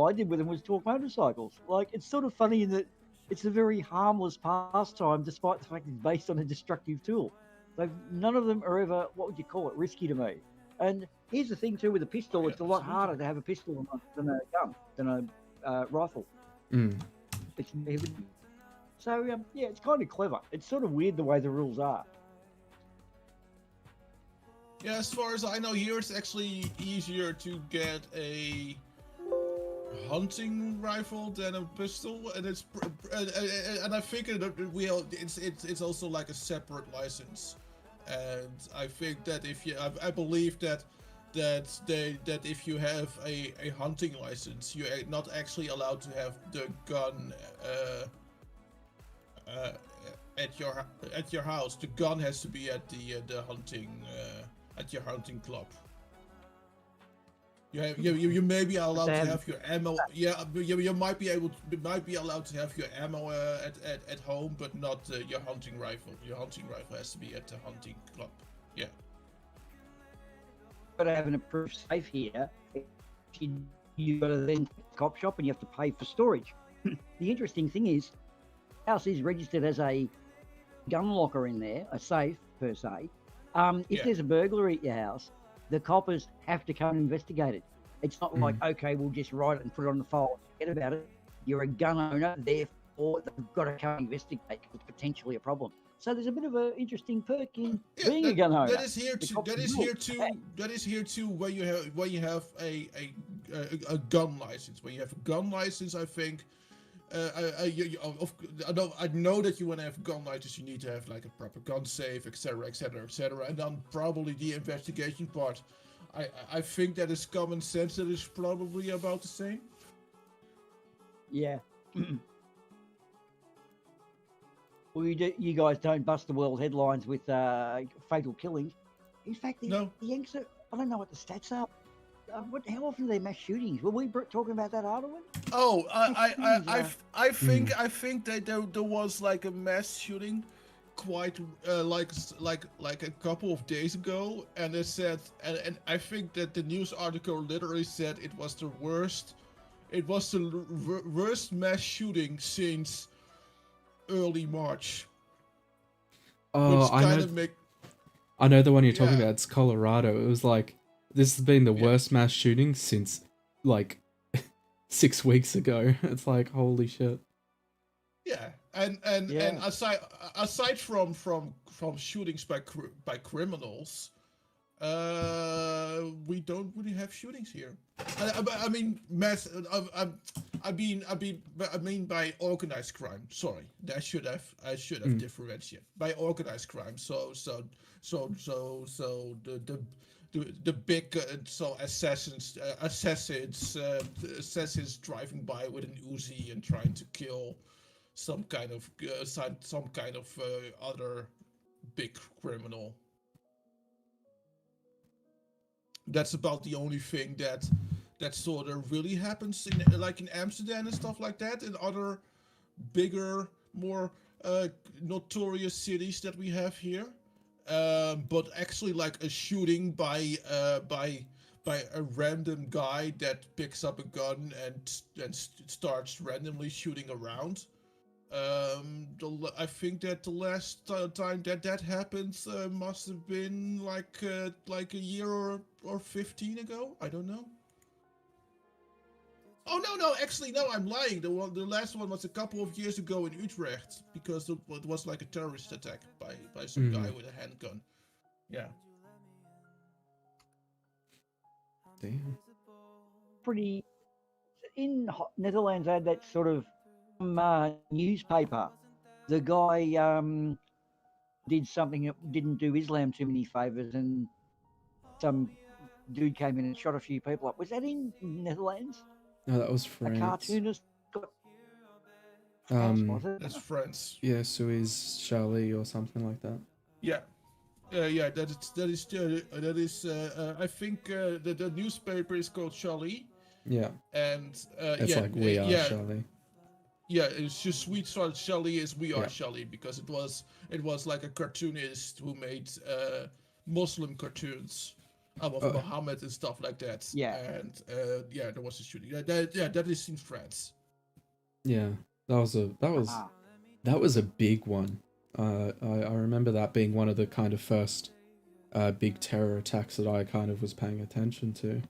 I did with them was talk motorcycles. Like, it's sort of funny in that it's a very harmless pastime, despite the fact it's based on a destructive tool. Like, none of them are ever, what would you call it, risky to me. And here's the thing too, with a pistol, Yeah, it's a lot absolutely. harder to have a pistol than a gun, than a rifle. Mm. It's so yeah, it's kind of clever. It's sort of weird the way the rules are. Yeah, as far as I know, here it's actually easier to get a hunting rifle than a pistol, and and I figure that it's also like a separate license, and I think that if you I believe that if you have a hunting license, you're not actually allowed to have the gun uh, at your house. The gun has to be at the hunting at your hunting club. You may be allowed to have your ammo. Yeah, you might be allowed to have your ammo at home, but not your hunting rifle. Your hunting rifle has to be at the hunting club. Yeah. Got to have an approved safe here. You got to then cop shop and you have to pay for storage. The interesting thing is, house is registered as a gun locker in there, a safe per se. If there's a burglary at your house, the coppers have to come and investigate it. It's not like, okay, we'll just write it and put it on the file and forget about it. You're a gun owner, therefore they've got to come and investigate because it's potentially a problem. So there's a bit of an interesting perk in being a gun owner. That is here too. That is here too. When you have a gun license, when you have a gun license, I think. I know that you want to have a gun license, you need to have like a proper gun safe, etc., etc., etc., and then probably the investigation part. I think that is common sense. That is probably about the same. Yeah. Well, you guys don't bust the world headlines with fatal killings. In fact, the Yanks are, I don't know what the stats are. How often are there mass shootings? Were we talking about that other one? Oh, I think that there was like a mass shooting, quite like a couple of days ago, and it said, and I think that the news article literally said it was the worst mass shooting since early March. Oh, I know the one you're talking about. It's Colorado. It was like, this has been the worst mass shooting since like 6 weeks ago. It's like, holy shit. Yeah, and aside from shootings by criminals, we don't really have shootings here. I mean mass. I mean by organized crime. Sorry, I should have differentiated by organized crime. So the big assassins driving by with an Uzi and trying to kill some kind of other big criminal. That's about the only thing that sort of really happens in like in Amsterdam and stuff like that, and other bigger, more notorious cities that we have here. But actually, like a shooting by a random guy that picks up a gun and starts randomly shooting around. I think that the last time that happened must have been like a year or 15 ago. I don't know. Oh no! Actually, no, I'm lying. The last one was a couple of years ago in Utrecht because it was like a terrorist attack by some guy with a handgun. Yeah. Damn. Pretty. In Netherlands, I had that sort of newspaper. The guy did something that didn't do Islam too many favors, and some dude came in and shot a few people up. Was that in Netherlands? No, that was France. A cartoonist got France, that's France. Yeah, Suez Charlie or something like that. Yeah. Yeah, that is. I think the newspaper is called Charlie. Yeah. And it's like We Are Charlie. Yeah, it's just sweet Charlie is We Are Charlie because it was like a cartoonist who made Muslim cartoons, of Mohammed and stuff like that. Yeah. And yeah, there was a shooting. That is in France. Yeah, that was a big one. I remember that being one of the kind of first big terror attacks that I kind of was paying attention to.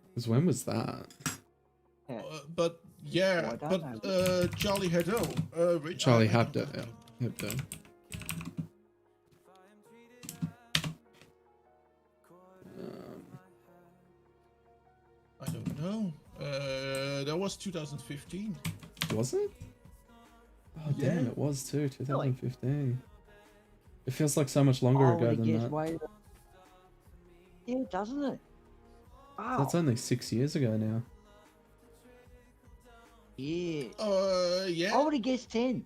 Because when was that? Yeah. But yeah, Oh, I don't know. Charlie Hebdo. Charlie I don't Hebdo. know. Yeah, Hebdo. I don't know. That was 2015. Was it? Oh Yeah. damn, it was too. 2015. It feels like so much longer ago than that. Way... Yeah, doesn't it? Wow. That's only 6 years ago now. Yeah. Yeah. I would have guessed 10.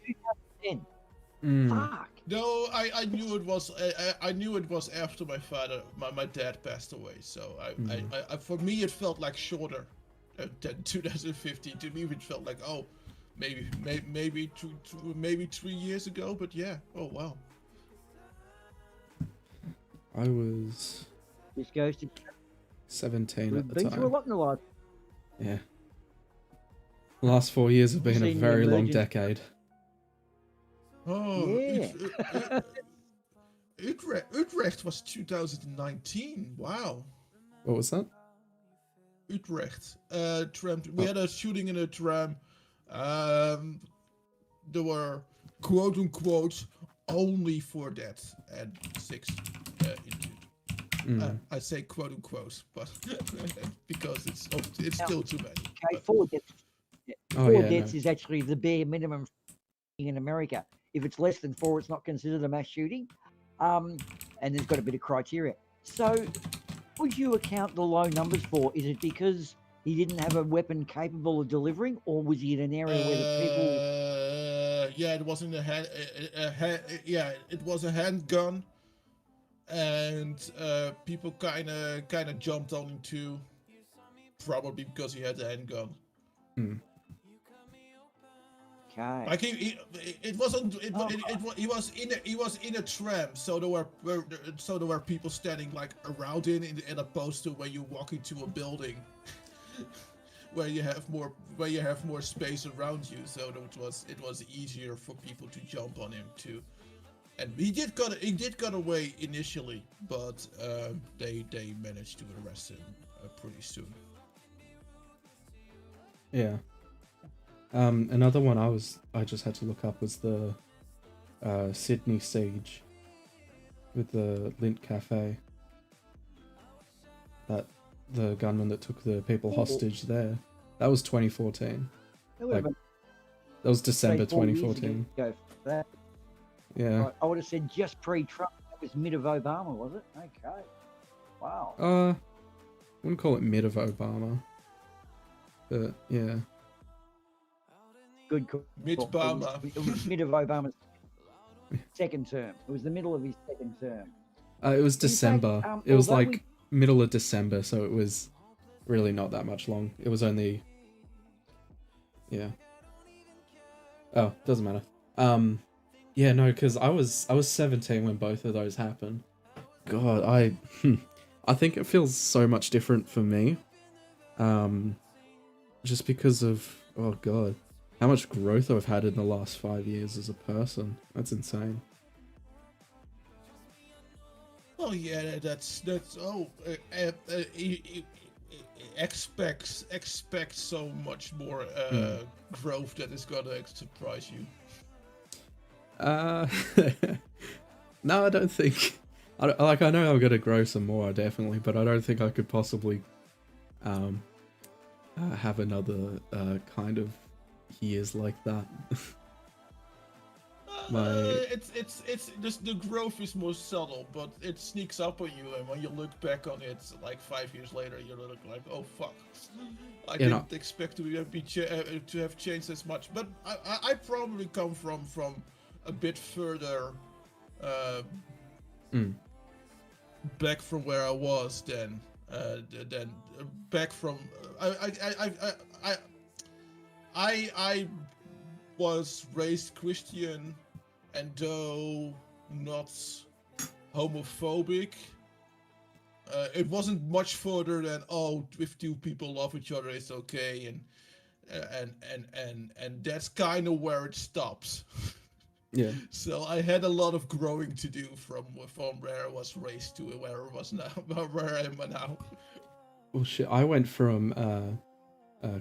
2010. Fuck. No, I knew it was. I knew it was after my dad passed away. So I for me it felt like shorter than 2015. To me it felt like maybe 3 years ago. But yeah. Oh wow. I was This goes to 17 at the been through a time. lot in the life. Yeah. The last 4 years have been a Seen the very long emergence- decade. Oh Yeah. Utrecht was 2019. Wow. What was that? Utrecht. Tram. We had a shooting in a tram. There were quote unquote only 4 deaths and 6 injured. I say quote unquote, but because it's still too many. Okay, But- 4 deaths. Oh, 4 yeah, deaths no. is actually the bare minimum in America. If it's less than 4, it's not considered a mass shooting. And there's got a bit of criteria. So, would you account the low numbers for? Is it because he didn't have a weapon capable of delivering, or was he in an area where the people? Yeah, it was in yeah, it was a handgun, and people kind of jumped on him too, probably because he had a handgun. Okay. Like it wasn't. He was in a tram, so there were people standing like around him, in opposed to when you walk into a building, where you have more space around you. So it was easier for people to jump on him too. And he did got away initially, but they managed to arrest him pretty soon. Yeah. Another one I just had to look up was the Sydney siege with the Lint Cafe. That the gunman that took the people hostage there. That was 2014. Like, that was December 2014. Go for that. Yeah. Right, I would have said just pre-Trump. That was mid of Obama, was it? Okay. Wow. Wouldn't call it mid of Obama. But yeah. Good call. Mid-Obama. It was mid of Obama's second term. It was the middle of his second term. It was fact, December. It was although like middle of December, so it was really not that much long. It was only... Yeah. Oh, doesn't matter. Yeah, no, because I was 17 when both of those happened. God, I think it feels so much different for me. Just because of, oh god, how much growth I've had in the last 5 years as a person. That's insane. Oh yeah, that's expect so much more growth that is gonna surprise you. No, I don't think. I know I'm gonna grow some more, definitely, but I don't think I could possibly have another kind of years like that. It's just the growth is more subtle, but it sneaks up on you, and when you look back on it, like 5 years later, you look like, oh fuck, I didn't expect to have changed as much. But I probably come from a bit further back from where I was then back from I was raised Christian, and though not homophobic, it wasn't much further than, oh, if two people love each other, it's okay, and that's kind of where it stops. Yeah. So I had a lot of growing to do from where I was raised to where I was now, where I am now. Well, shit. I went from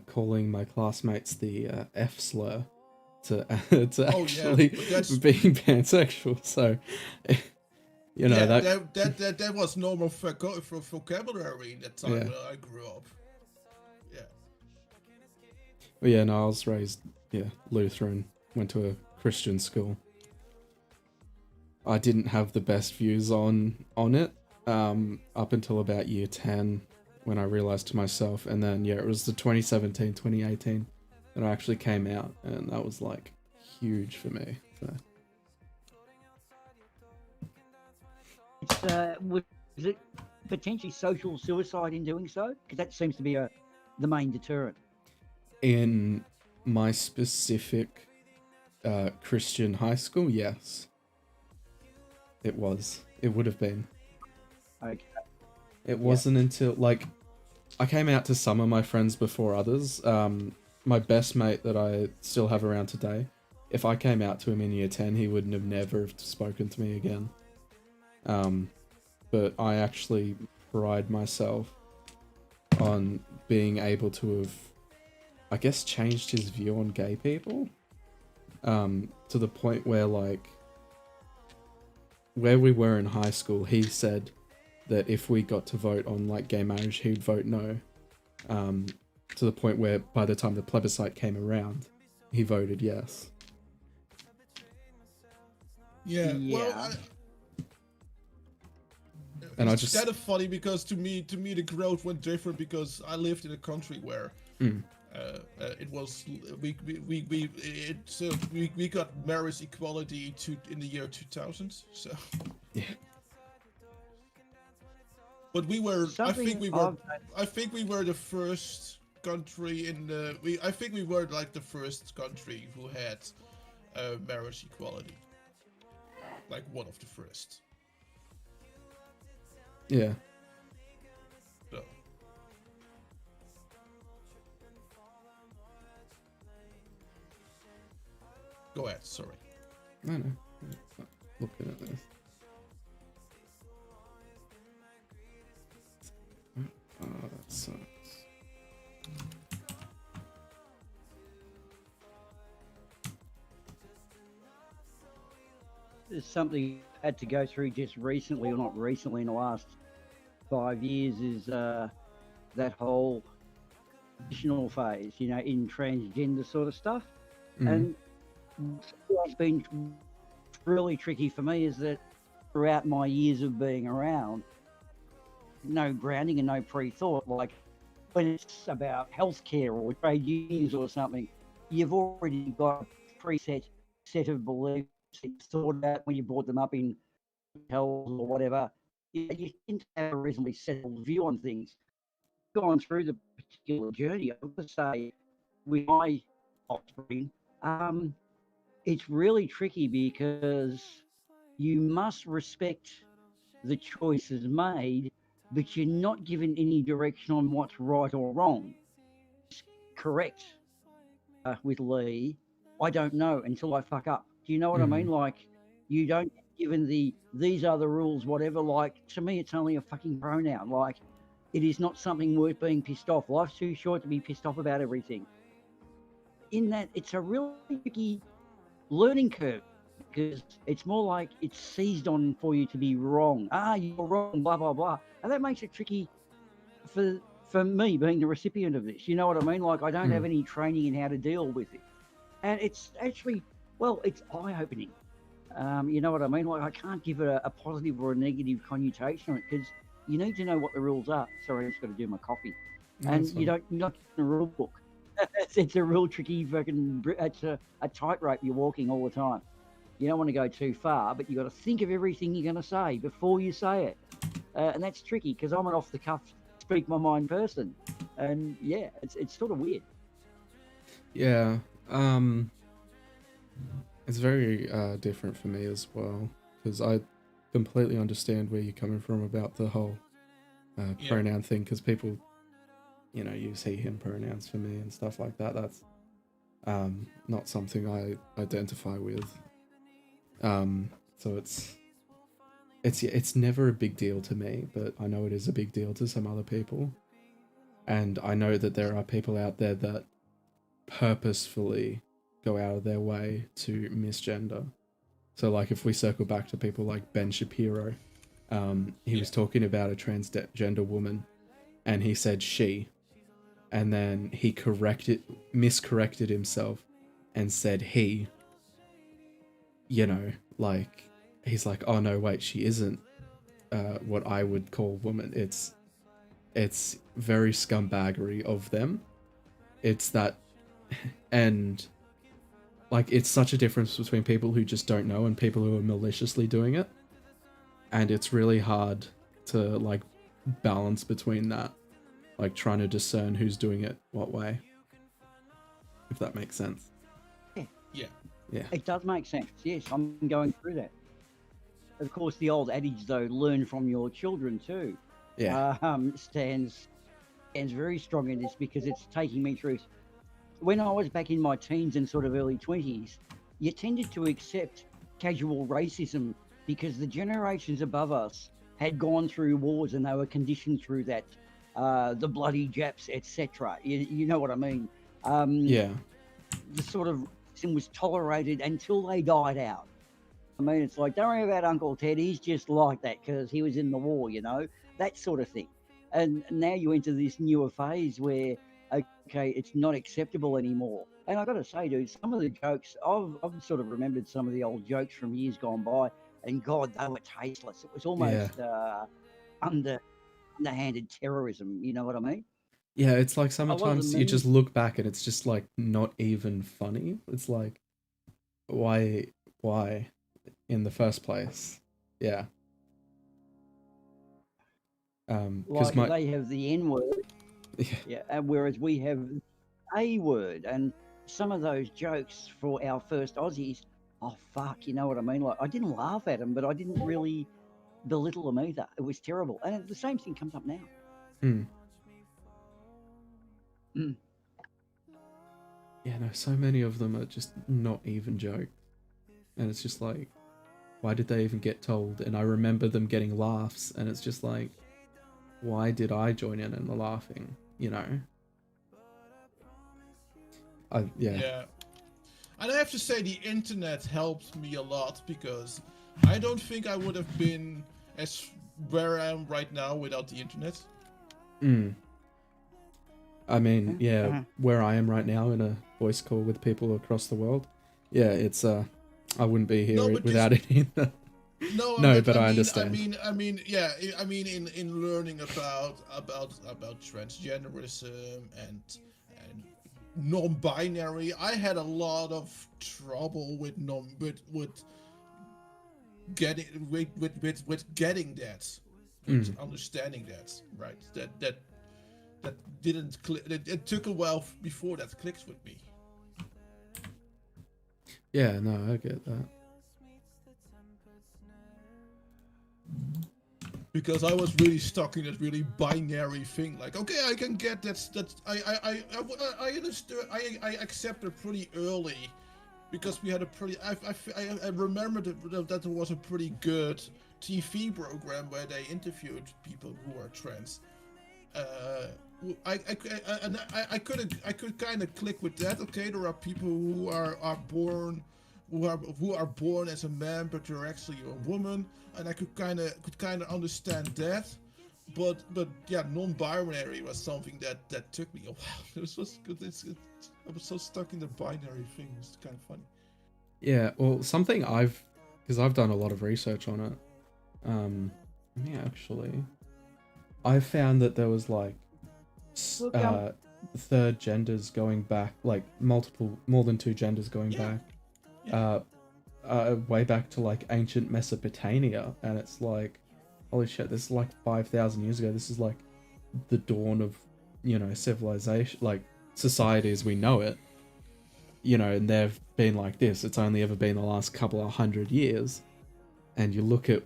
calling my classmates the F slur to to Oh yeah, actually but that's being pansexual. So, you know yeah, that. that was normal vocabulary in that time Yeah. when I grew up. Yeah. But yeah, no, I was raised Lutheran. Went to a Christian school. I didn't have the best views on it up until about year 10 when I realized to myself, and then it was the 2017 2018 that I actually came out, and that was like huge for me. So Was it potentially social suicide in doing so? Because that seems to be the main deterrent. in my specific Christian high school, yes, it was. It would have been. Okay. It wasn't until like I came out to some of my friends before others. My best mate that I still have around today, if I came out to him in year 10, he wouldn't have never have spoken to me again. But I actually pride myself on being able to have, I guess, changed his view on gay people. To the point where, like, where we were in high school, he said that if we got to vote on, like, gay marriage, he'd vote no. To the point where by the time the plebiscite came around, he voted yes. Yeah. Well, Yeah. And I it's just kind of funny because to me the growth went different because I lived in a country where it was we got marriage equality in the year 2000. So yeah. But we were Something I think we were the first country I think we were like the first country who had marriage equality. Like one of the first. Yeah. So. Go ahead, sorry. I know. Looking at this. Oh, that sucks. There's something I had to go through just recently, or not recently, in the last 5 years, is that whole transitional phase, in transgender sort of stuff. And what's been really tricky for me is that throughout my years of being around, no grounding and no pre-thought. Like when it's about healthcare or trade unions or something, you've already got a preset set of beliefs that you thought about when you brought them up in health or whatever. You tend to have a reasonably settled view on things. Gone through the particular journey, I would say, with my offspring, it's really tricky because you must respect the choices made, but you're not given any direction on what's right or wrong. It's correct with Lee. I don't know until I fuck up. Do you know what I mean? Like, you don't get given these are the rules, whatever. Like, to me, it's only a fucking pronoun. Like, it is not something worth being pissed off. Life's too short to be pissed off about everything. In that, it's a really tricky learning curve because it's more like it's seized on for you to be wrong. You're wrong, blah, blah, blah. And that makes it tricky for me being the recipient of this. You know what I mean? Like, I don't have any training in how to deal with it. And it's actually, well, it's eye-opening. You know what I mean? Like, I can't give it a positive or a negative connotation on it because you need to know what the rules are. Sorry, I just got to do my coffee. And you're not in a rule book. It's a real tricky fucking, it's a tightrope you're walking all the time. You don't want to go too far, but you got to think of everything you're going to say before you say it. And that's tricky because I'm an off-the-cuff, speak my mind person. And yeah, it's sort of weird. Yeah. It's very different for me as well because I completely understand where you're coming from about the whole Yeah. pronoun thing, because people, use he, him pronouns for me and stuff like that. That's not something I identify with. So it's never a big deal to me, but I know it is a big deal to some other people. And I know that there are people out there that purposefully go out of their way to misgender. So, like, if we circle back to people like Ben Shapiro, he was talking about a transgender woman, and he said she, and then he miscorrected himself, and said he. Like, he's like, oh no, wait, she isn't what I would call woman. It's very scumbaggery of them. It's that, and like, it's such a difference between people who just don't know and people who are maliciously doing it. And it's really hard to, like, balance between that. Like, trying to discern who's doing it what way. If that makes sense. Yeah. Yeah. It does make sense. Yes, I'm going through that. Of course, the old adage, though, learn from your children too. Yeah. Stands very strong in this, because it's taking me through. When I was back in my teens and sort of early 20s, you tended to accept casual racism because the generations above us had gone through wars and they were conditioned through that, the bloody Japs, etc. You know what I mean? Yeah. The sort of racism was tolerated until they died out. I mean, it's like, don't worry about Uncle Ted, he's just like that because he was in the war, that sort of thing. And now you enter this newer phase where, okay, it's not acceptable anymore. And I got to say, dude, some of the jokes, I've sort of remembered some of the old jokes from years gone by, and God, they were tasteless. It was almost underhanded terrorism, you know what I mean? Yeah, it's like I wasn't sometimes you mean. just look back and it's just, like, not even funny. It's like, why in the first place? Yeah. Because Like, they have the N word, yeah, and whereas we have A word, and some of those jokes for our first Aussies, oh fuck, you know what I mean? Like, I didn't laugh at them, but I didn't really belittle them either. It was terrible, and the same thing comes up now. Yeah, no, so many of them are just not even jokes. And it's just like, why did they even get told? And I remember them getting laughs, and it's just like, why did I join in the laughing? Yeah. And I have to say, the internet helped me a lot, because I don't think I would have been as where I am right now without the internet. I mean, yeah, where I am right now in a voice call with people across the world, yeah, it's I wouldn't be here without it either. No, but I understand. I mean, in learning about transgenderism and non-binary, I had a lot of trouble with getting that, understanding that, right? That didn't click. It took a while before that clicked with me. Yeah, no, I get that. Because I was really stuck in that really binary thing. Like, okay, I can get that. I understood. I accepted pretty early, because we had a pretty. I remember that there was a pretty good TV program where they interviewed people who are trans. I could kind of click with that. Okay, there are people who are born as a man, but they're actually a woman, and I could kind of understand that. But yeah, non-binary was something that took me a while. It was good. I was so stuck in the binary thing. It's kind of funny. Yeah, well, something because I've done a lot of research on it. Yeah, actually, I found that there was like third genders going back, like more than two genders going back. Way back to like ancient Mesopotamia, and it's like, holy shit, this is like 5,000 years ago. This is like the dawn of, civilization, like society as we know it, and they've been like this. It's only ever been the last couple of 100 years, and you look at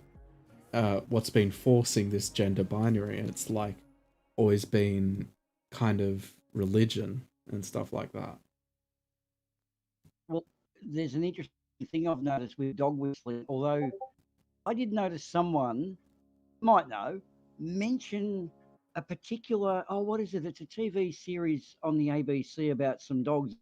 what's been forcing this gender binary, and it's like always been kind of religion and stuff like that. Well, there's an interesting thing I've noticed with dog whistling, although I did notice someone, might know, mention a particular, oh, what is it? It's a TV series on the ABC about some dogs.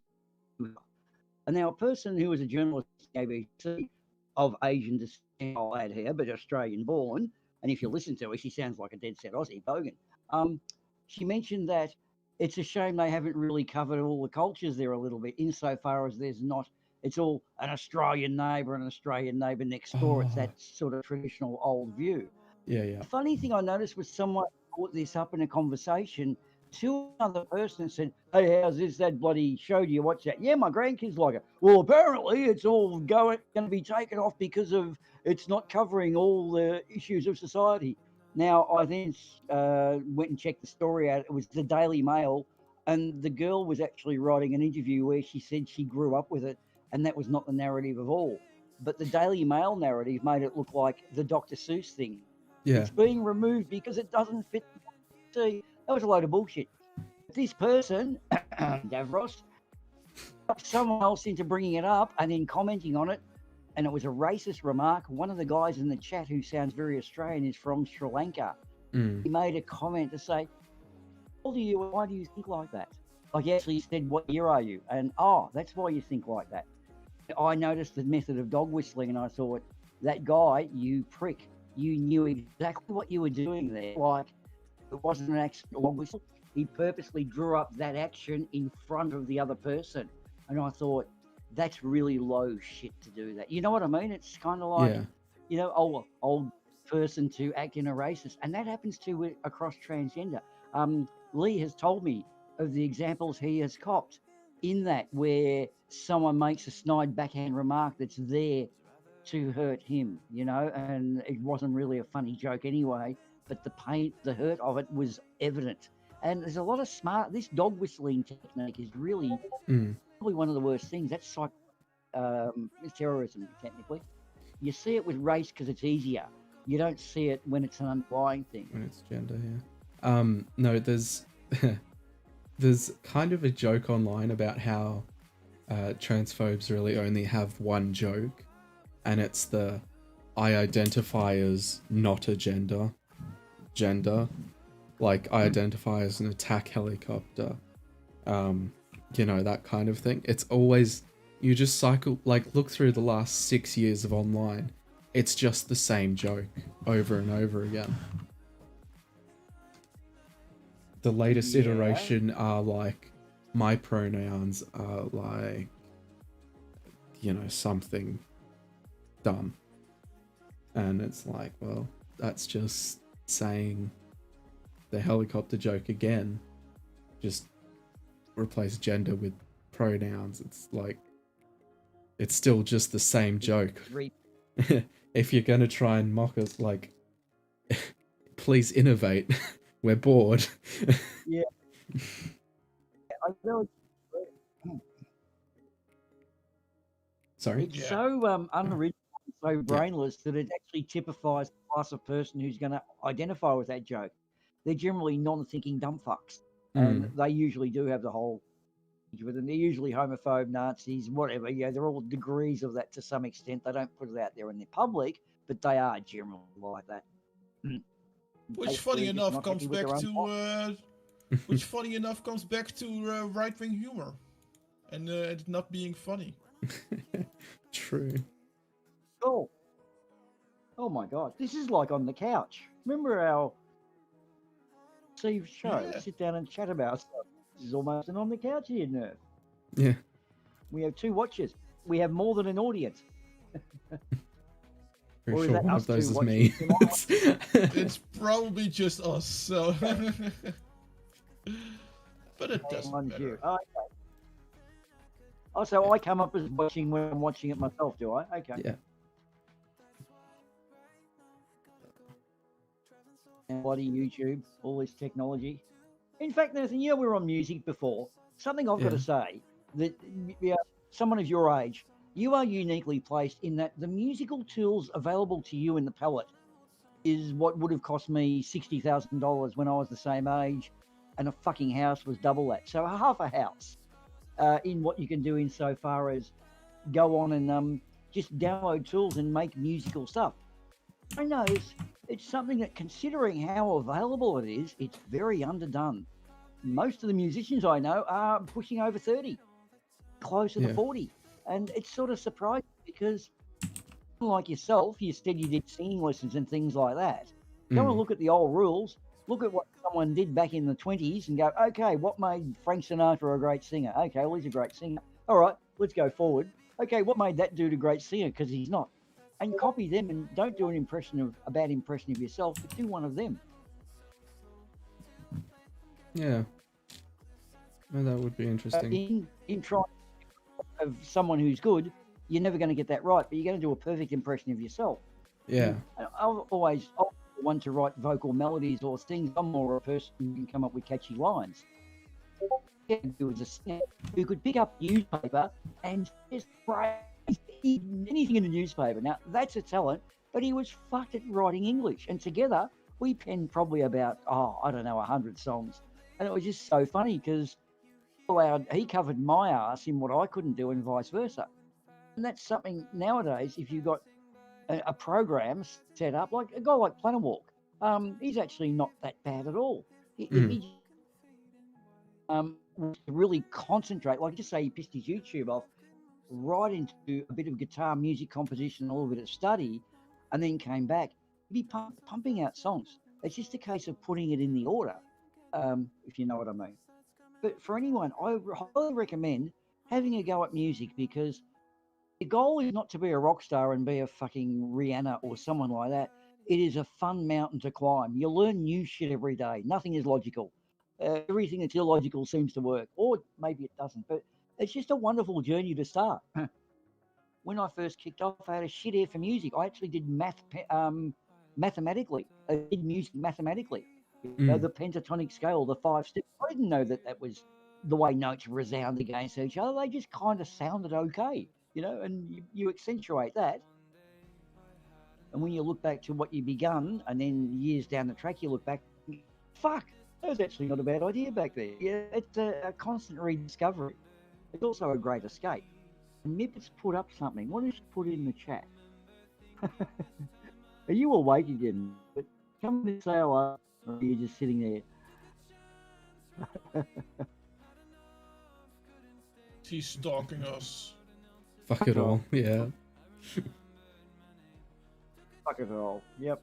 And now a person who was a journalist at the ABC of Asian descent, I'll add here, but Australian born, and if you listen to her, she sounds like a dead set Aussie, Bogan. She mentioned that it's a shame they haven't really covered all the cultures there a little bit, insofar as there's not, it's all an Australian neighbour and an Australian neighbour next door. It's that sort of traditional old view. Yeah. The funny thing I noticed was someone brought this up in a conversation to another person and said, hey, how's this? That bloody showed you watch that? Yeah, my grandkids like it. Well, apparently it's all going to be taken off because of it's not covering all the issues of society. Now, I then went and checked the story out. It was the Daily Mail, and the girl was actually writing an interview where she said she grew up with it, and that was not the narrative of all. But the Daily Mail narrative made it look like the Dr. Seuss thing. Yeah. It's being removed because it doesn't fit. See, that was a load of bullshit. This person, Davros, got someone else into bringing it up and then commenting on it, and it was a racist remark. One of the guys in the chat, who sounds very Australian, is from Sri Lanka. He made a comment to say, how old are you? Why do you think like that? Like, he actually said, what year are you? And, oh, that's why you think like that. I noticed the method of dog whistling, and I thought, that guy, you prick, you knew exactly what you were doing there. Like, it wasn't an actual dog whistle. He purposely drew up that action in front of the other person. And I thought, that's really low shit to do that. You know what I mean? It's kind of like, you know, old person to act in a racist. And that happens to across transgender. Lee has told me of the examples he has copped in that, where someone makes a snide backhand remark that's there to hurt him, you know, and it wasn't really a funny joke anyway, but the pain, the hurt of it was evident. And there's a lot of this dog whistling technique is really probably one of the worst things. That's like terrorism, technically. You see it with race because it's easier. You don't see it when it's an underlying thing. When it's gender, yeah. No, there's there's kind of a joke online about how transphobes really only have one joke, and it's the I identify as not a gender. Like, I identify as an attack helicopter. You know, that kind of thing. It's always, you just cycle, like, look through the last 6 years of online. It's just the same joke over and over again. The latest iteration are like, my pronouns are like, you know, something dumb. And it's like, well, that's just saying the helicopter joke again. Just replace gender with pronouns. It's like, it's still just the same joke. If you're gonna try and mock us, like, please innovate. We're bored. Yeah. I know. Sorry? It's so unoriginal, so brainless that it actually typifies the class of person who's going to identify with that joke. They're generally non-thinking dumb fucks. And they usually do have the whole with them. They're usually homophobe, Nazis, whatever. Yeah, they're all degrees of that to some extent. They don't put it out there in the public, but they are generally like that. Which, funny enough, comes back to right-wing humor, and it not being funny. True. Oh. Oh my God! This is like On the Couch. Remember our Steve's show? Yeah. Sit down and chat about stuff. This is almost an On the Couch here, Nerf. Yeah. We have 2 watchers. We have more than an audience. Pretty Or is sure that one us of those two is watching me. It's probably just us, so. But it doesn't matter. You. Oh, okay. Oh, so I come up as watching when I'm watching it myself, do I? Okay. Yeah. And bloody YouTube, all this technology. In fact, Nathan, you know, we were on music before. Something I've got to say, that someone of your age, you are uniquely placed in that the musical tools available to you in the palette is what would have cost me $60,000 when I was the same age, and a fucking house was double that. So half a house in what you can do insofar as go on and just download tools and make musical stuff. I know it's something that, considering how available it is, it's very underdone. Most of the musicians I know are pushing over 30, closer to 40. And it's sort of surprising because, like yourself, you said you did singing lessons and things like that. Go and look at the old rules, look at what someone did back in the 20s and go, okay, what made Frank Sinatra a great singer? Okay, well, he's a great singer. All right, let's go forward. Okay, what made that dude a great singer? Because he's not. And copy them, and don't do a bad impression of yourself, but do one of them. Yeah. Well, that would be interesting. In trying of someone who's good, you're never going to get that right, but you're going to do a perfect impression of yourself. Yeah. I've always one to write vocal melodies or things. I'm more a person who can come up with catchy lines. Who was a singer who could pick up newspaper and just phrase anything in the newspaper. Now, that's a talent, but he was fucked at writing English. And together, we penned probably about, 100 songs. And it was just so funny because he covered my ass in what I couldn't do and vice versa. And that's something nowadays, if you've got a program set up, like a guy like Planawalk, he's actually not that bad at all. He really concentrate, like just say he pissed his YouTube off, right into a bit of guitar music composition, a little bit of study, and then came back. He'd be pumping out songs. It's just a case of putting it in the order, if you know what I mean. But for anyone, I highly recommend having a go at music, because the goal is not to be a rock star and be a fucking Rihanna or someone like that. It is a fun mountain to climb. You learn new shit every day. Nothing is logical. Everything that's illogical seems to work, or maybe it doesn't. But it's just a wonderful journey to start. When I first kicked off, I had a shit ear for music. I actually did mathematically. I did music mathematically. You know, the pentatonic scale, the 5 steps. I didn't know that was the way notes resound against each other. They just kind of sounded okay, you know, and you accentuate that. And when you look back to what you begun, and then years down the track, you look back, fuck, that was actually not a bad idea back there. Yeah, it's a constant rediscovery. It's also a great escape. Nippet's put up something. What did she put in the chat? Are you awake again? But come and say hello, or are you just sitting there? He's stalking us. Fuck it all. Yeah. Fuck it all. Yep.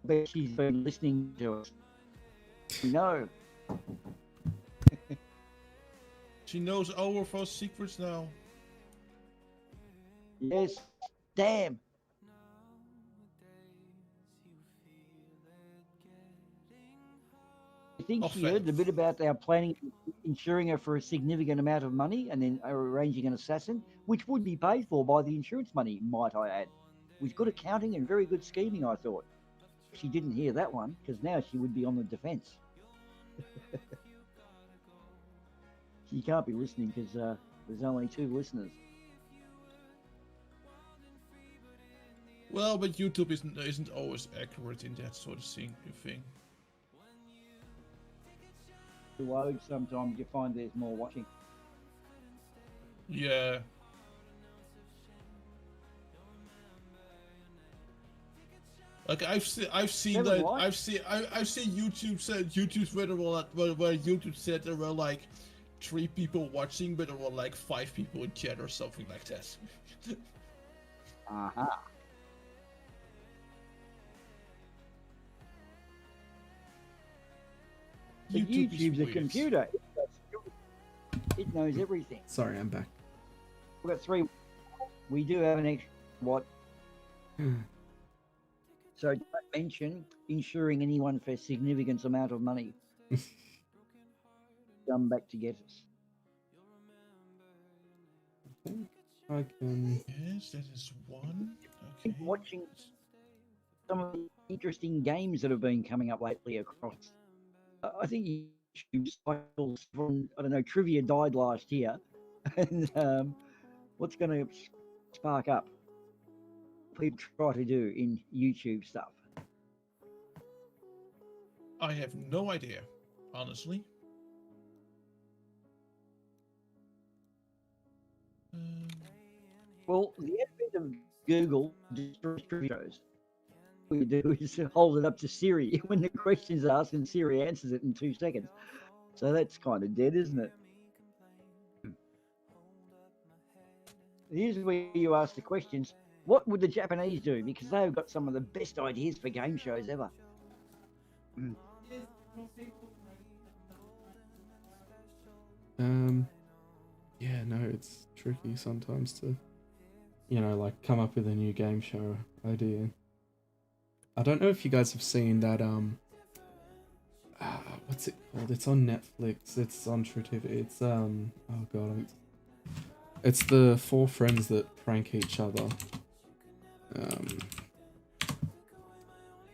But she's been listening to us. No. She knows all of our secrets now. Yes. Damn. I think she heard the bit about our planning, insuring her for a significant amount of money, and then arranging an assassin, which would be paid for by the insurance money, might I add. With good accounting and very good scheming, I thought. She didn't hear that one, because now she would be on the defense. She can't be listening because there's only 2 listeners. Well, but YouTube isn't always accurate in that sort of thing. Load sometimes you find there's more watching. Yeah. Like I've seen YouTube's where YouTube said there were like 3 people watching, but there were like 5 people in chat or something like that. Uh-huh. YouTube's a computer. It knows everything. Sorry, I'm back. We've got 3. We do have an extra what? So don't mention insuring anyone for a significant amount of money. Come back to get us. I can... Yes, that is one. Okay. Watching some of the interesting games that have been coming up lately across. I think YouTube cycles from, I don't know, Trivia died last year. And What's going to spark up people try to do in YouTube stuff? I have no idea, honestly. Well, the advent of Google shows. What you do is hold it up to Siri when the question's asked, and Siri answers it in 2 seconds. So that's kind of dead, isn't it? Here's where you ask the questions. What would the Japanese do? Because they've got some of the best ideas for game shows ever. Yeah, no, it's tricky sometimes to, you know, like come up with a new game show idea. I don't know if you guys have seen that, what's it called? It's on Netflix, it's on True TV, it's, oh god, it's the 4 friends that prank each other. Let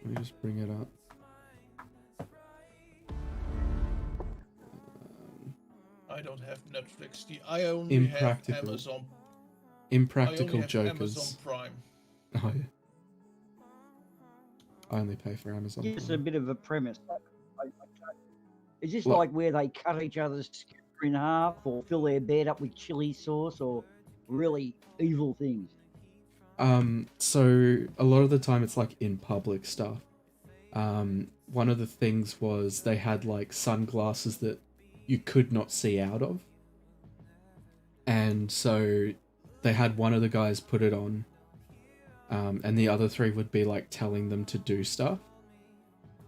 me just bring it up. I don't have Netflix. I only have Amazon. Impractical I only have Jokers. Amazon Prime. Oh yeah. I only pay for Amazon It's a Prime. bit of a premise. Is this Look. like where they cut each other's skin in half, or fill their bed up with chili sauce, or really evil things? So a lot of the time it's like in public stuff. One of the things was they had like sunglasses that you could not see out of. And so they had one of the guys put it on, and the other 3 would be like telling them to do stuff.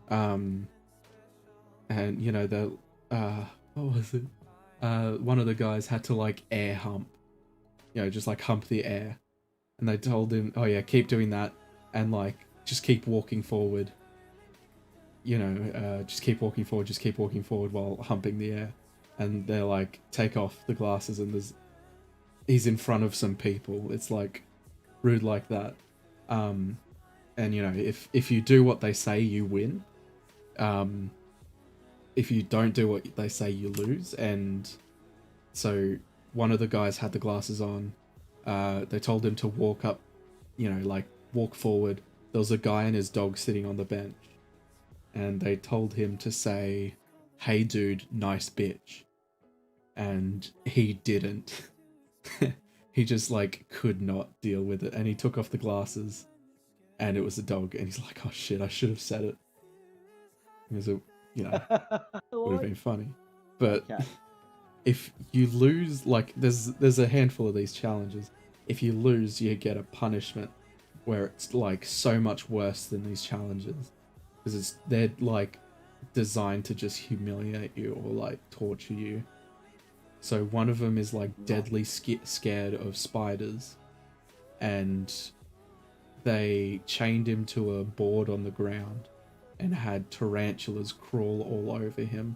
And you know, what was it? One of the guys had to like air hump, you know, just like hump the air. And they told him, oh yeah, keep doing that, and like, just keep walking forward. You know, just keep walking forward while humping the air. And they're like, take off the glasses, and he's in front of some people. It's like, rude like that. And you know, if you do what they say, you win. If you don't do what they say, you lose. And so one of the guys had the glasses on. They told him to walk up, you know, like walk forward. There was a guy and his dog sitting on the bench, and they told him to say, "Hey dude, nice bitch," and he didn't. He just like could not deal with it, and he took off the glasses, and it was a dog, and he's like, "Oh shit, I should have said it." It was you know, would have been funny, but. Okay. If you lose, like, there's a handful of these challenges. If you lose, you get a punishment where it's like so much worse than these challenges, because they're like designed to just humiliate you or like torture you. So one of them is like deadly scared of spiders, and they chained him to a board on the ground and had tarantulas crawl all over him.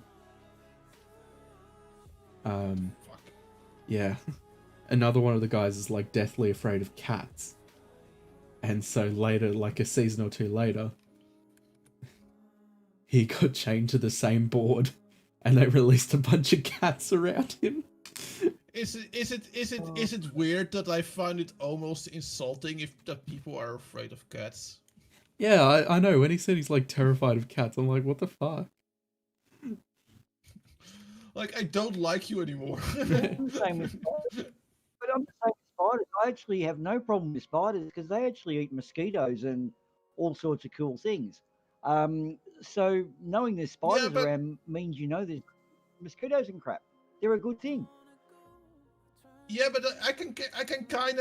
Fuck. Yeah. Another one of the guys is like deathly afraid of cats. And so later, like a season or 2 later, he got chained to the same board, and they released a bunch of cats around him. Is it weird that I find it almost insulting if that people are afraid of cats? Yeah, I know. When he said he's like terrified of cats, I'm like, what the fuck? Like, I don't like you anymore. I'm the same with spiders. But I'm the same with spiders. I actually have no problem with spiders because they actually eat mosquitoes and all sorts of cool things. So knowing there's spiders but- around means you know there's mosquitoes and crap. They're a good thing. Yeah, but I can kind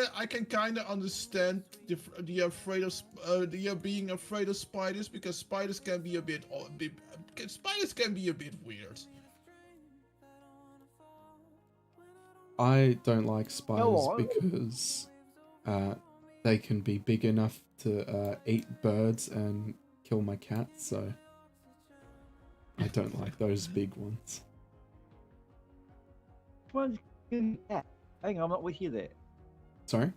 of understand the afraid of the being afraid of spiders, because spiders can be a bit weird. I don't like spiders on. because they can be big enough to eat birds and kill my cat, so I don't like those big ones. Which one's good cat? Hang on, I'm not with you there. Sorry?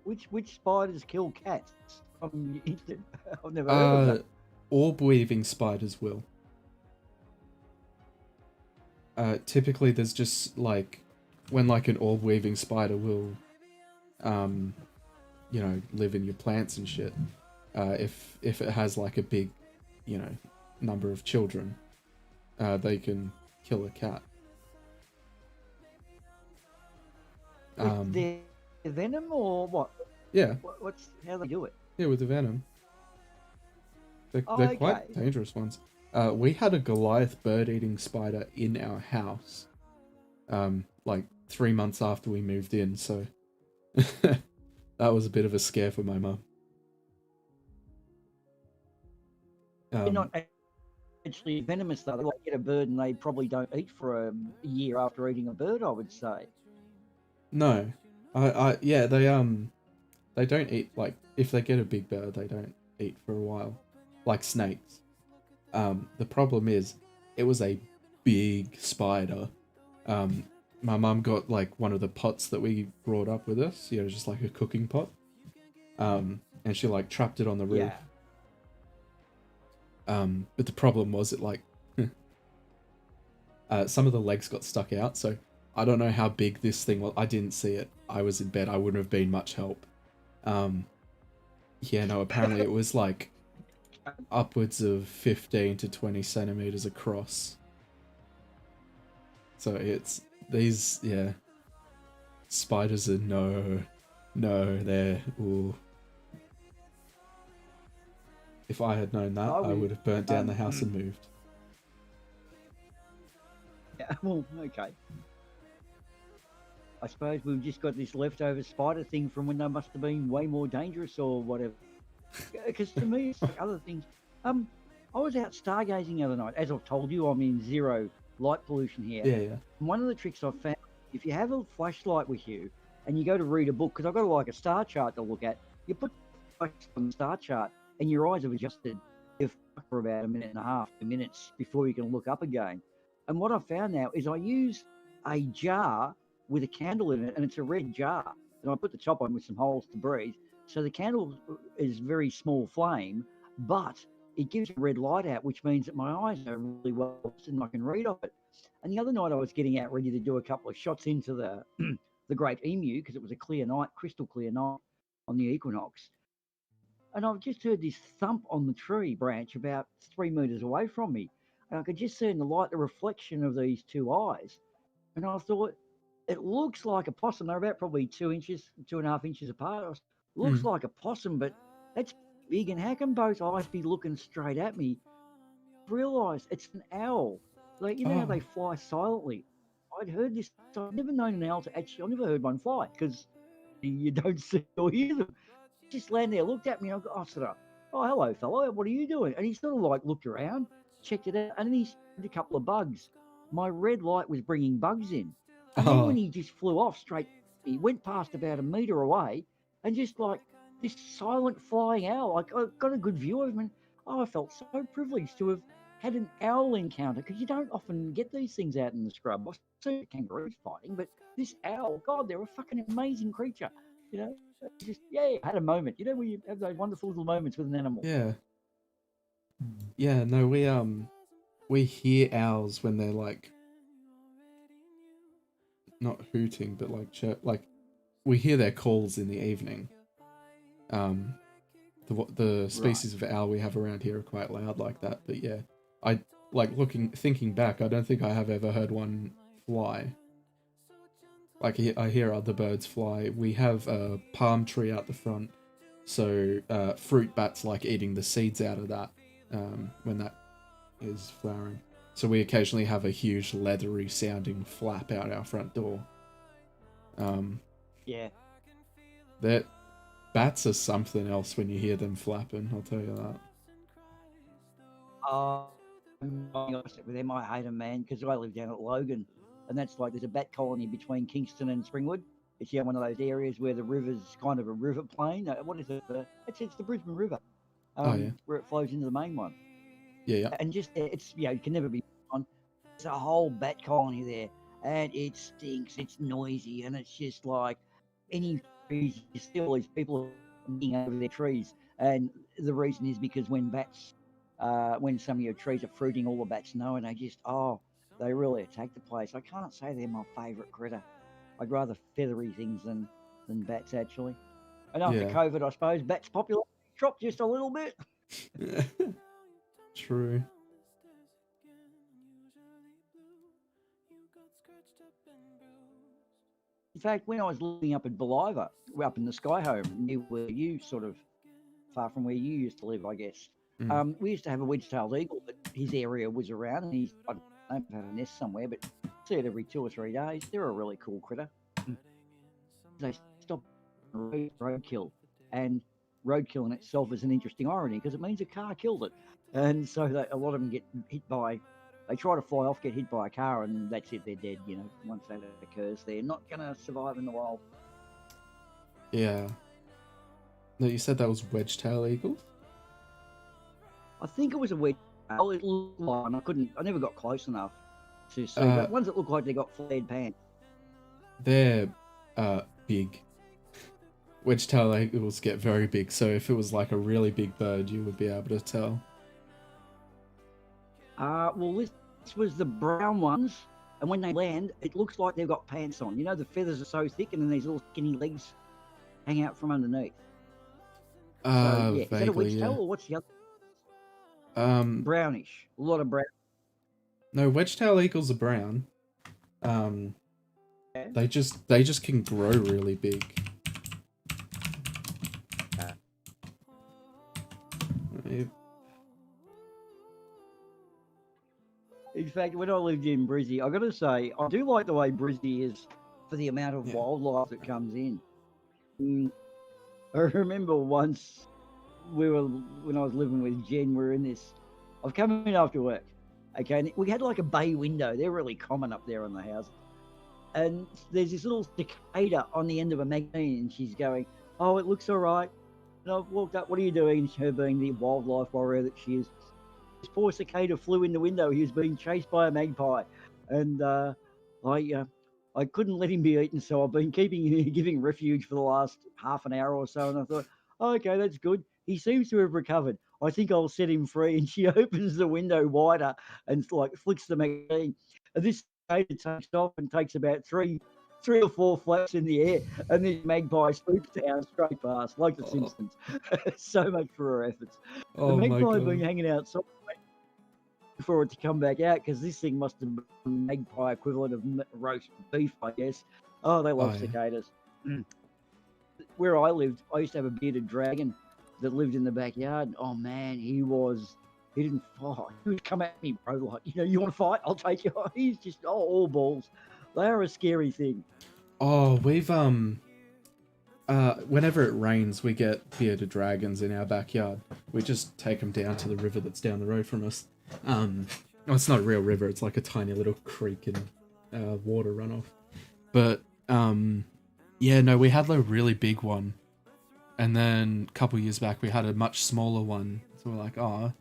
Which spiders kill cats? I've never heard of that. Orb weaving spiders will. Typically there's just like when like an orb weaving spider will, live in your plants and shit. If it has like a big, number of children, they can kill a cat. With their venom or what? Yeah, What's how they do it? yeah, with the venom. They're Okay. quite dangerous ones. We had a Goliath bird-eating spider in our house, like 3 months after we moved in, so that was a bit of a scare for my mum. They're not actually venomous though. They like get a bird and they probably don't eat for a year after eating a bird, I would say. No, they don't eat, like, if they get a big bird, they don't eat for a while, like snakes. The problem is, it was a big spider. My mum got like one of the pots that we brought up with us, just like a cooking pot. And she like trapped it on the roof. Yeah. But the problem was it like some of the legs got stuck out, so I don't know how big this thing was. I didn't see it. I was in bed. I wouldn't have been much help. Apparently it was like upwards of 15 to 20 centimeters across. So it's these, spiders are they're, ooh. If I had known that, I would have burnt down the house and moved. Yeah, well, okay. I suppose we've just got this leftover spider thing from when they must have been way more dangerous or whatever. Because to me, it's like other things. I was out stargazing the other night. As I've told you, I'm in zero light pollution here. Yeah. And one of the tricks I've found, if you have a flashlight with you and you go to read a book, because I've got like a star chart to look at, you put the flash on the star chart and your eyes have adjusted for about a minute and a half, 2 minutes before you can look up again. And what I've found now is I use a jar with a candle in it, and it's a red jar. And I put the top on with some holes to breathe. So the candle is very small flame, but it gives a red light out, which means that my eyes are really well and I can read off it. And the other night I was getting out ready to do a couple of shots into the the Great Emu because it was a clear night, crystal clear night on the equinox. And I've just heard this thump on the tree branch about 3 meters away from me. And I could just see in the light the reflection of these two eyes. And I thought, it looks like a possum. They're about probably 2.5 inches apart. Looks like a possum, but that's big. And how can both eyes be looking straight at me? I've realised it's an owl. Like, you know how they fly silently? I'd heard this. I've never known an owl to actually, I've never heard one fly because you don't see or hear them. Just landed there, looked at me, and I said, "Oh, hello, fellow. What are you doing?" And he sort of like looked around, checked it out, and then he spotted a couple of bugs. My red light was bringing bugs in. And then when he just flew off straight, he went past about a metre away and just like this silent flying owl. Like, I got a good view of him, and I felt so privileged to have had an owl encounter because you don't often get these things out in the scrub. I've seen kangaroos fighting, but this owl, God, they're a fucking amazing creature. Just, I had a moment. Where you have those wonderful little moments with an animal. Yeah. Yeah, no, we hear owls when they're like not hooting, but like we hear their calls in the evening. The species of owl we have around here are quite loud like that, but yeah, I like thinking back, I don't think I have ever heard one fly. Like I hear other birds fly. We have a palm tree out the front, so fruit bats like eating the seeds out of that when that is flowering. So we occasionally have a huge leathery sounding flap out our front door. Yeah. That bats are something else when you hear them flapping, I'll tell you that. I'm honest with them. I hate them, man, because I live down at Logan, and that's like there's a bat colony between Kingston and Springwood. It's one of those areas where the river's kind of a river plain. What is it? It's the Brisbane River, where it flows into the main one. Yeah. And just it can never be on. There's a whole bat colony there, and it stinks. It's noisy, and it's just like any trees. You see all these people being over their trees, and the reason is because when some of your trees are fruiting, all the bats know, and they really attack the place. I can't say they're my favourite critter. I'd rather feathery things than bats actually. And after Yeah. COVID, I suppose bats' popularity dropped just a little bit. True. In fact, when I was living up in Believer, up in the Sky Home, near where you sort of far from where you used to live, I guess. We used to have a wedge-tailed eagle, but his area was around, and he's I don't know if had a nest somewhere, but see it every 2 or 3 days. They're a really cool critter. They stop roadkill, and roadkill in itself is an interesting irony because it means a car killed it, and so a lot of them get hit by. They try to fly off, get hit by a car, and that's it. They're dead. You know, once that occurs, they're not going to survive in the wild. Yeah. No, you said that was wedge-tail eagle? I think it was a wedge. It looked like, and I never got close enough to see. But ones that look like they got flared pants. They're big. Wedge-tail eagles get very big, so if it was like a really big bird, you would be able to tell. Well, this was the brown ones, and when they land, it looks like they've got pants on. You know, the feathers are so thick, and then these little skinny legs hang out from underneath. So, yeah. Vaguely, Is that a wedge-tail, or what's the other? Brownish. A lot of brown. No, wedge-tail eagles are brown. They just can grow really big. In fact, when I lived in Brizzy, I got to say, I do like the way Brizzy is for the amount of wildlife that comes in. I remember once when I was living with Jen, we were in this. I've come in after work, okay, and we had like a bay window. They're really common up there on the house. And there's this little cicada on the end of a magazine, and she's going, "Oh, it looks all right." And I've walked up, "What are you doing?" And her being the wildlife warrior that she is. This poor cicada flew in the window. He was being chased by a magpie, and I couldn't let him be eaten, so I've been keeping him, giving refuge for the last half an hour or so. And I thought, oh, okay, that's good. He seems to have recovered. I think I'll set him free. And she opens the window wider and like flicks the magazine. And this cicada takes off and takes about three or four flaps in the air, and this magpie swoops down straight past, like the Simpsons. So much for her efforts. Oh, the my magpie God. been hanging outside for it to come back out, because this thing must have been the magpie equivalent of roast beef, I guess. Oh, they love cicadas. Where I lived, I used to have a bearded dragon that lived in the backyard. Oh man, he didn't fight. He would come at me, bro, like, you want to fight? I'll take you. He's just all balls. They are a scary thing. Oh, we've whenever it rains, we get bearded dragons in our backyard. We just take them down to the river that's down the road from us. Well, it's not a real river, it's like a tiny little creek and water runoff. But we had a really big one, and then a couple years back we had a much smaller one, so we're like, oh,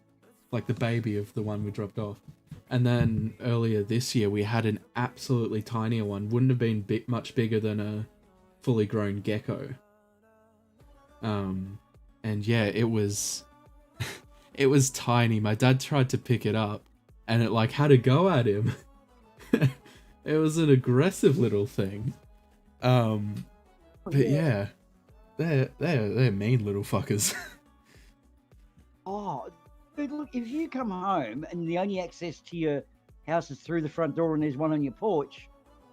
like the baby of the one we dropped off. And then earlier this year we had an absolutely tiny one, wouldn't have been much bigger than a fully grown gecko. And yeah, it was it was tiny. My dad tried to pick it up, and it like had a go at him. It was an aggressive little thing. But yeah, they're mean little fuckers. Oh, dude, look, if you come home and the only access to your house is through the front door and there's one on your porch,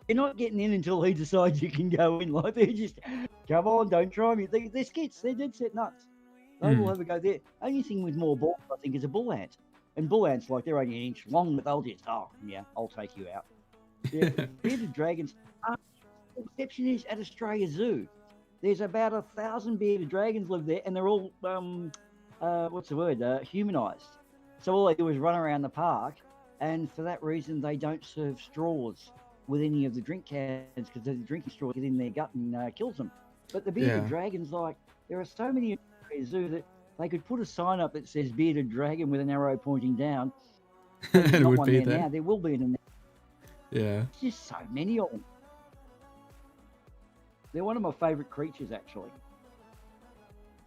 you're not getting in until he decides you can go in. Like, they're just, come on, don't try me. They're skits. They're dead set nuts. They will have a go there. Only thing with more balls, I think, is a bull ant. And bull ants, like, they're only an inch long, but they'll just, I'll take you out. Yeah, bearded dragons. The exception is at Australia Zoo. There's about 1,000 bearded dragons live there, and they're all, humanized. So all they do is run around the park, and for that reason, they don't serve straws with any of the drink cans, because the drinking straws get in their gut and kills them. But the bearded dragons, like, there are so many in the zoo that they could put a sign up that says bearded dragon with an arrow pointing down. And it would one be there there. now. There will be in there. Yeah. There's just so many of them. They're one of my favourite creatures, actually.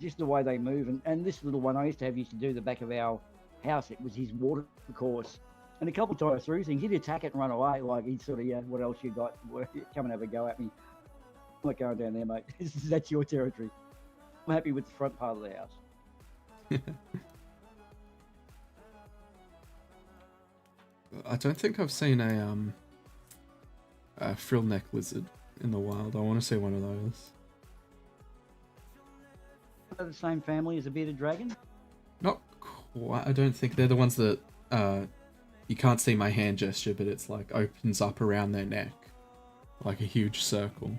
Just the way they move. And this little one I used to do the back of our house. It was his water course. And a couple of times through things, he'd attack it and run away. Like, he'd sort of, what else you got? Come and have a go at me. I'm not going down there, mate. That's your territory. I'm happy with the front part of the house. I don't think I've seen a frill neck lizard in the wild. I want to see one of those. Are they the same family as a bearded dragon? Not quite. I don't think they're the ones that you can't see my hand gesture, but it's like opens up around their neck, like a huge circle.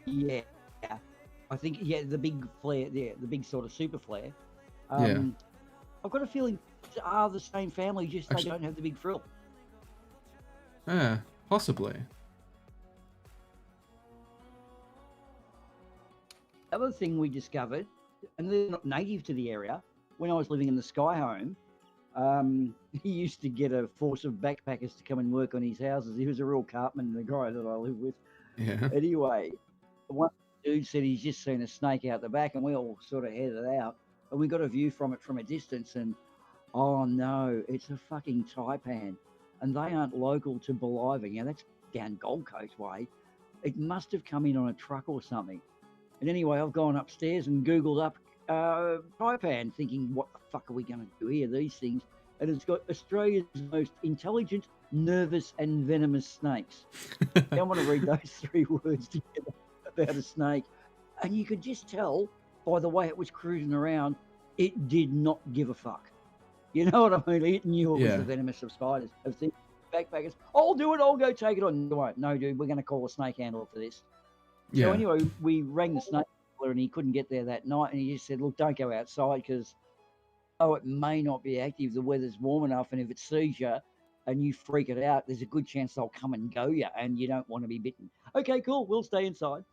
Yeah, I think the big flare, the big sort of super flare. Yeah. I've got a feeling they are the same family, just Actually, they don't have the big frill. Yeah, possibly. Other thing we discovered, and they're not native to the area, when I was living in the Sky Home, he used to get a force of backpackers to come and work on his houses. He was a real cartman, the guy that I live with. Yeah. Anyway, one dude said he's just seen a snake out the back, and we all sort of headed out. And we got a view from it from a distance, and oh no, it's a fucking taipan. And they aren't local to Beliver. You know, that's down Gold Coast way. It must have come in on a truck or something. And anyway, I've gone upstairs and Googled up taipan, thinking, what the fuck are we going to do here, these things? And it's got Australia's most intelligent, nervous, and venomous snakes. I want to read those 3 words together about a snake. And you could just tell by the way it was cruising around, it did not give a fuck. You know what I mean? It knew it was the venomous of spiders. Of things, backpackers, I'll do it, I'll go take it on. You won't. No, dude, we're going to call a snake handler for this. So anyway, we rang the snake handler and he couldn't get there that night. And he just said, look, don't go outside because, it may not be active. The weather's warm enough. And if it sees you and you freak it out, there's a good chance they'll come and go you. And you don't want to be bitten. Okay, cool. We'll stay inside.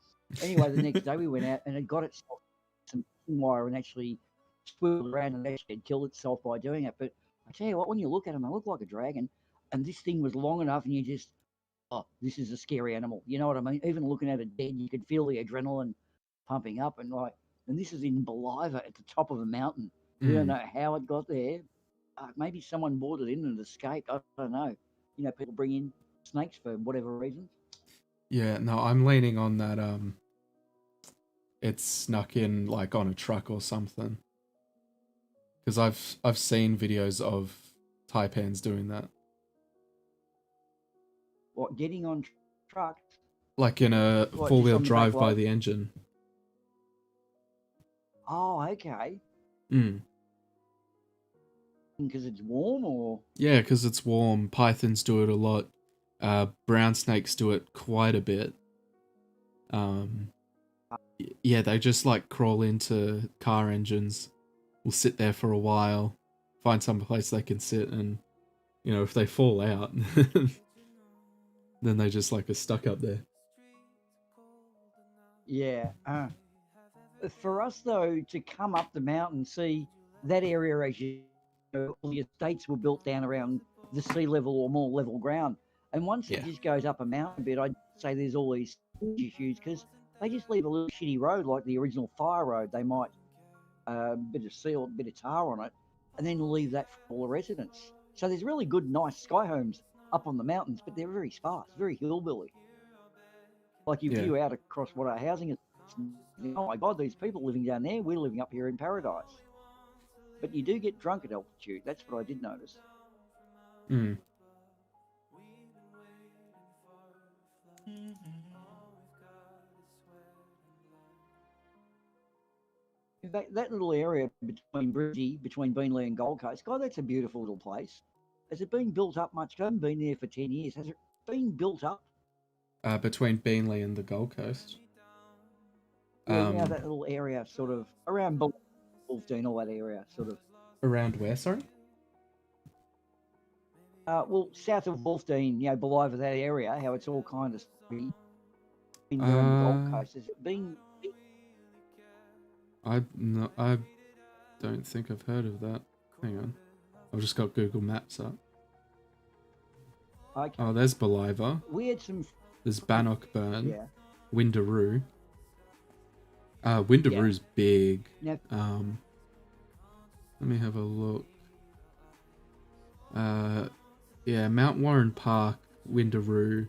Anyway, the next day we went out and it got itself some wire and actually swiveled around and actually had killed itself by doing it. But I tell you what, when you look at them, they look like a dragon. And this thing was long enough and you just, this is a scary animal. You know what I mean? Even looking at it dead, you could feel the adrenaline pumping up. And this is in Beliver at the top of a mountain. We don't know how it got there. Maybe someone brought it in and escaped. I don't know. You know, people bring in snakes for whatever reason. Yeah, no, I'm leaning on that. It's snuck in like on a truck or something. Because I've seen videos of taipans doing that. What, getting on trucks? Like in a What, four-wheel just on the drive back by light? the engine. Oh, okay. Mm. Because it's warm, or? Yeah, because it's warm. Pythons do it a lot. Brown snakes do it quite a bit. Yeah, they just like crawl into car engines, will sit there for a while, find some place they can sit, and you know, if they fall out, then they just like are stuck up there. Yeah. For us though, to come up the mountain, see that area, as you know, all the estates were built down around the sea level or more level ground. And once it just goes up a mountain a bit, I'd say there's all these issues because they just leave a little shitty road like the original fire road. They might bit of seal, bit of tar on it, and then leave that for all the residents. So there's really good, nice sky homes up on the mountains, but they're very sparse, very hillbilly. Like you view out across what our housing is. Oh my God, these people living down there, we're living up here in paradise. But you do get drunk at altitude. That's what I did notice. Mm. That little area between Bridgie, between Beenleigh and Gold Coast, God, that's a beautiful little place. Has it been built up much? I haven't been there for 10 years. Has it been built up? Between Beenleigh and the Gold Coast. Yeah, you know, that little area sort of around Wolfdean, all that area sort of. Around where, sorry? Well, south of Wolfdean, you know, below over that area, how it's all kind of been on the Gold Coast. Has it been? I don't think I've heard of that. Hang on, I've just got Google Maps up. Okay. Oh, there's Beliver. We had some. There's Bannockburn. Yeah. Windaroo. Windaroo's big. Now, let me have a look. Yeah, Mount Warren Park, Windaroo,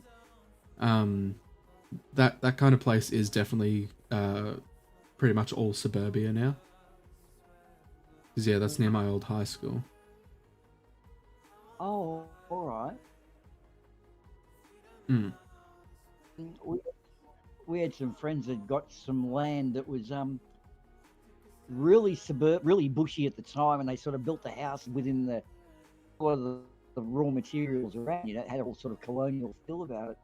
that kind of place is definitely pretty much all suburbia now. 'Cause yeah, that's near my old high school. Oh, all right. Mm. We had some friends that got some land that was really really bushy at the time, and they sort of built the house within a lot of the raw materials around. You know, it had all sort of colonial feel about it.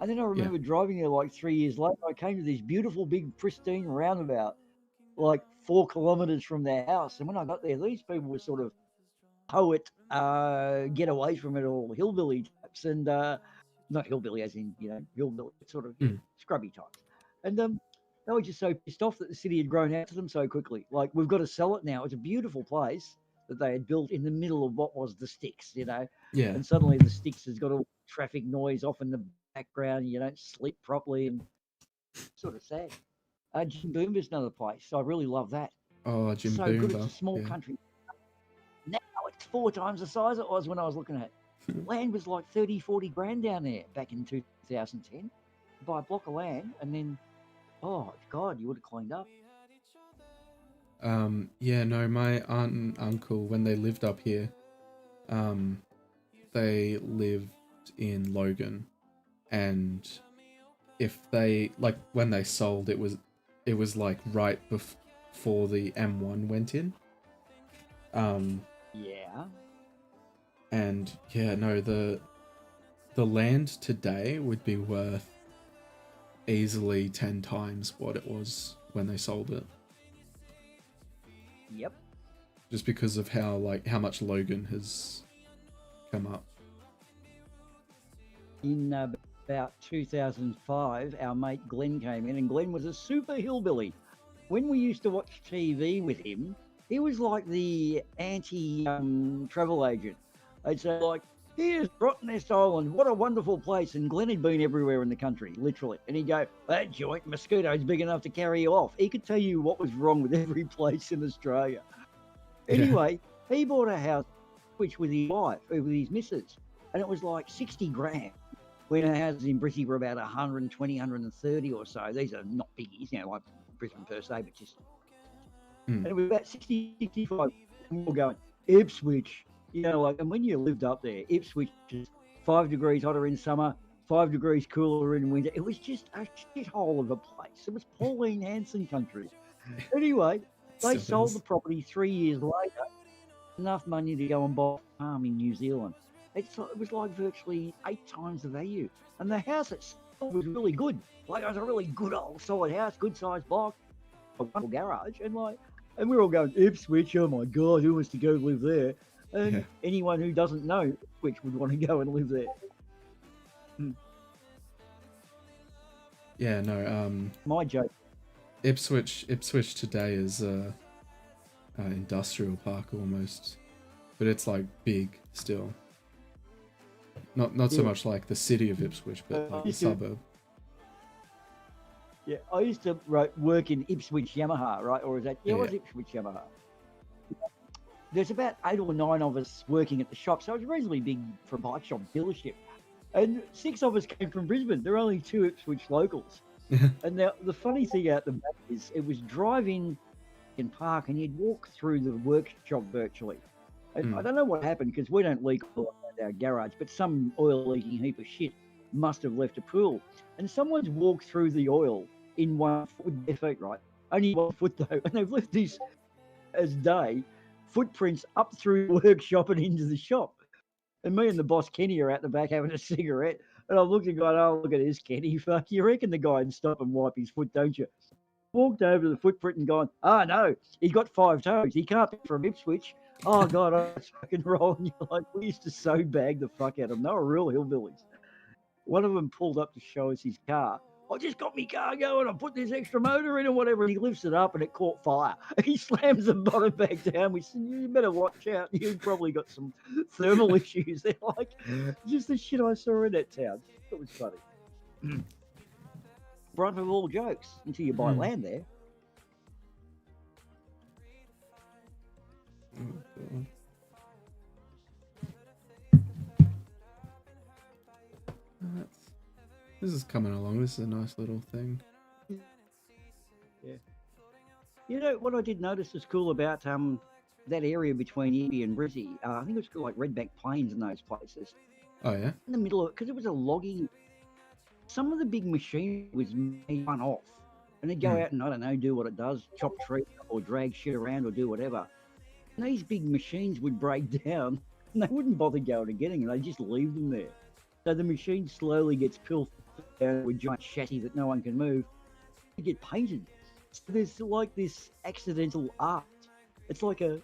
And then I remember driving there like 3 years later. I came to this beautiful, big, pristine roundabout, like 4 kilometers from their house. And when I got there, these people were sort of poet, get away from it all, hillbilly types, and not hillbilly as in, you know, hillbilly, sort of scrubby types. And they were just so pissed off that the city had grown out to them so quickly. Like, we've got to sell it now. It's a beautiful place that they had built in the middle of what was the sticks, you know. Yeah. And suddenly the sticks has got all traffic noise off in the background. You don't sleep properly, and sort of sad. Jim Boomba's another place. I really love that. Oh, Jim So Boomba. good. It's a small country. Now it's 4 times the size it was when I was looking at it. Land was like 30, 40 grand down there back in 2010. Buy a block of land, and then, oh God, you would have cleaned up. Yeah, no, my aunt and uncle, when they lived up here, they lived in Logan, and if they, like, when they sold, it was like right before the M1 went in. Yeah. And yeah, no, the land today would be worth easily 10 times what it was when they sold it. Yep. Just because of how much Logan has come up. In about 2005, our mate Glenn came in, and Glenn was a super hillbilly. When we used to watch TV with him, he was like the anti-travel agent. They'd say, like, here's Rottnest Island, what a wonderful place. And Glenn had been everywhere in the country, literally. And he'd go, that joint mosquito's big enough to carry you off. He could tell you what was wrong with every place in Australia. Anyway, he bought a house, which with his wife, with his missus, and it was like 60 grand. When our houses in Brisbane were about 120, 130 or so. These are not biggies, you know, like Brisbane per se, but just... And it was about 60, 65. And we were going, Ipswich. You know, like, and when you lived up there, Ipswich is 5 degrees hotter in summer, 5 degrees cooler in winter. It was just a shithole of a place. It was Pauline Hanson country. Anyway, they sold the property 3 years later, enough money to go and buy a farm in New Zealand. It was like virtually 8 times the value. And the house itself was really good. Like, it was a really good old solid house, good sized block, a wonderful garage, and we were all going, Ipswich, oh my God, who wants to go live there? And anyone who doesn't know Ipswich would want to go and live there. Yeah, no, my joke. Ipswich today is an industrial park almost, but it's like big still. Not so much like the city of Ipswich, but like the suburb. Yeah, I used to work in Ipswich Yamaha, right? Or is that... Yeah, it was Ipswich Yamaha. There's about 8 or 9 of us working at the shop, so it was reasonably big for a bike shop dealership. And 6 of us came from Brisbane. There are only 2 Ipswich locals. And the funny thing out the back is it was drive-in and park, and you'd walk through the workshop virtually. And I don't know what happened, because we don't leak oil out our garage, but some oil-leaking heap of shit must have left a pool. And someone's walked through the oil in 1 foot with their feet, right? Only 1 foot, though. And they've left these, as day, footprints up through the workshop and into the shop. And me and the boss, Kenny, are out the back having a cigarette. And I've looked and gone, oh, look at this, Kenny. Fuck, you reckon the guy would stop and wipe his foot, don't you? Walked over to the footprint and gone, no, he's got 5 toes. He can't be from Ipswich. Oh, God, I was fucking rolling. Like, we used to so bag the fuck out of them. They were real hillbillies. One of them pulled up to show us his car. I just got my car going. I put this extra motor in and whatever. And he lifts it up and it caught fire. He slams the bottom back down. We said, you better watch out. You've probably got some thermal issues. They're like, just the shit I saw in that town. It was funny. Brunt of all jokes until you buy land there. This is coming along. This is a nice little thing. Yeah. You know what I did notice was cool about that area between Ibby and Brizzy. I think it was called like Redback Plains and those places. Oh yeah. In the middle of it, because it was a logging. Some of the big machine was made one off, and they'd go out and I don't know, do what it does, chop trees or drag shit around or do whatever. And these big machines would break down, and they wouldn't bother going and getting them. They'd just leave them there. So the machine slowly gets pilfered down with giant chassis that no one can move. They get painted. So there's like this accidental art. It's like a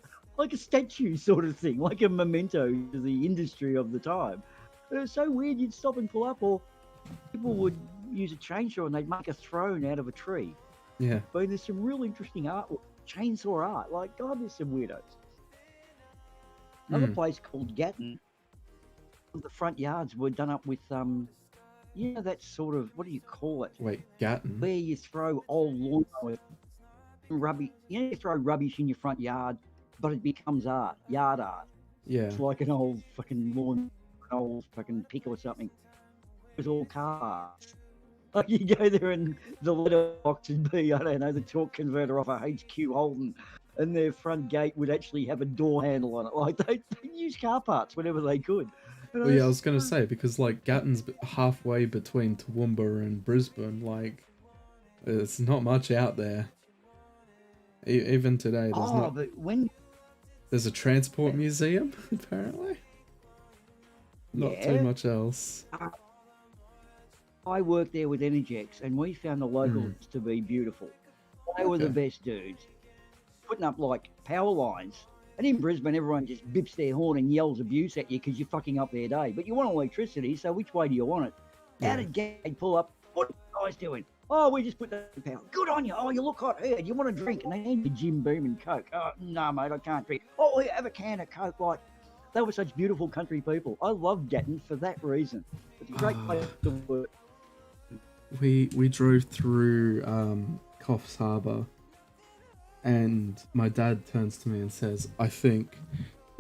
statue sort of thing, like a memento to the industry of the time. It was so weird. You'd stop and pull up, or people would use a chainsaw and they'd make a throne out of a tree. Yeah. But there's some real interesting art, chainsaw art. Like, God, there's some weirdos. Another place called Gatton, the front yards were done up with, you know, that sort of, what do you call it? Wait, Gatton? Where you throw old lawn rubbish. You know, you throw rubbish in your front yard, but it becomes art, yard art. Yeah. It's like an old fucking lawn, an old fucking pick or something. It was all cars. Like you go there and the letterbox would be, I don't know, the torque converter off a HQ Holden, and their front gate would actually have a door handle on it. Like they use car parts whenever they could. Well, yeah, I was gonna say, because like Gatton's halfway between Toowoomba and Brisbane, like there's not much out there. Even today, there's not. But when there's a transport museum apparently. Not too much else. I worked there with Energex, and we found the locals to be beautiful. They were the best dudes, putting up like power lines. And in Brisbane, everyone just bips their horn and yells abuse at you because you're fucking up their day. But you want electricity, so which way do you want it? How did Gag pull up? What are you guys doing? Oh, we just put that in power. Good on you. Oh, you look hot here. You want a drink? And they need the Jim Beam and Coke. Oh, no, mate, I can't drink. Oh, have a can of Coke. Like, they were such beautiful country people. I love Gatton for that reason. It's a great place to work. We drove through Coffs Harbour, and my dad turns to me and says, I think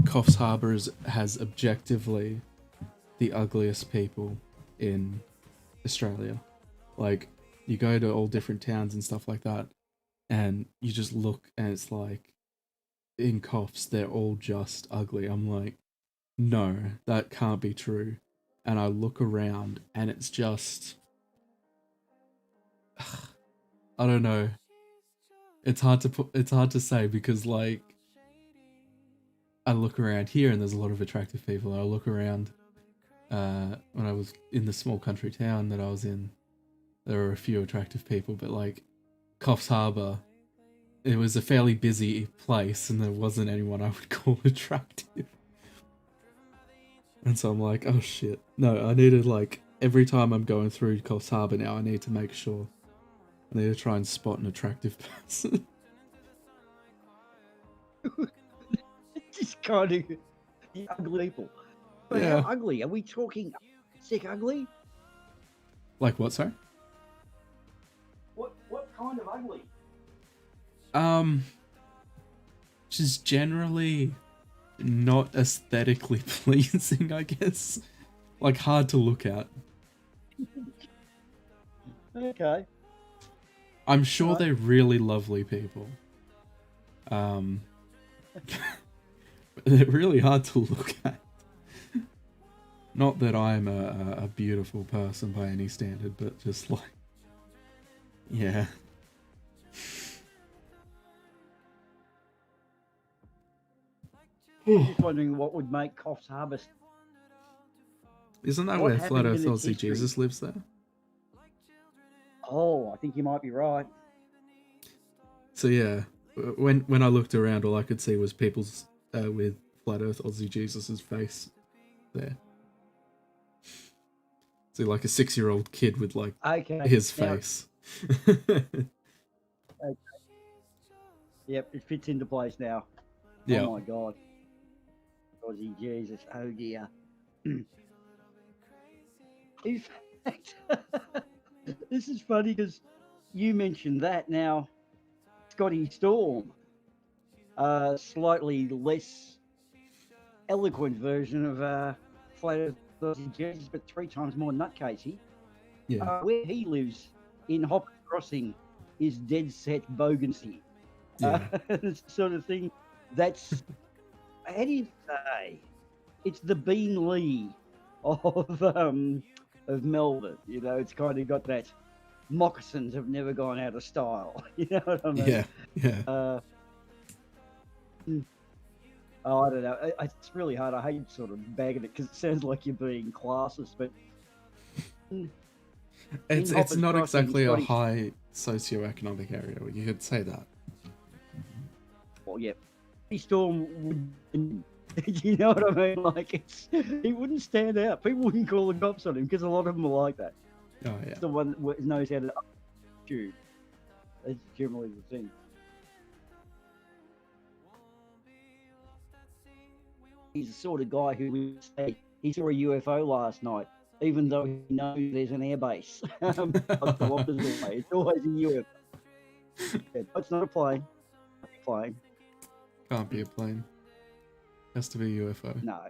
Coffs Harbour has objectively the ugliest people in Australia. Like, you go to all different towns and stuff like that, and you just look and it's like, in Coffs, they're all just ugly. I'm like, no, that can't be true. And I look around and it's just... I don't know. It's hard to say because like I look around here and there's a lot of attractive people. I look around when I was in the small country town that I was in, there were a few attractive people, but like Coffs Harbour, it was a fairly busy place and there wasn't anyone I would call attractive. And so I'm like, oh shit. No, I needed like every time I'm going through Coffs Harbour now, I need to make sure. I need to try and spot an attractive person. Just kind of ugly people. But Yeah. how ugly? Are we talking sick ugly? Like what, sorry? What kind of ugly? Just generally not aesthetically pleasing, I guess. Like hard to look at. Okay. I'm sure they're really lovely people. They're really hard to look at. Not that I'm a beautiful person by any standard, but just like, yeah. Just wondering what would make Coffs Harbour. Isn't that What where Flat happened Earth in its Aussie history? Jesus lives there? Oh, I think you might be right. So yeah, when I looked around, all I could see was people's with Flat Earth Aussie Jesus's face there. So like a 6-year-old kid with like his now- face. Yep, it fits into place now. Yeah. Oh my God. Aussie Jesus, oh dear. In fact, this is funny because you mentioned that. Now, Scotty Storm, a slightly less eloquent version of Flat Earth Aussie Jesus, but 3 times more nutcasey. Yeah. Where he lives in Hopper Crossing is dead set bogancy. Yeah. It's the sort of thing that's, how do you say? It's the Bean Lee of Melbourne. You know, it's kind of got that moccasins have never gone out of style. You know what I mean? Yeah. Yeah. Oh, I don't know. It's really hard. I hate sort of bagging it because it sounds like you're being classist, but It's Hopper's not Crossing, exactly a Scotty- high socioeconomic area. You could say that. well, yeah, Storm would. You know what I mean? Like he wouldn't stand out. People wouldn't call the cops on him because a lot of them are like that. Oh yeah. It's the one that knows how to shoot. That's generally the thing. He's the sort of guy who would say he saw a UFO last night, even though he knows there's an airbase like kilometers away. It's always a UFO. Yeah, it's not a plane. Plane. Can't be a plane. Has to be a UFO. No.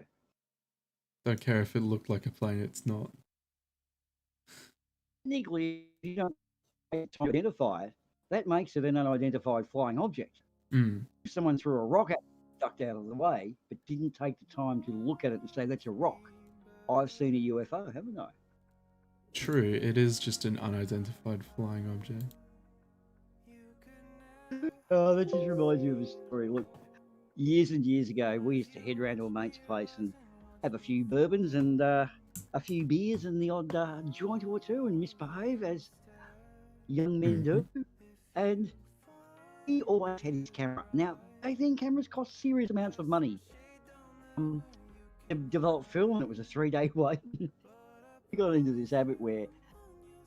Don't care if it looked like a plane. It's not. Technically, if you don't identify it, that makes it an unidentified flying object. Mm. If someone threw a rock at it, ducked out of the way, but didn't take the time to look at it and say that's a rock, I've seen a UFO, haven't I? True. It is just an unidentified flying object. Oh, that just reminds me of a story. Look, years and years ago, we used to head round to a mate's place and have a few bourbons and a few beers and the odd joint or two and misbehave as young men do. And he always had his camera. Now, back then, cameras cost serious amounts of money. To develop film, it was a 3-day wait. He got into this habit where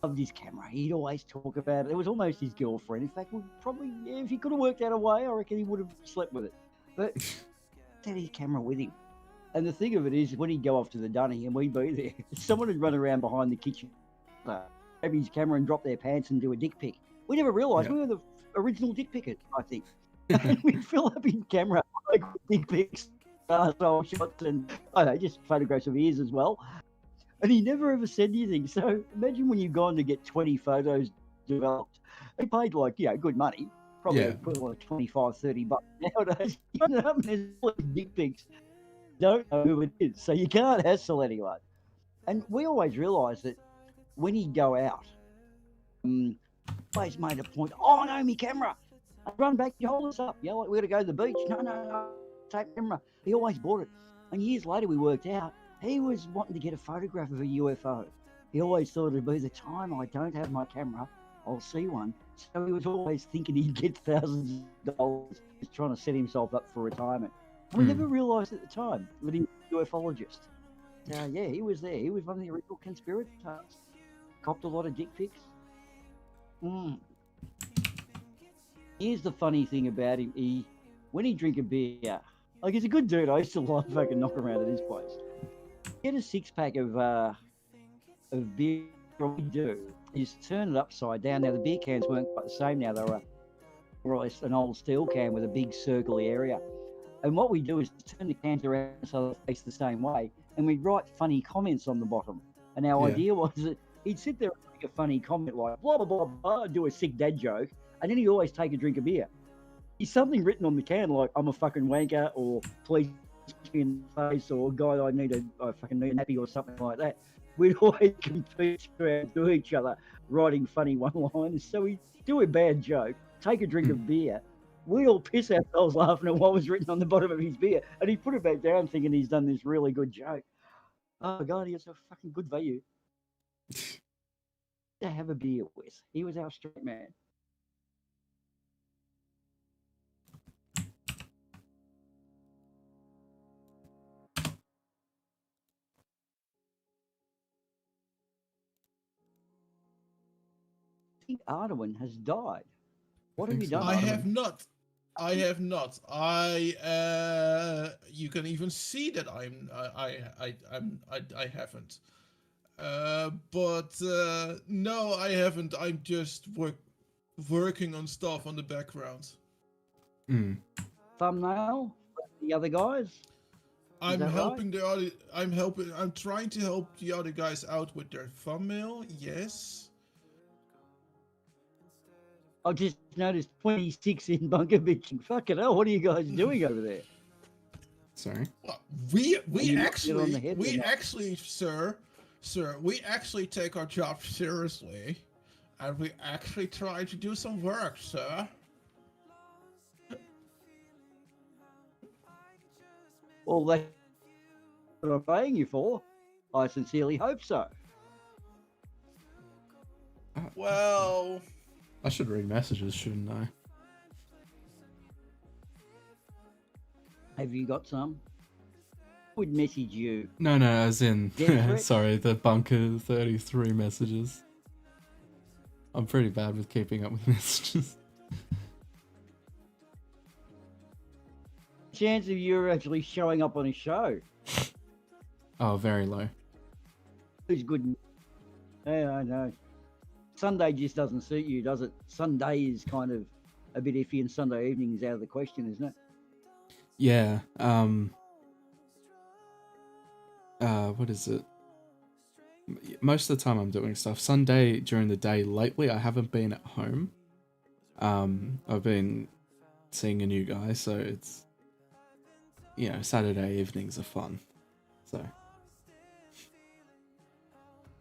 loved his camera. He'd always talk about it. It was almost his girlfriend. In fact, probably, if he could have worked out a way, I reckon he would have slept with it. But he had his camera with him. And the thing of it is, when he'd go off to the dunny and we'd be there, someone would run around behind the kitchen, grab his camera and drop their pants and do a dick pic. We never realised we were the original dick pickers, I think. And we'd fill up his camera like with dick pics, arsehole shots, and I don't know, just photographs of ears as well. And he never ever said anything. So imagine when you've gone to get 20 photos developed. They paid like, good money. Probably equivalent of 25, 30 bucks nowadays. You know, there's all these dick pics. Don't know who it is. So you can't hassle anyone. And we always realised that when he'd go out, always made a point, oh no, me camera. I'd run back, you hold us up. Yeah, like, we're going to go to the beach. No, take camera. He always bought it. And years later we worked out, he was wanting to get a photograph of a UFO. He always thought it'd be the time I don't have my camera, I'll see one. So he was always thinking he'd get thousands of dollars, just trying to set himself up for retirement. And we never realised at the time that he was a ufologist. Yeah, he was there. He was one of the original conspirators. Copped a lot of dick pics. Here's the funny thing about him. When he drink a beer, like, he's a good dude. I used to love fucking knock around at his place. Get a 6-pack of beer. What we do is turn it upside down. Now the beer cans weren't quite the same. Now they were an old steel can with a big circly area. And what we do is turn the cans around so they face the same way, and we write funny comments on the bottom. And our idea was that he'd sit there and make a funny comment like blah blah blah blah, do a sick dad joke, and then he'd always take a drink of beer. He's something written on the can like "I'm a fucking wanker" or "Please in the face" or "God, I fucking need a nappy" or something like that. We'd always compete to each other, writing funny one-liners. So we'd do a bad joke, take a drink of beer. We all piss ourselves laughing at what was written on the bottom of his beer, and he put it back down thinking he's done this really good joke. Oh God, he has a fucking good value to have a beer with. He was our straight man. I think Ardawan has died. What have you done? I Ardawan? have not. I have not. You can even see that I haven't. But no, I haven't. I'm just working on stuff on the background. Thumbnail? The other guys? I'm that helping the other. I'm trying to help the other guys out with their thumbnail. Yes. I just noticed 26 in bunker bitching. Fucking hell, what are you guys doing over there? Sorry. Well, Are you knocking it on the head or not? sir, we actually take our job seriously, and we actually try to do some work, sir. Well, that's what I'm paying you for. I sincerely hope so. Well, I should read messages, shouldn't I? Have you got some? Would message you. No, as in, Desperate? sorry, the Bunker 33 messages. I'm pretty bad with keeping up with messages. Chance of you actually showing up on a show. Oh, very low. Who's good? Yeah, I know. Sunday just doesn't suit you, does it? Sunday is kind of a bit iffy, and Sunday evening is out of the question, isn't it? Yeah, what is it? Most of the time I'm doing stuff. Sunday during the day lately, I haven't been at home. I've been seeing a new guy, so it's, you know, Saturday evenings are fun. So,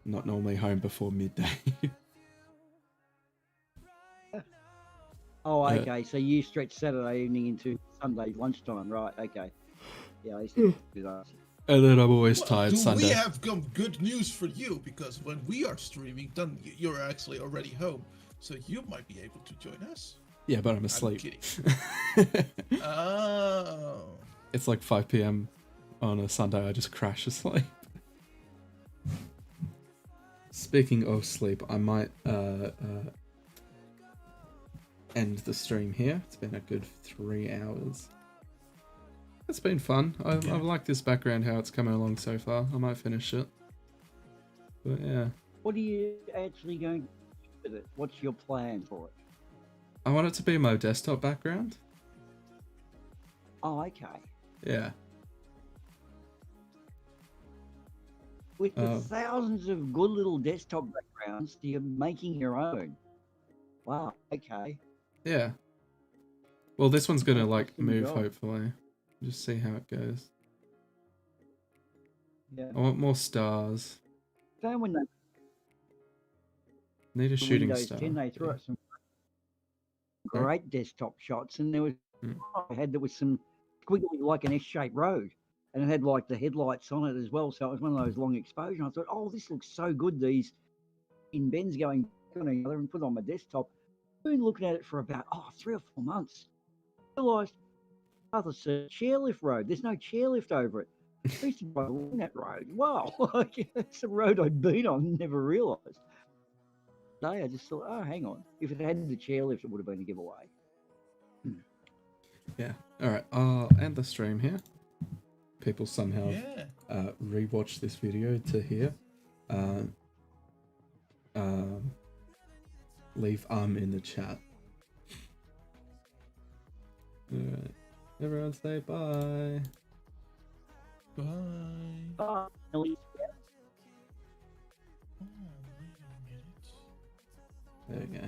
not normally home before midday. Oh, okay. So you stretch Saturday evening into Sunday lunchtime, right? Okay. Yeah, I used to do that. And then I'm always well, tired do Sunday. we have good news for you? Because when we are streaming, then you're actually already home, so you might be able to join us. Yeah, but I'm asleep. I'm kidding. Oh. It's like 5 p.m. on a Sunday. I just crash asleep. Speaking of sleep, I might end the stream here. It's been a good 3 hours. It's been fun. I like this background, how it's coming along so far. I might finish it. But yeah. What are you actually going to do with it? What's your plan for it? I want it to be my desktop background. Oh, okay. Yeah. With the thousands of good little desktop backgrounds, you're making your own. Wow, okay. Yeah. Well, this one's gonna like Interesting move, job. hopefully. Just see how it goes. Yeah. I want more stars. So when they Need a shooting Windows star. 10, they threw Yeah. out some Sorry? great desktop shots, and there was Mm. I had there was some squiggly like an S-shaped road, and it had like the headlights on it as well. So it was one of those long exposure. And I thought, oh, this looks so good. These in bends going on each other, and put it on my desktop. I've been looking at it for about 3 or 4 months. Realised, oh, it's a chairlift road. There's no chairlift over it. I used to drive along that road. Wow, it's a road I'd been on, never realised. I just thought, oh, hang on. If it had the chairlift, it would have been a giveaway. Yeah. Alright, I'll end the stream here. People somehow rewatch this video to here. Leave in the chat. Alright. Everyone say bye. Bye. Oh, Oh, wait a minute. There we go.